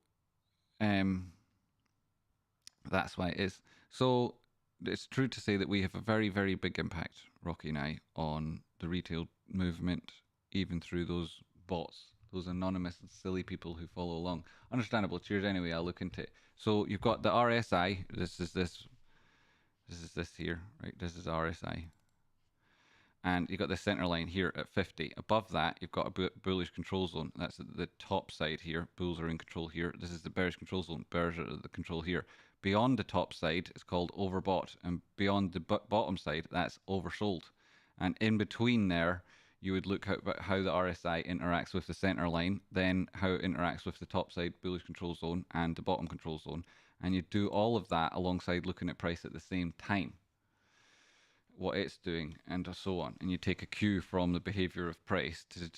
that's why it is. So it's true to say that we have a very, very big impact, Rocky and I, on the retail movement, even through those bots, those anonymous silly people who follow along. Understandable. Cheers anyway, I'll look into it. So you've got the RSI. This is this here, right? This is RSI. And you've got the center line here at 50. Above that, you've got a bullish control zone. That's at the top side here. Bulls are in control here. This is the bearish control zone. Bears are at the control here. Beyond the top side, it's called overbought. And beyond the bottom side, that's oversold. And in between there, you would look at how the RSI interacts with the center line, then how it interacts with the top side bullish control zone and the bottom control zone. And you do all of that alongside looking at price at the same time, what it's doing, and so on. And you take a cue from the behavior of price to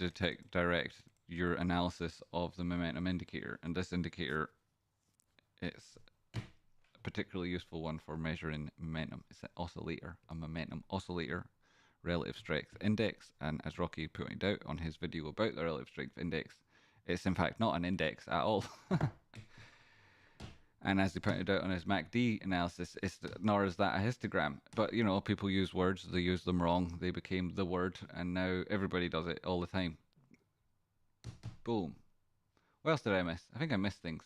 direct your analysis of the momentum indicator. And this indicator, it's a particularly useful one for measuring momentum. It's an oscillator, a momentum oscillator, relative strength index. And as Rocky pointed out on his video about the relative strength index, it's in fact not an index at all. And as he pointed out on his MACD analysis, nor is that a histogram. But, you know, people use words, they use them wrong. They became the word, and now everybody does it all the time. Boom. What else did I miss? I think I missed things.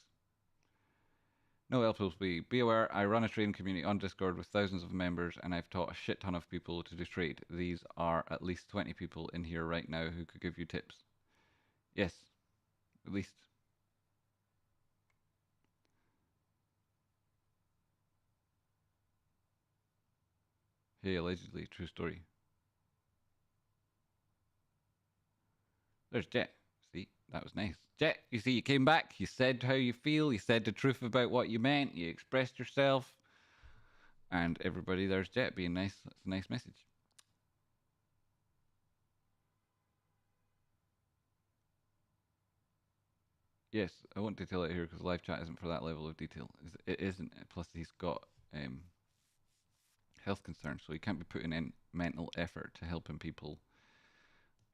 No LPSN. Be aware, I run a trading community on Discord with thousands of members, and I've taught a shit ton of people to do trade. These are at least 20 people in here right now who could give you tips. Yes, at least. Hey, allegedly, true story. There's Jet. See, that was nice. Jet, you see, you came back. You said how you feel. You said the truth about what you meant. You expressed yourself. And everybody, there's Jet being nice. That's a nice message. Yes, I want to detail it here because live chat isn't for that level of detail. It isn't. Plus, he's got health concerns, so he can't be putting in mental effort to helping people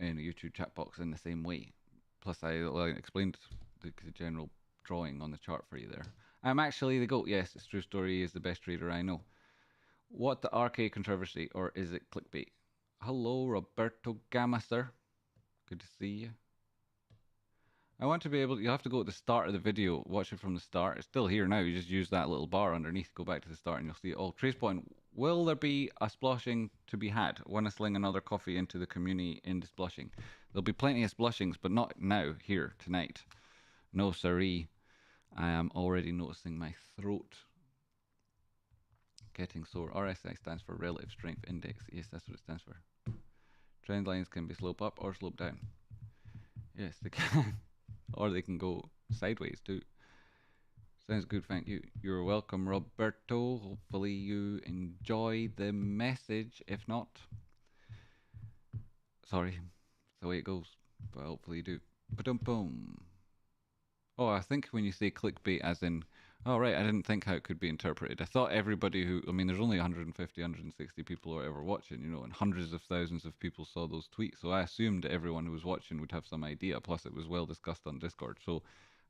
in a YouTube chat box in the same way. Plus, I explained the general drawing on the chart for you there. I'm actually the GOAT. Yes, it's true story. He is the best trader I know. What the RK controversy, or is it clickbait? Hello, Roberto Gamma, sir. Good to see you. I want to be able. You have to go at the start of the video, watch it from the start. It's still here now. You just use that little bar underneath, go back to the start, and you'll see it all. Trace point. Will there be a sploshing to be had? Want to sling another coffee into the community in the sploshing? There'll be plenty of sploshings, but not now, here, tonight. No, siree. I am already noticing my throat getting sore. RSI stands for Relative Strength Index. Yes, that's what it stands for. Trend lines can be slope up or slope down. Yes, they can. Or they can go sideways too. Sounds good, thank you. You're welcome, Roberto. Hopefully you enjoy the message. If not, sorry, it's the way it goes. But hopefully you do. Ba-dum-boom. Oh, I think when you say clickbait as in, oh right, I didn't think how it could be interpreted. I thought everybody who, I mean, there's only 150, 160 people or whatever watching, you know, and hundreds of thousands of people saw those tweets. So I assumed everyone who was watching would have some idea. Plus, it was well discussed on Discord. So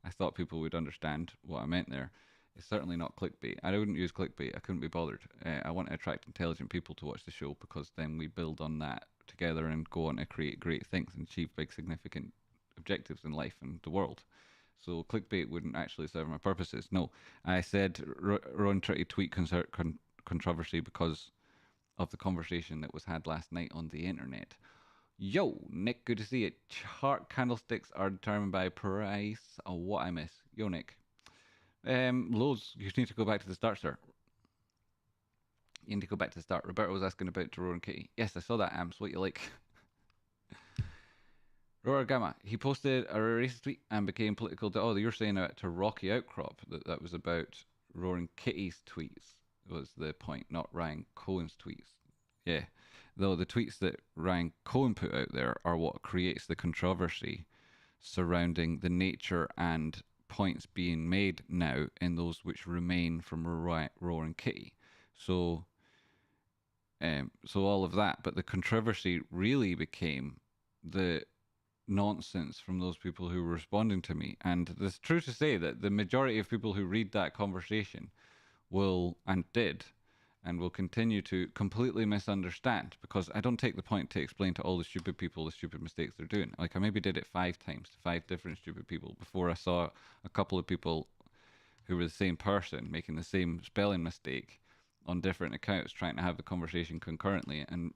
I thought people would understand what I meant there. It's certainly not clickbait. I wouldn't use clickbait. I couldn't be bothered. I want to attract intelligent people to watch the show because then we build on that together and go on to create great things and achieve big, significant objectives in life and the world. So clickbait wouldn't actually serve my purposes. No, I said Ron tried to tweet controversy because of the conversation that was had last night on the internet. Yo, Nick, good to see you. Chart candlesticks are determined by price. Oh, what I miss. Yo, Nick. Loads. You need to go back to the start, sir. You need to go back to the start. Roberto was asking about Doro and Kitty. Yes, I saw that, Amps. What you like? Roar Gamma, he posted a racist tweet and became political. Oh, you're saying to Rocky Outcrop that was about Roaring Kitty's tweets was the point, not Ryan Cohen's tweets. Yeah, though the tweets that Ryan Cohen put out there are what creates the controversy surrounding the nature and points being made now in those which remain from Roaring Kitty. So all of that, but the controversy really became the nonsense from those people who were responding to me. And it's true to say that the majority of people who read that conversation will, and did, and will continue to completely misunderstand, because I don't take the point to explain to all the stupid people the stupid mistakes they're doing. Like, I maybe did it 5 times to 5 different stupid people before I saw a couple of people who were the same person making the same spelling mistake on different accounts, trying to have the conversation concurrently and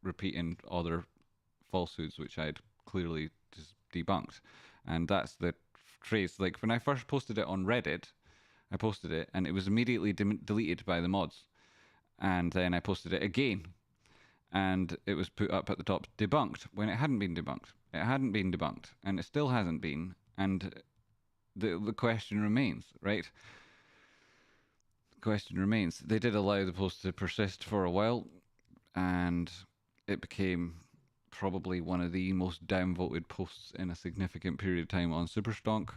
repeating other falsehoods which I'd clearly just debunked. And that's the trace. Like, when I first posted it on Reddit, I posted it and it was immediately deleted by the mods. And then I posted it again and it was put up at the top, debunked, when it hadn't been debunked. It hadn't been debunked and it still hasn't been. And the question remains, right? The question remains. They did allow the post to persist for a while and it became probably one of the most downvoted posts in a significant period of time on Superstonk.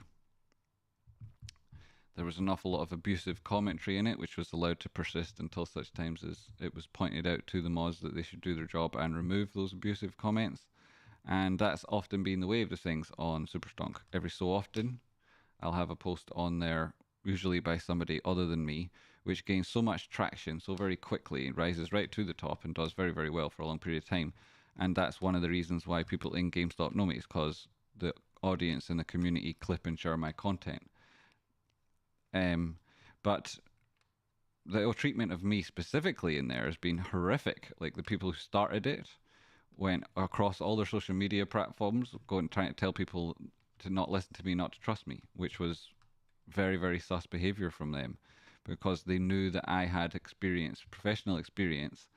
There was an awful lot of abusive commentary in it, which was allowed to persist until such times as it was pointed out to the mods that they should do their job and remove those abusive comments. And that's often been the way of the things on Superstonk. Every so often, I'll have a post on there, usually by somebody other than me, which gains so much traction so very quickly, rises right to the top and does very, very well for a long period of time. And that's one of the reasons why people in GameStop know me, is because the audience and the community clip and share my content. But the ill treatment of me specifically in there has been horrific. Like, the people who started it went across all their social media platforms, going trying to tell people to not listen to me, not to trust me, which was very, very sus behavior from them, because they knew that I had experience, professional experience.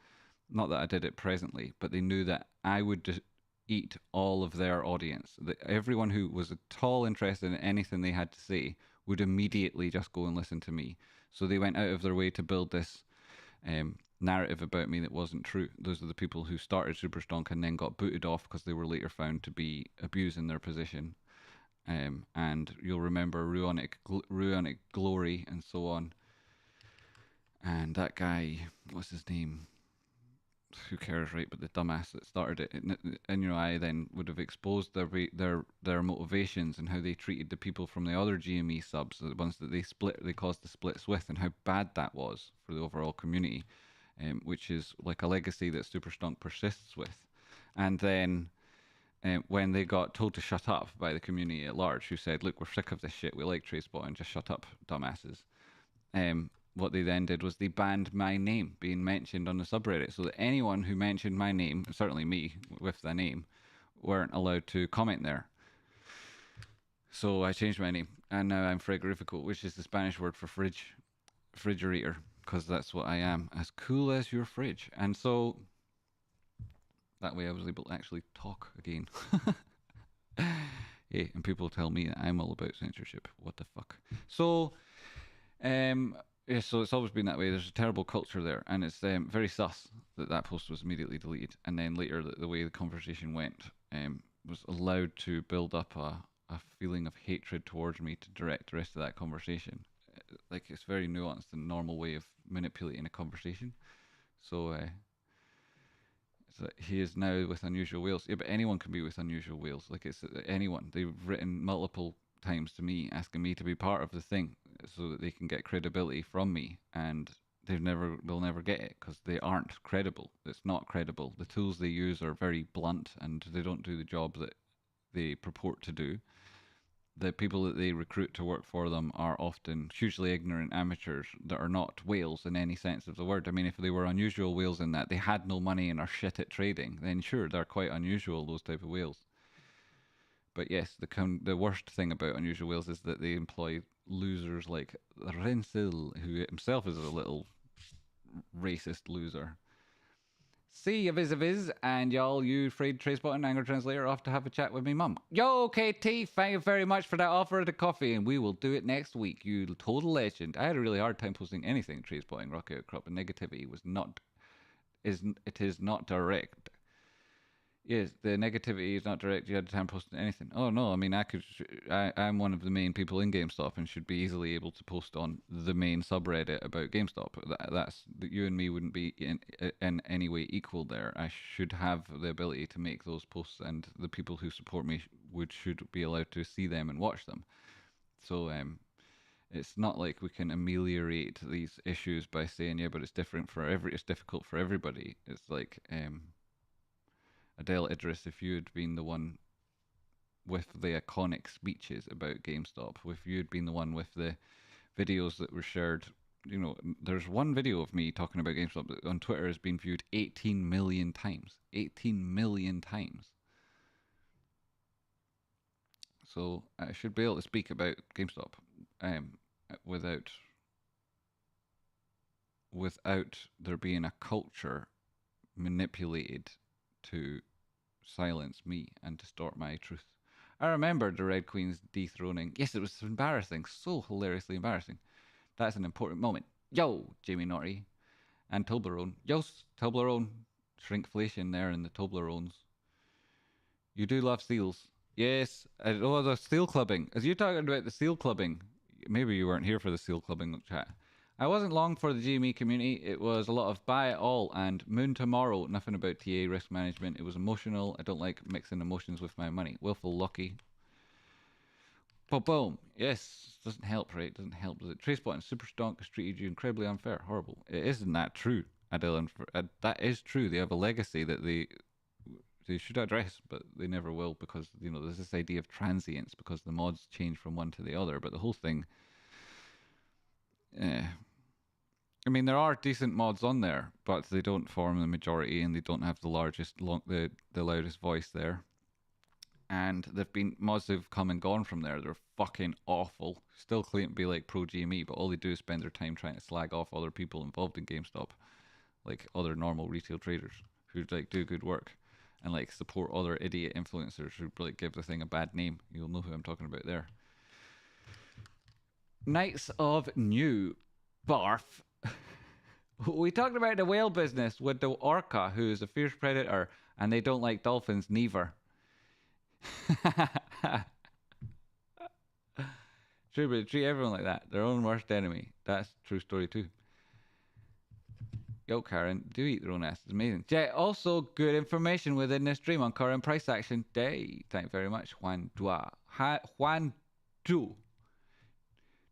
Not that I did it presently, but they knew that I would eat all of their audience. That everyone who was at all interested in anything they had to say would immediately just go and listen to me. So they went out of their way to build this narrative about me that wasn't true. Those are the people who started Superstonk and then got booted off because they were later found to be abusing their position. And you'll remember Ruonic Glory and so on. And that guy, what's his name? Who cares, right? But the dumbass that started it, and you know, I then would have exposed their motivations and how they treated the people from the other GME subs, the ones that they caused the splits with, and how bad that was for the overall community, which is like a legacy that Superstonk persists with. And then when they got told to shut up by the community at large, who said, "Look, we're sick of this shit. We like TraceBot, just shut up, dumbasses." What they then did was they banned my name being mentioned on the subreddit, so that anyone who mentioned my name, certainly me with the name, weren't allowed to comment there. So I changed my name, and now I'm Frigorifico, which is the Spanish word for refrigerator, because that's what I am, as cool as your fridge. And so that way I was able to actually talk again. Yeah, and people tell me that I'm all about censorship. What the fuck? So, yeah, so it's always been that way. There's a terrible culture there, and it's very sus that post was immediately deleted. And then later, the way the conversation went was allowed to build up a feeling of hatred towards me to direct the rest of that conversation. Like, it's very nuanced and normal way of manipulating a conversation. So, so he is now with Unusual Whales. Yeah, but anyone can be with Unusual Whales. Like, it's anyone. They've written multiple times to me asking me to be part of the thing so that they can get credibility from me, and they'll never get it because they aren't credible. It's not credible. The tools they use are very blunt, and they don't do the job that they purport to do. The people that they recruit to work for them are often hugely ignorant amateurs that are not whales in any sense of the word. I mean, if they were unusual whales in that they had no money and are shit at trading, then sure, they're quite unusual, those type of whales. But yes, the worst thing about unusual whales is that they employ losers like Rensil, who himself is a little racist loser. See you vis-a-vis, and y'all, you Afraid Tracebot and Anger Translator, off to have a chat with me mum. Yo, KT, thank you very much for that offer of the coffee, and we will do it next week, you total legend. I had a really hard time posting anything Tracebot and Rocket Outcrop, and negativity it is not direct. Yes, the negativity is not direct. You had time posting anything. Oh no, I mean, I'm one of the main people in GameStop and should be easily able to post on the main subreddit about GameStop. That's you and me wouldn't be in any way equal there. I should have the ability to make those posts, and the people who support me should be allowed to see them and watch them. So it's not like we can ameliorate these issues by saying, yeah, but it's difficult for everybody. It's like Adele Idris, if you had been the one with the iconic speeches about GameStop, if you had been the one with the videos that were shared, there's one video of me talking about GameStop that on Twitter has been viewed 18 million times. 18 million times. So I should be able to speak about GameStop without there being a culture manipulated to silence me and distort my truth. I remember the Red Queen's dethroning. Yes, it was embarrassing. So hilariously embarrassing. That's an important moment. Yo, Jamie Naughty. And Toblerone. Yo, Toblerone. Shrinkflation there in the Toblerones. You do love seals. Yes. Oh, the seal clubbing. As you talking about the seal clubbing, maybe you weren't here for the seal clubbing chat. I wasn't long for the GME community. It was a lot of buy it all and moon tomorrow. Nothing about TA risk management. It was emotional. I don't like mixing emotions with my money. Willful lucky. Boom, boom. Yes, doesn't help, right? Doesn't help, does it? Tracebot and Super Stonk has treated you incredibly unfair. Horrible. It isn't that true, Adele. That is true. They have a legacy that they should address, but they never will because, there's this idea of transience because the mods change from one to the other. But the whole thing... I mean, there are decent mods on there, but they don't form the majority, and they don't have the loudest voice there. And there've been mods that've come and gone from there. They're fucking awful. Still claim to be like pro GME, but all they do is spend their time trying to slag off other people involved in GameStop, like other normal retail traders who do good work, and support other idiot influencers who give the thing a bad name. You'll know who I'm talking about there. Knights of New Barf. We talked about the whale business with the orca, who is a fierce predator, and they don't like dolphins neither. True, but treat everyone like that. Their own worst enemy. That's a true story too. Yo, Karen, do eat their own ass. It's amazing. Jet, also good information within this stream on current price action day. Thank you very much, Juan Du.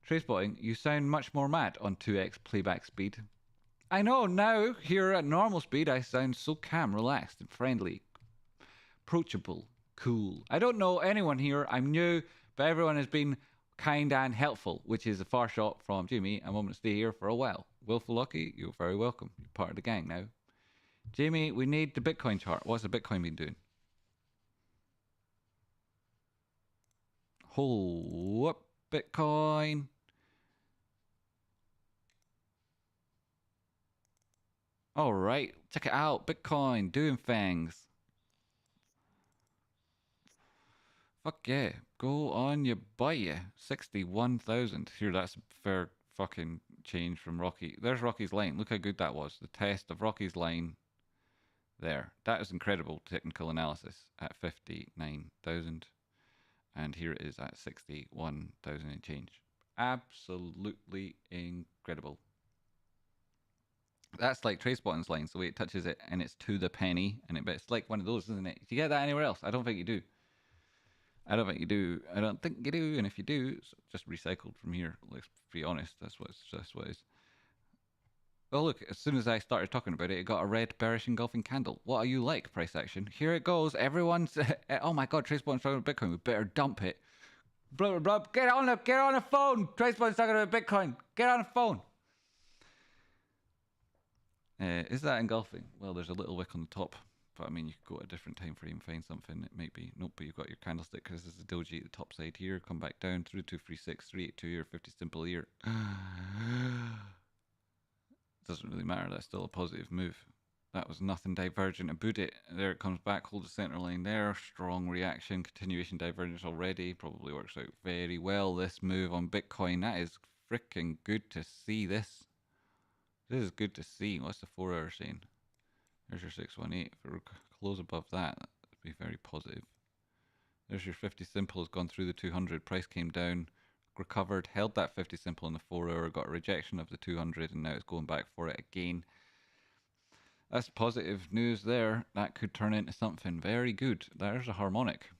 Tracebotting, you sound much more mad on 2x playback speed. I know, now, here at normal speed, I sound so calm, relaxed, and friendly. Approachable. Cool. I don't know anyone here. I'm new, but everyone has been kind and helpful, which is a far shot from Jamie. I'm going to stay here for a while. Willful Lucky, you're very welcome. You're part of the gang now. Jamie, we need the Bitcoin chart. What's the Bitcoin been doing? Hold up, Bitcoin. All right, check it out. Bitcoin doing things. Fuck yeah. Go on, you buy you. 61,000. Here, that's fair fucking change from Rocky. There's Rocky's line. Look how good that was. The test of Rocky's line. There. That is incredible technical analysis at 59,000. And here it is at 61,000 and change. Absolutely incredible. That's like TraceBottom's line. So the way it touches it and it's to the penny. And it's like one of those, isn't it? Do you get that anywhere else? I don't think you do. I don't think you do. I don't think you do. And if you do, it's just recycled from here. Let's be honest. That's what it is. Well, look, as soon as I started talking about it, it got a red bearish engulfing candle. What are you like, price action? Here it goes. Everyone's, oh my God, TraceBottom's talking about Bitcoin. We better dump it. Blah, blah, blah. Get on the phone. TraceBottom's talking about Bitcoin. Get on the phone. Is that engulfing? Well, there's a little wick on the top. But I mean, you could go at a different time frame, find something. It might be. Nope, but you've got your candlestick because there's a doji at the top side here. Come back down through 236, 382 here, 50 simple here. Doesn't really matter. That's still a positive move. That was nothing divergent about it. There it comes back. Hold the center line there. Strong reaction. Continuation divergence already. Probably works out very well. This move on Bitcoin. That is freaking good to see. This is good to see. What's the 4 hour saying? There's your 618. If we close above that, that'd be very positive. There's your 50 simple has gone through the 200. Price came down, recovered, held that 50 simple in the 4 hour, got a rejection of the 200, and now it's going back for it again. That's positive news there. That could turn into something very good. There's a harmonic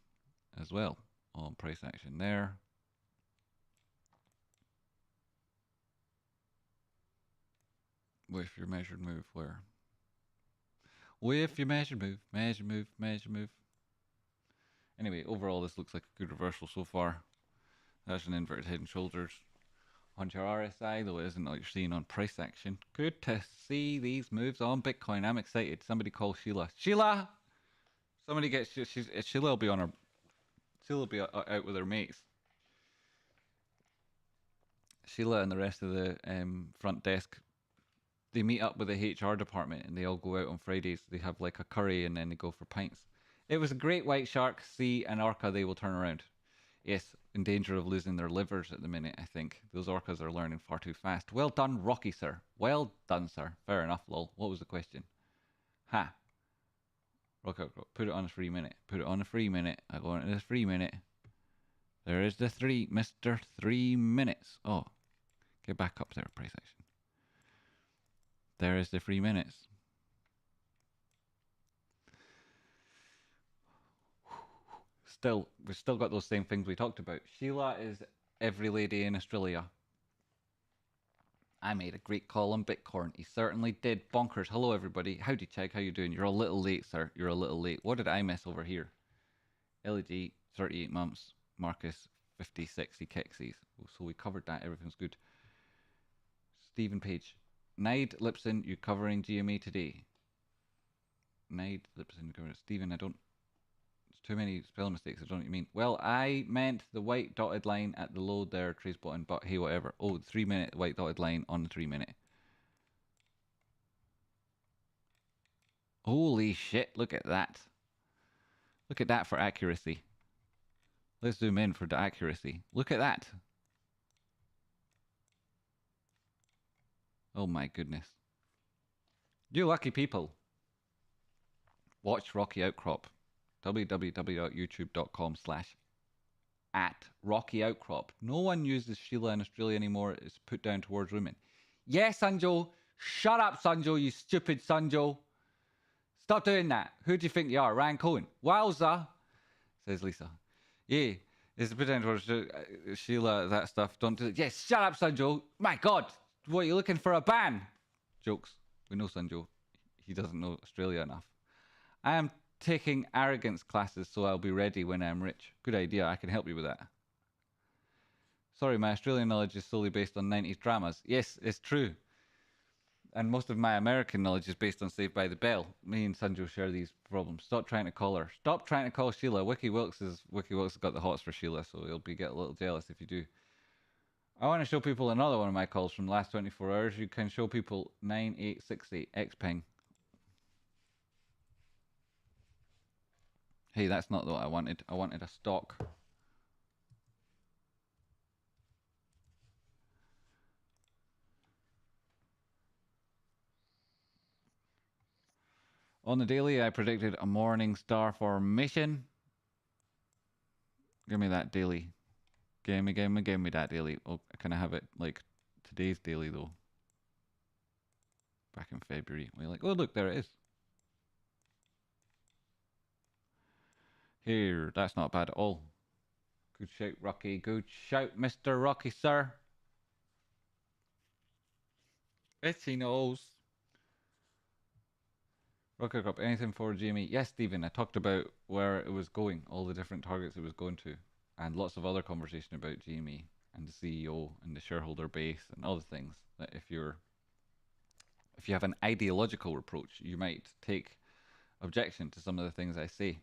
as well on price action there. With your measured move, where? With your measured move, measure move, measure move. Anyway, overall, this looks like a good reversal so far. There's an inverted head and shoulders on your RSI, though it isn't like you're seeing on price action. Good to see these moves on Bitcoin. I'm excited. Somebody call Sheila. Sheila! Somebody get Sheila will be on her. Sheila will be out with her mates. Sheila and the rest of the front desk, they meet up with the HR department and they all go out on Fridays. They have like a curry and then they go for pints. It was a great white shark. See an orca, they will turn around. Yes, in danger of losing their livers at the minute, I think. Those orcas are learning far too fast. Well done, Rocky, sir. Well done, sir. Fair enough, lol. What was the question? Ha. Rocky, put it on a free minute. Put it on a free minute. I go into this free minute. There is the Mr. 3 minutes. Oh, get back up there, price action. There is the 3 minutes. We've still got those same things we talked about. Sheila is every lady in Australia. I made a great call on Bitcoin. He certainly did. Bonkers. Hello, everybody. Howdy, Cheg. How you doing? You're a little late, sir. You're a little late. What did I miss over here? LED, 38 months. Marcus, 50, 60 kicksies. So we covered that. Everything's good. Stephen Page. Nide Lipson, you covering GME today? Nide Lipson, covering Stephen, I don't. There's too many spelling mistakes. I don't know what you mean. Well, I meant the white dotted line at the low there, TraceBottom, but hey, whatever. Oh, the 3 minute white dotted line on the 3 minute. Holy shit, look at that. Look at that for accuracy. Let's zoom in for the accuracy. Look at that. Oh my goodness. You lucky people. Watch Rocky Outcrop. www.youtube.com/@RockyOutcrop. No one uses Sheila in Australia anymore. It's put down towards women. Yes, Sanjo. Shut up, Sanjo, you stupid Sanjo. Stop doing that. Who do you think you are? Ryan Cohen. Wowza, says Lisa. Yeah, it's put down towards Sheila, that stuff. Don't do it. Yes, shut up, Sanjo. My God. What, are you looking for a ban? Jokes. We know Sanjo. He doesn't know Australia enough. I am taking arrogance classes so I'll be ready when I'm rich. Good idea. I can help you with that. Sorry, my Australian knowledge is solely based on 90s dramas. Yes, it's true. And most of my American knowledge is based on Saved by the Bell. Me and Sanjo share these problems. Stop trying to call her. Stop trying to call Sheila. Wiki Wilkes has got the hots for Sheila, so he'll get a little jealous if you do. I want to show people another one of my calls from the last 24 hours. You can show people 9868 Xpeng. Hey, that's not what I wanted. I wanted a stock. On the daily, I predicted a morning star formation. Give me that daily. Give me that daily. Oh, can I have it like today's daily though? Back in February. We're like, oh look, there it is. Here, that's not bad at all. Good shout, Rocky. Good shout, Mr. Rocky, sir. Yes, he knows. Rocket Cup, anything for GME? Yes, Stephen, I talked about where it was going, all the different targets it was going to, and lots of other conversation about GME and the CEO and the shareholder base and other things that if you have an ideological approach, you might take objection to some of the things I say.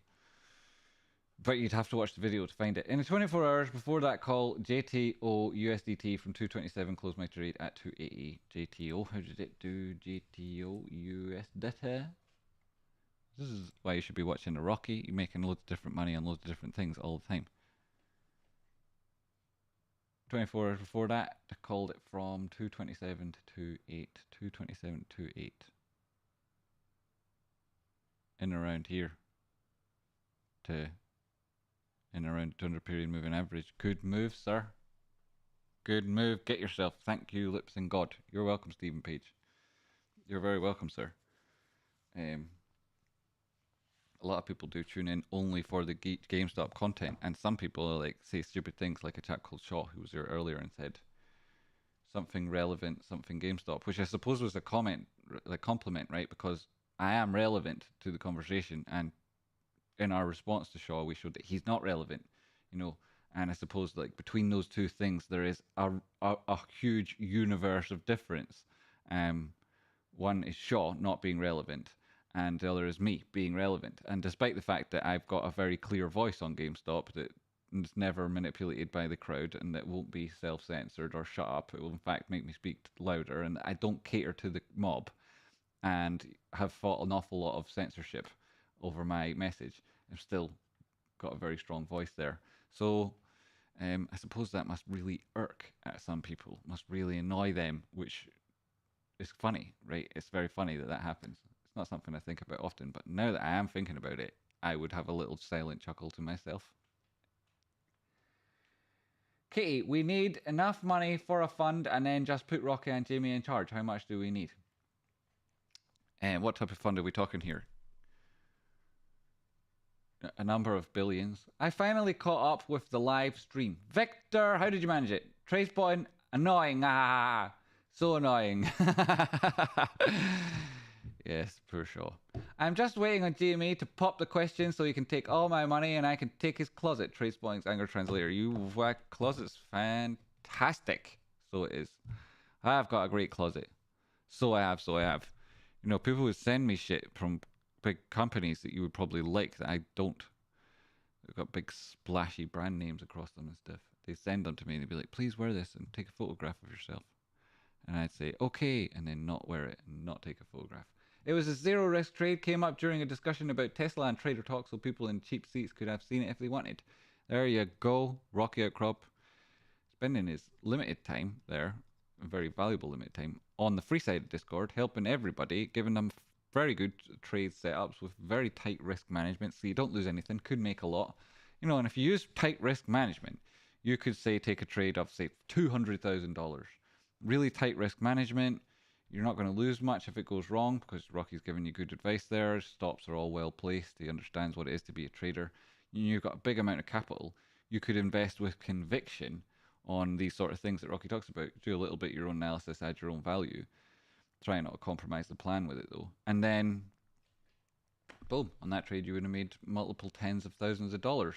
But you'd have to watch the video to find it. In the 24 hours before that call, JTO USDT from 227 closed my trade at 280. JTO, how did it do? JTO USDT. This is why you should be watching the Rocky. You're making loads of different money on loads of different things all the time. 24 hours before that, I called it from 227 to 28. 227 to 28. In around here. To in around 200 period moving average. Good move, sir. Good move. Get yourself. Thank you, Lips and God. You're welcome, Stephen Page. You're very welcome, sir. A lot of people do tune in only for the GameStop content, and some people like say stupid things, like a chap called Shaw who was here earlier and said something relevant, something GameStop, which I suppose was a compliment, right? Because I am relevant to the conversation, and in our response to Shaw, we showed that he's not relevant, And I suppose like between those two things, there is a huge universe of difference. One is Shaw not being relevant, and the other is me being relevant. And despite the fact that I've got a very clear voice on GameStop that is never manipulated by the crowd and that won't be self-censored or shut up, it will in fact make me speak louder, and I don't cater to the mob and have fought an awful lot of censorship over my message, I've still got a very strong voice there. So I suppose that must really irk at some people, must really annoy them, which is funny, right? It's very funny that happens. It's not something I think about often, but now that I am thinking about it, I would have a little silent chuckle to myself. Katie, we need enough money for a fund and then just put Rocky and Jamie in charge. How much do we need? And what type of fund are we talking here? A number of billions. I finally caught up with the live stream. Victor, how did you manage it? Tracepoint, annoying. So annoying. Yes, poor Shaw. I'm just waiting on GME to pop the question so he can take all my money and I can take his closet. Tracepoint's anger translator. Closet's fantastic. So it is. I've got a great closet. So I have. People would send me shit from big companies that you would probably like that I don't. They've got big splashy brand names across them and stuff. They send them to me and they'd be like, please wear this and take a photograph of yourself. And I'd say, okay, and then not wear it and not take a photograph. It was a zero risk trade, came up during a discussion about Tesla and Trader Talk, so people in cheap seats could have seen it if they wanted. There you go, Rocky Outcrop, spending his limited time there, a very valuable limited time, on the free side of Discord, helping everybody, giving them very good trade setups with very tight risk management, so you don't lose anything, could make a lot. And if you use tight risk management, you could say take a trade of, say, $200,000. Really tight risk management, you're not going to lose much if it goes wrong because Rocky's giving you good advice there. Stops are all well placed. He understands what it is to be a trader. You've got a big amount of capital. You could invest with conviction on these sort of things that Rocky talks about. Do a little bit of your own analysis, add your own value. Try not to compromise the plan with it though. And then Boom. On that trade, you would have made multiple tens of thousands of dollars.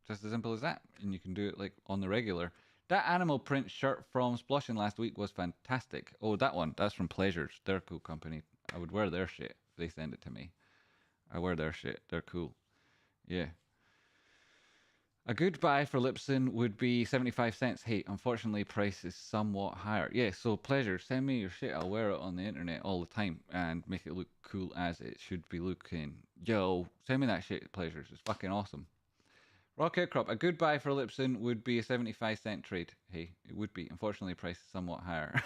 Just as simple as that. And you can do it like on the regular. That animal print shirt from Splushing last week was fantastic. Oh, that one. That's from Pleasures. They're a cool company. I would wear their shit if they send it to me. I wear their shit. They're cool. Yeah. A good buy for Lipson would be 75 cents. Hey, unfortunately, price is somewhat higher. Yeah, so Pleasure, send me your shit. I'll wear it on the internet all the time and make it look cool as it should be looking. Yo, send me that shit, Pleasures. It's fucking awesome. Rock Outcrop, a good buy for Lipson would be a 75-cent trade. Hey, it would be. Unfortunately, price is somewhat higher.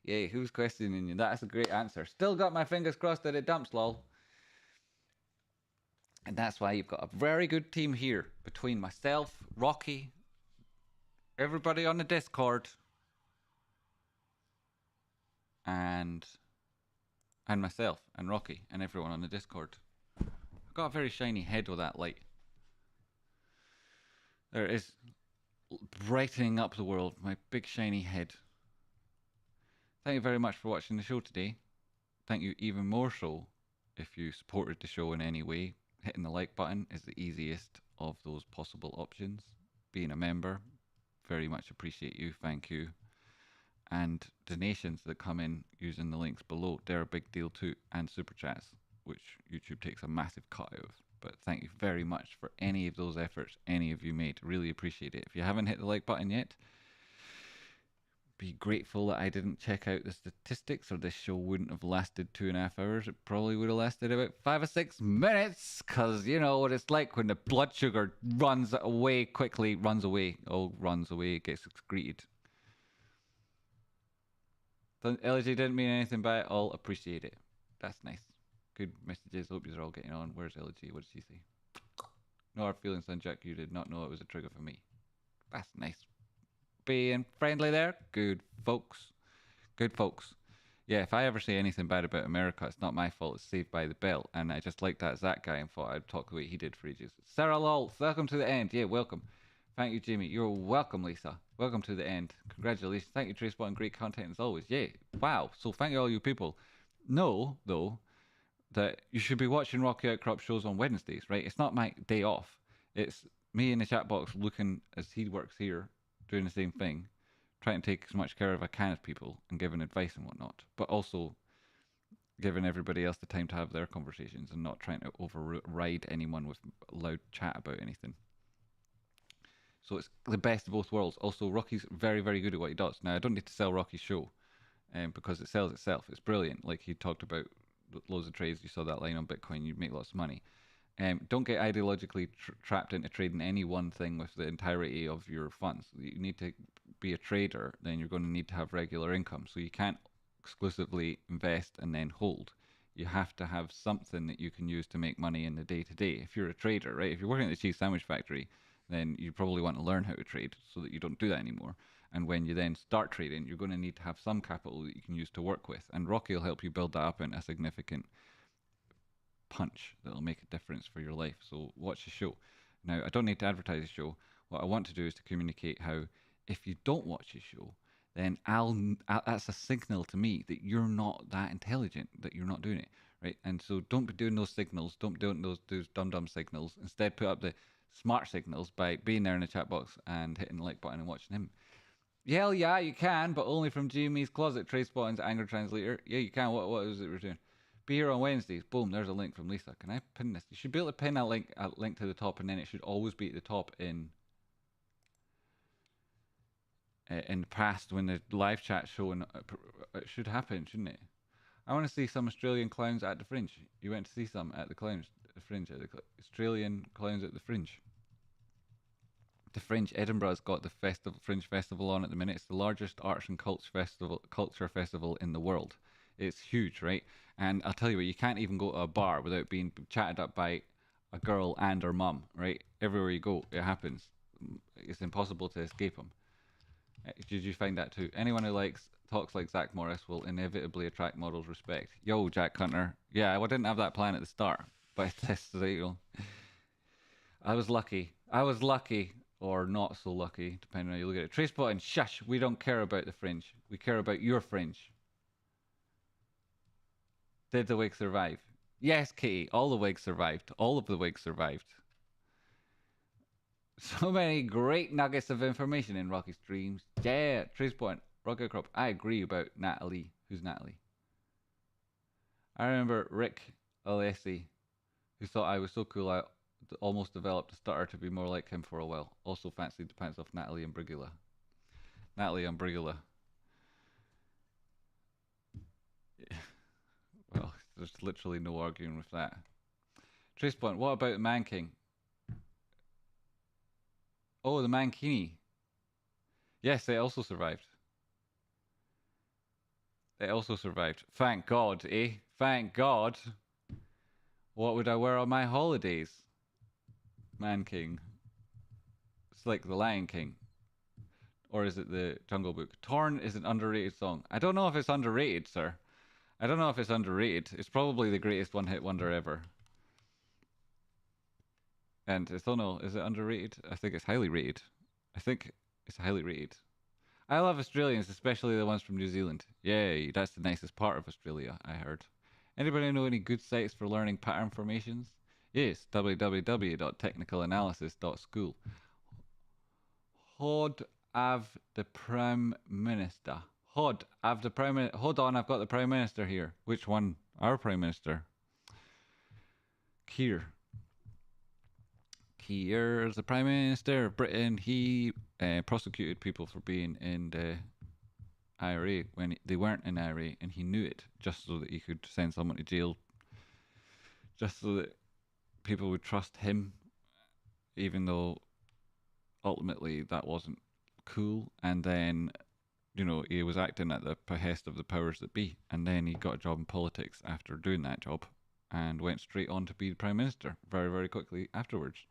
Yeah, who's questioning you? That's a great answer. Still got my fingers crossed that it dumps, lol. And that's why you've got a very good team here between myself, Rocky, everybody on the Discord, and myself and Rocky and everyone on the Discord. I've got a very shiny head with that light. There it is, brightening up the world. My big shiny head. Thank you very much for watching the show today. Thank you even more so if you supported the show in any way. Hitting the like button is the easiest of those possible options. Being a member, very much appreciate you. Thank you. And donations that come in using the links below, they're a big deal too. And super chats, which YouTube takes a massive cut out of. But thank you very much for any of those efforts any of you made. Really appreciate it. If you haven't hit the like button yet, be grateful that I didn't check out the statistics or this show wouldn't have lasted 2.5 hours. It probably would have lasted about 5 or 6 minutes, because you know what it's like when the blood sugar runs away quickly. Runs away, it gets excreted. LG didn't mean anything by it. I'll appreciate it. That's nice. Good messages. Hope you're all getting on. Where's LG? What did she say? No hard feelings, son Jack. You did not know it was a trigger for me. That's nice. Being friendly there. Good folks. Good folks. Yeah, if I ever say anything bad about America, it's not my fault. It's Saved by the Bell. And I just liked that Zach guy and thought I'd talk the way he did for ages. Sarah Lol, welcome to the end. Yeah, welcome. Thank you, Jamie. You're welcome, Lisa. Welcome to the end. Congratulations. Thank you, TraceBot, and great content as always. Yeah. Wow. So thank you all you people. Know, though, that you should be watching Rocky Outcrop shows on Wednesdays, right? It's not my day off. It's me in the chat box looking as he works here, doing the same thing, trying to take as much care of I can of people and giving advice and whatnot, but also giving everybody else the time to have their conversations and not trying to override anyone with loud chat about anything. So it's the best of both worlds. Also, Rocky's very, very good at what he does. Now, I don't need to sell Rocky's show because it sells itself. It's brilliant. Like he talked about loads of trades. You saw that line on Bitcoin. You'd make lots of money. Don't get ideologically trapped into trading any one thing with the entirety of your funds. You need to be a trader. Then you're going to need to have regular income. So you can't exclusively invest and then hold. You have to have something that you can use to make money in the day-to-day. If you're a trader, right? If you're working at the cheese sandwich factory, then you probably want to learn how to trade so that you don't do that anymore. And when you then start trading, you're going to need to have some capital that you can use to work with. And Rocky will help you build that up in a significant punch that'll make a difference for your life. So watch the show. Now, I don't need to advertise the show. What I want to do is to communicate how if you don't watch the show, then that's a signal to me that you're not that intelligent, that you're not doing it, right? And so don't be doing those signals. Don't be doing those dumb signals. Instead, put up the smart signals by being there in the chat box and hitting the like button and watching him. Hell yeah, you can, but only from Jimmy's Closet, TraceBot and Anger Translator. Yeah, you can. What is it we're doing? Be here on Wednesdays. Boom, there's a link from Lisa. Can I pin this? You should be able to pin a link to the top, and then it should always be at the top in the past when the live chat showing. It should happen, shouldn't it? I want to see some Australian clowns at the Fringe. You went to see some at the Fringe, at the Australian clowns at the Fringe. The Fringe, Edinburgh's got the Fringe Festival on at the minute. It's the largest arts and culture festival in the world. It's huge, right? And I'll tell you what, you can't even go to a bar without being chatted up by a girl and her mum, right? Everywhere you go, it happens. It's impossible to escape them. Did you find that too? Anyone who talks like Zach Morris will inevitably attract models' respect. Yo, Jack Hunter. Yeah, I didn't have that plan at the start, but it's, you know, I was lucky. Or not so lucky, depending on how you look at it. TraceBot and shush, we don't care about the Fringe. We care about your Fringe. Did the wig survive? Yes, Katie. All the wigs survived. All of the wigs survived. So many great nuggets of information in Rocky's dreams. Yeah, Trace Point, Rocket Crop. I agree about Natalie. Who's Natalie? I remember Rick Alessi, who thought I was so cool I almost developed a stutter to be more like him for a while. Also fancied the pants off Natalie and Brigula. Natalie and Brigula. Well, there's literally no arguing with that. Trace Point, what about the Man King? Oh, the Mankini. Yes, they also survived. They also survived. Thank God, eh? Thank God. What would I wear on my holidays? Man King. It's like the Lion King. Or is it the Jungle Book? Torn is an underrated song. I don't know if it's underrated, sir. I don't know if it's underrated. It's probably the greatest one-hit wonder ever. And I don't know, is it underrated? I think it's highly rated. I think it's highly rated. I love Australians, especially the ones from New Zealand. Yay, that's the nicest part of Australia, I heard. Anybody know any good sites for learning pattern formations? Yes, www.technicalanalysis.school. Hod av the Prime Minister. Hod av the Prime Minister. Hold on, I've got the Prime Minister here. Which one? Our Prime Minister. Keir. Keir's the Prime Minister of Britain. He prosecuted people for being in the IRA when they weren't in IRA, and he knew it just so that he could send someone to jail, just so that people would trust him, even though ultimately that wasn't cool. And then, you know, he was acting at the behest of the powers that be, and then he got a job in politics after doing that job and went straight on to be the Prime Minister very, very quickly afterwards.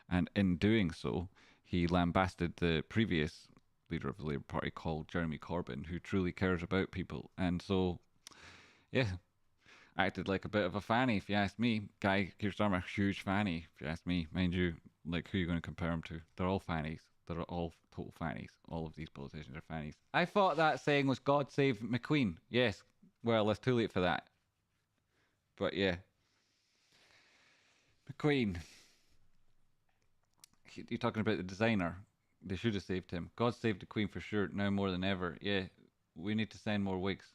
And in doing so, he lambasted the previous leader of the Labour Party called Jeremy Corbyn, who truly cares about people. And so, yeah, acted like a bit of a fanny, if you ask me. Guy Keir Starmer, huge fanny, if you ask me. Mind you, like, who are you going to compare him to? They're all fannies. They're all total fannies. All of these politicians are fannies. I thought that saying was God save McQueen. Yes, well, it's too late for that. But yeah. McQueen. You're talking about the designer. They should have saved him. God save the Queen for sure, now more than ever. Yeah, we need to send more wigs.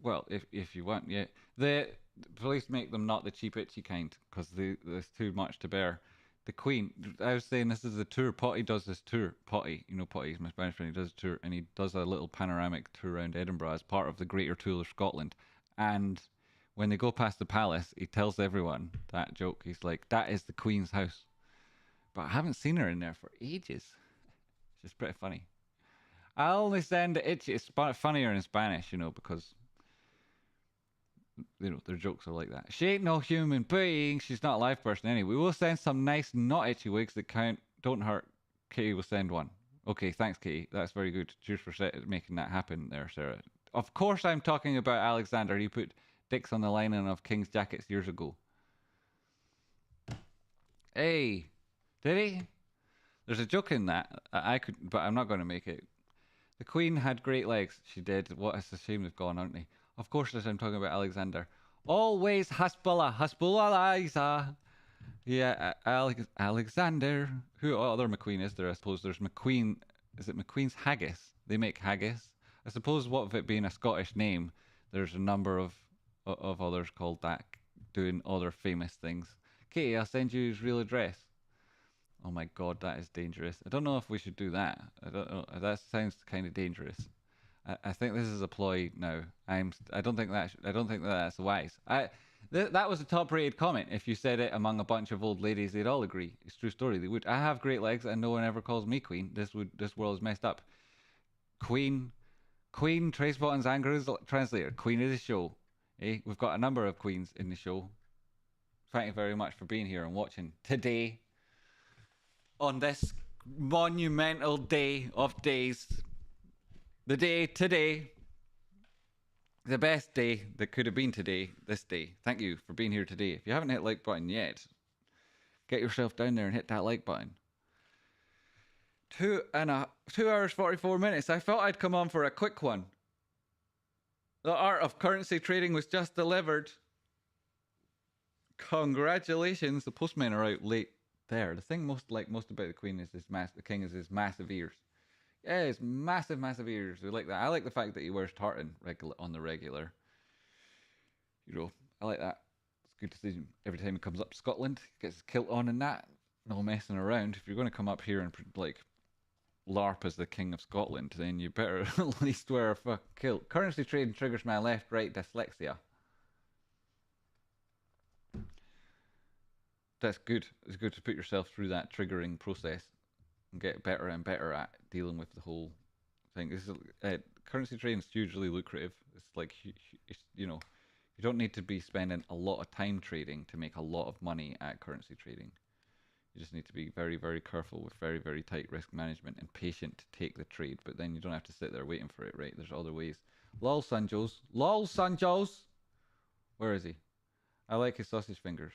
Well, if you want, yeah. The police make them not the cheap itchy kind, because there's too much to bear. The Queen, I was saying this is a tour. Potty does this tour. Potty, you know Potty is my Spanish friend. He does a tour, and he does a little panoramic tour around Edinburgh as part of the Greater Tour of Scotland. And when they go past the palace, he tells everyone that joke. He's like, that is the Queen's house. But I haven't seen her in there for ages. It's just pretty funny. I only send the itchy. It's funnier in Spanish, you know, because, you know, their jokes are like that. She ain't no human being. She's not a live person anyway. We'll send some nice, not itchy wigs that don't hurt. Katie will send one. Okay, thanks, Katie. That's very good. Cheers for making that happen there, Sarah. Of course I'm talking about Alexander. He put dicks on the lining of King's jackets years ago. Hey, did he? There's a joke in that. I could, but I'm not going to make it. The Queen had great legs. She did. What a shame they've gone, aren't they? Of course, as I'm talking about Alexander. Always Hasbullah, Liza. Yeah, Alexander. Who other McQueen is there? I suppose there's McQueen. Is it McQueen's Haggis? They make haggis. I suppose what with it being a Scottish name, there's a number of others called that doing other famous things. Katie, I'll send you his real address. Oh my God, that is dangerous. I don't know if we should do that. I don't know. That sounds kind of dangerous. I think this is a ploy now. I don't think that's wise. That was a top-rated comment. If you said it among a bunch of old ladies, they'd all agree. It's a true story. They would. I have great legs, and no one ever calls me queen. This world is messed up. Queen, Trace Botton's anger is translator. Queen of the show. We've got a number of queens in the show. Thank you very much for being here and watching today. On this monumental day of days, the day today, the best day that could have been today, this day. Thank you for being here today. If you haven't hit the like button yet, get yourself down there and hit that like button. 2 hours 44 minutes. I thought I'd come on for a quick one. The art of currency trading was just delivered. Congratulations. The postmen are out late there. The thing most about the queen is the king is his massive ears. Yeah, his massive ears. We like that. I like the fact that he wears tartan on the regular. You know, I like that. It's good to see him every time he comes up to Scotland. He gets his kilt on and that. No messing around. If you're going to come up here and like LARP as the king of Scotland, then you better at least wear a fucking kilt. Currency trading triggers my left-right dyslexia. That's good. It's good to put yourself through that triggering process and get better and better at dealing with the whole thing. This is currency trading is hugely lucrative. It's like you know, you don't need to be spending a lot of time trading to make a lot of money at currency trading. You just need to be very, very careful with very, very tight risk management and patient to take the trade. But then you don't have to sit there waiting for it, right? There's other ways. Lol, Sanjos. Lol, Sanjos. Where is he? I like his sausage fingers.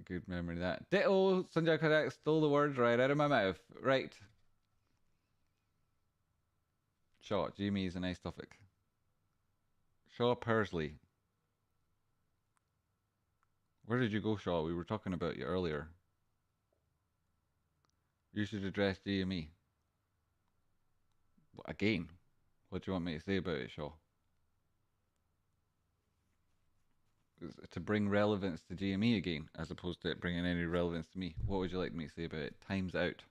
Good memory of that. Ditto, Sanjay Kadak stole the words right out of my mouth. Right. Shaw, Jamie is a nice topic. Shaw Persley. Where did you go, Shaw? We were talking about you earlier. You should address GME. Again? What do you want me to say about it, Shaw? To bring relevance to GME again, as opposed to it bringing any relevance to me. What would you like me to say about it? Time's out.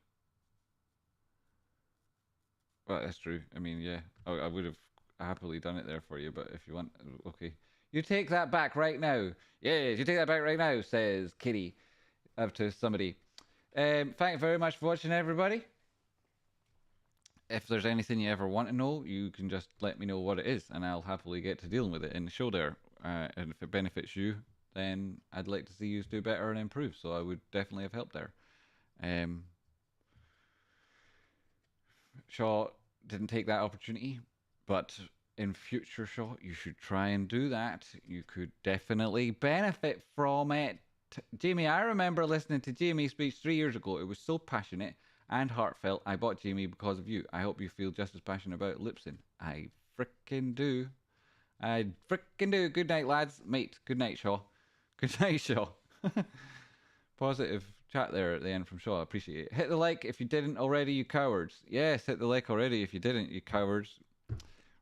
Well, that's true. I mean, yeah, I would have happily done it there for you, but if you want, okay. You take that back right now. Yes, you take that back right now, says Kitty up to somebody. Thank you very much for watching, everybody. If there's anything you ever want to know, you can just let me know what it is, and I'll happily get to dealing with it in the show there. And if it benefits you, then I'd like to see you do better and improve. So I would definitely have helped there. Shaw didn't take that opportunity, but in future, Shaw, you should try and do that. You could definitely benefit from it. Jamie, I remember listening to Jamie's speech 3 years ago. It was so passionate and heartfelt. I bought Jamie because of you. I hope you feel just as passionate about Lipson. I frickin' do. I frickin' do. Good night, lads. Mate, good night, Shaw. Good night, Shaw. Positive chat there at the end from Shaw. I appreciate it. Hit the like if you didn't already, you cowards. Yes, hit the like already if you didn't, you cowards.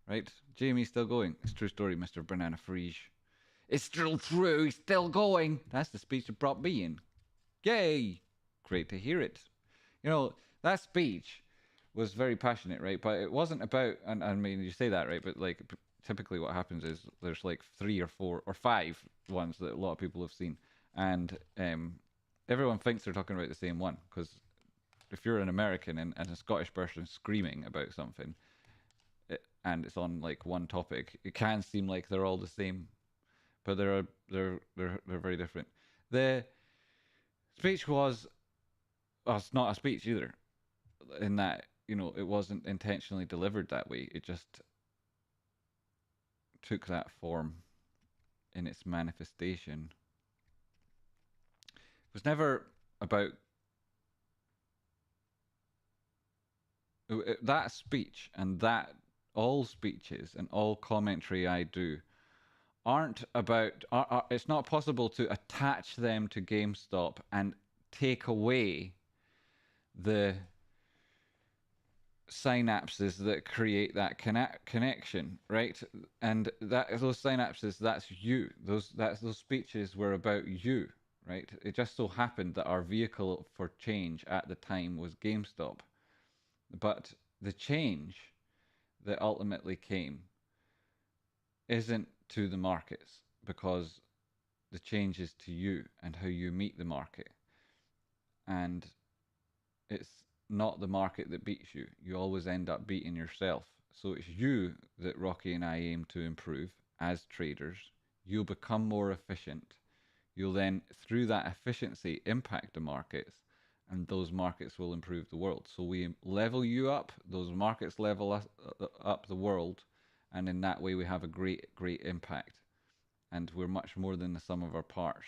Right? Jamie's still going. It's a true story, Mr. Banana Frige. It's still true. He's still going. That's the speech that brought me in. Yay! Great to hear it. You know, that speech was very passionate, right? But it wasn't about, and I mean, you say that, right? But like, typically what happens is there's like 3 or 4 or 5 ones that a lot of people have seen. And everyone thinks they're talking about the same one, because if you're an American and a Scottish person screaming about something, and it's on like one topic, it can seem like they're all the same, but they're very different. The speech was, well, it's not a speech either, in that, you know, it wasn't intentionally delivered that way. It just took that form in its manifestation. It was never about that speech, and that all speeches and all commentary I do aren't about. It's not possible to attach them to GameStop and take away the synapses that create that connection, right? And that those synapses, that's you. Those speeches were about you, right? It just so happened that our vehicle for change at the time was GameStop, but the change that ultimately came isn't to the markets, because the change is to you and how you meet the market. And it's not the market that beats you. You always end up beating yourself. So it's you that Rocky and I aim to improve as traders. You'll become more efficient. You'll then, through that efficiency, impact the markets, and those markets will improve the world. So we level you up, those markets level up the world, and in that way we have a great impact. And we're much more than the sum of our parts.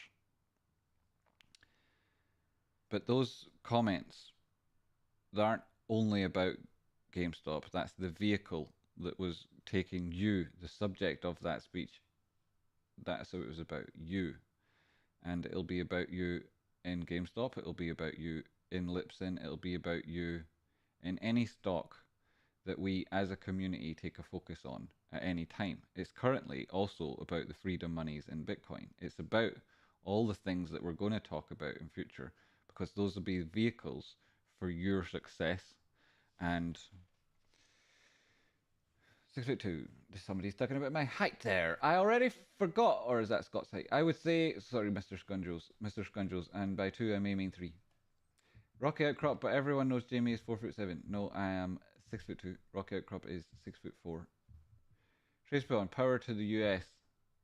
But those comments, they aren't only about GameStop. That's the vehicle that was taking you, the subject of that speech. That's how it was about you. And it'll be about you in GameStop. It'll be about you in LPSN. It'll be about you in any stock that we as a community take a focus on at any time. It's currently also about the freedom monies in Bitcoin. It's about all the things that we're going to talk about in future, because those will be vehicles for your success. And 6'2". Somebody's talking about my height there. I already forgot, or is that Scott's height? I would say, sorry, Mr. Scungels, and by 2 I may mean 3. Rocky Outcrop, but everyone knows Jamie is 4'7". No, I am 6'2". Rocky Outcrop is 6'4". Tracebot, power to the US.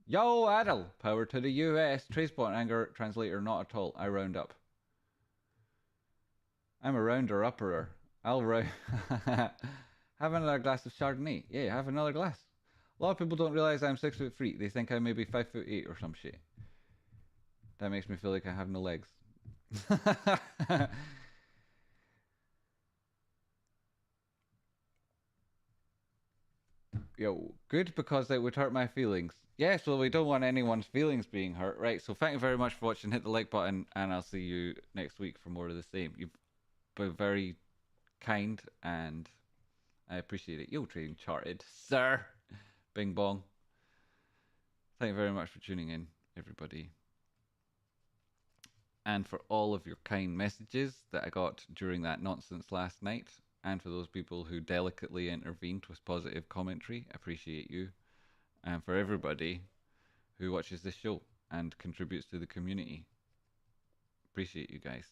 Yo, Adel, power to the US. Tracebot, anger translator, not at all. I round up. I'm a rounder upperer. I'll round. Have another glass of Chardonnay. Yeah, have another glass. A lot of people don't realize I'm 6'3". They think I'm maybe 5'8" or some shit. That makes me feel like I have no legs. Yo, good, because it would hurt my feelings. Yes, well, we don't want anyone's feelings being hurt, right? So thank you very much for watching. Hit the like button, and I'll see you next week for more of the same. You've been very kind, and I appreciate it. Yo, trading charted, sir. Bing bong. Thank you very much for tuning in, everybody. And for all of your kind messages that I got during that nonsense last night. And for those people who delicately intervened with positive commentary, appreciate you. And for everybody who watches this show and contributes to the community, appreciate you guys.